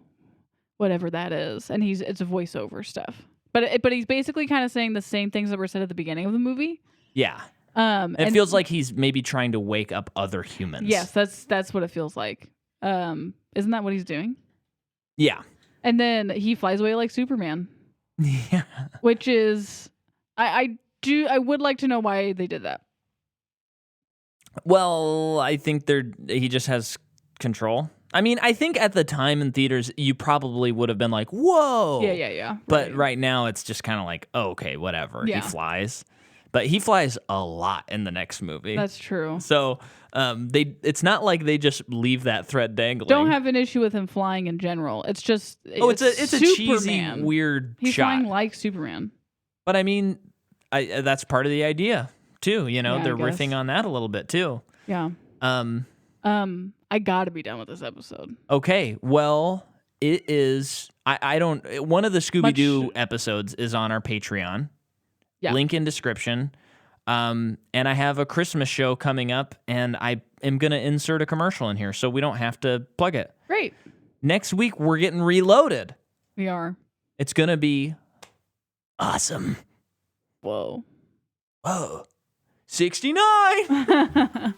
whatever that is, and it's a voiceover stuff. But he's basically kind of saying the same things that were said at the beginning of the movie. Yeah. And It feels like he's maybe trying to wake up other humans. Yes, that's what it feels like. Isn't that what he's doing? Yeah. And then he flies away like Superman, Yeah. which is I would like to know why they did that. Well, I think he just has control. I mean, I think at the time in theaters, you probably would have been like, whoa. Yeah. But right now, it's just kind of like, oh, okay, whatever. Yeah. He flies. But he flies a lot in the next movie. That's true. So it's not like they just leave that thread dangling. Don't have an issue with him flying in general. It's just it's a cheesy, Superman. weird He's shot. flying like Superman. But I mean, that's part of the idea too. Yeah, They're I guess. riffing on that a little bit too. Yeah. I gotta be done with this episode. Okay, well, it is. I don't. One of the Scooby Doo episodes is on our Patreon. Yeah. Link in description. And I have a Christmas show coming up, and I am gonna insert a commercial in here, so we don't have to plug it. Great. Next week we're getting reloaded. We are. It's gonna be awesome. Whoa. Whoa, 69.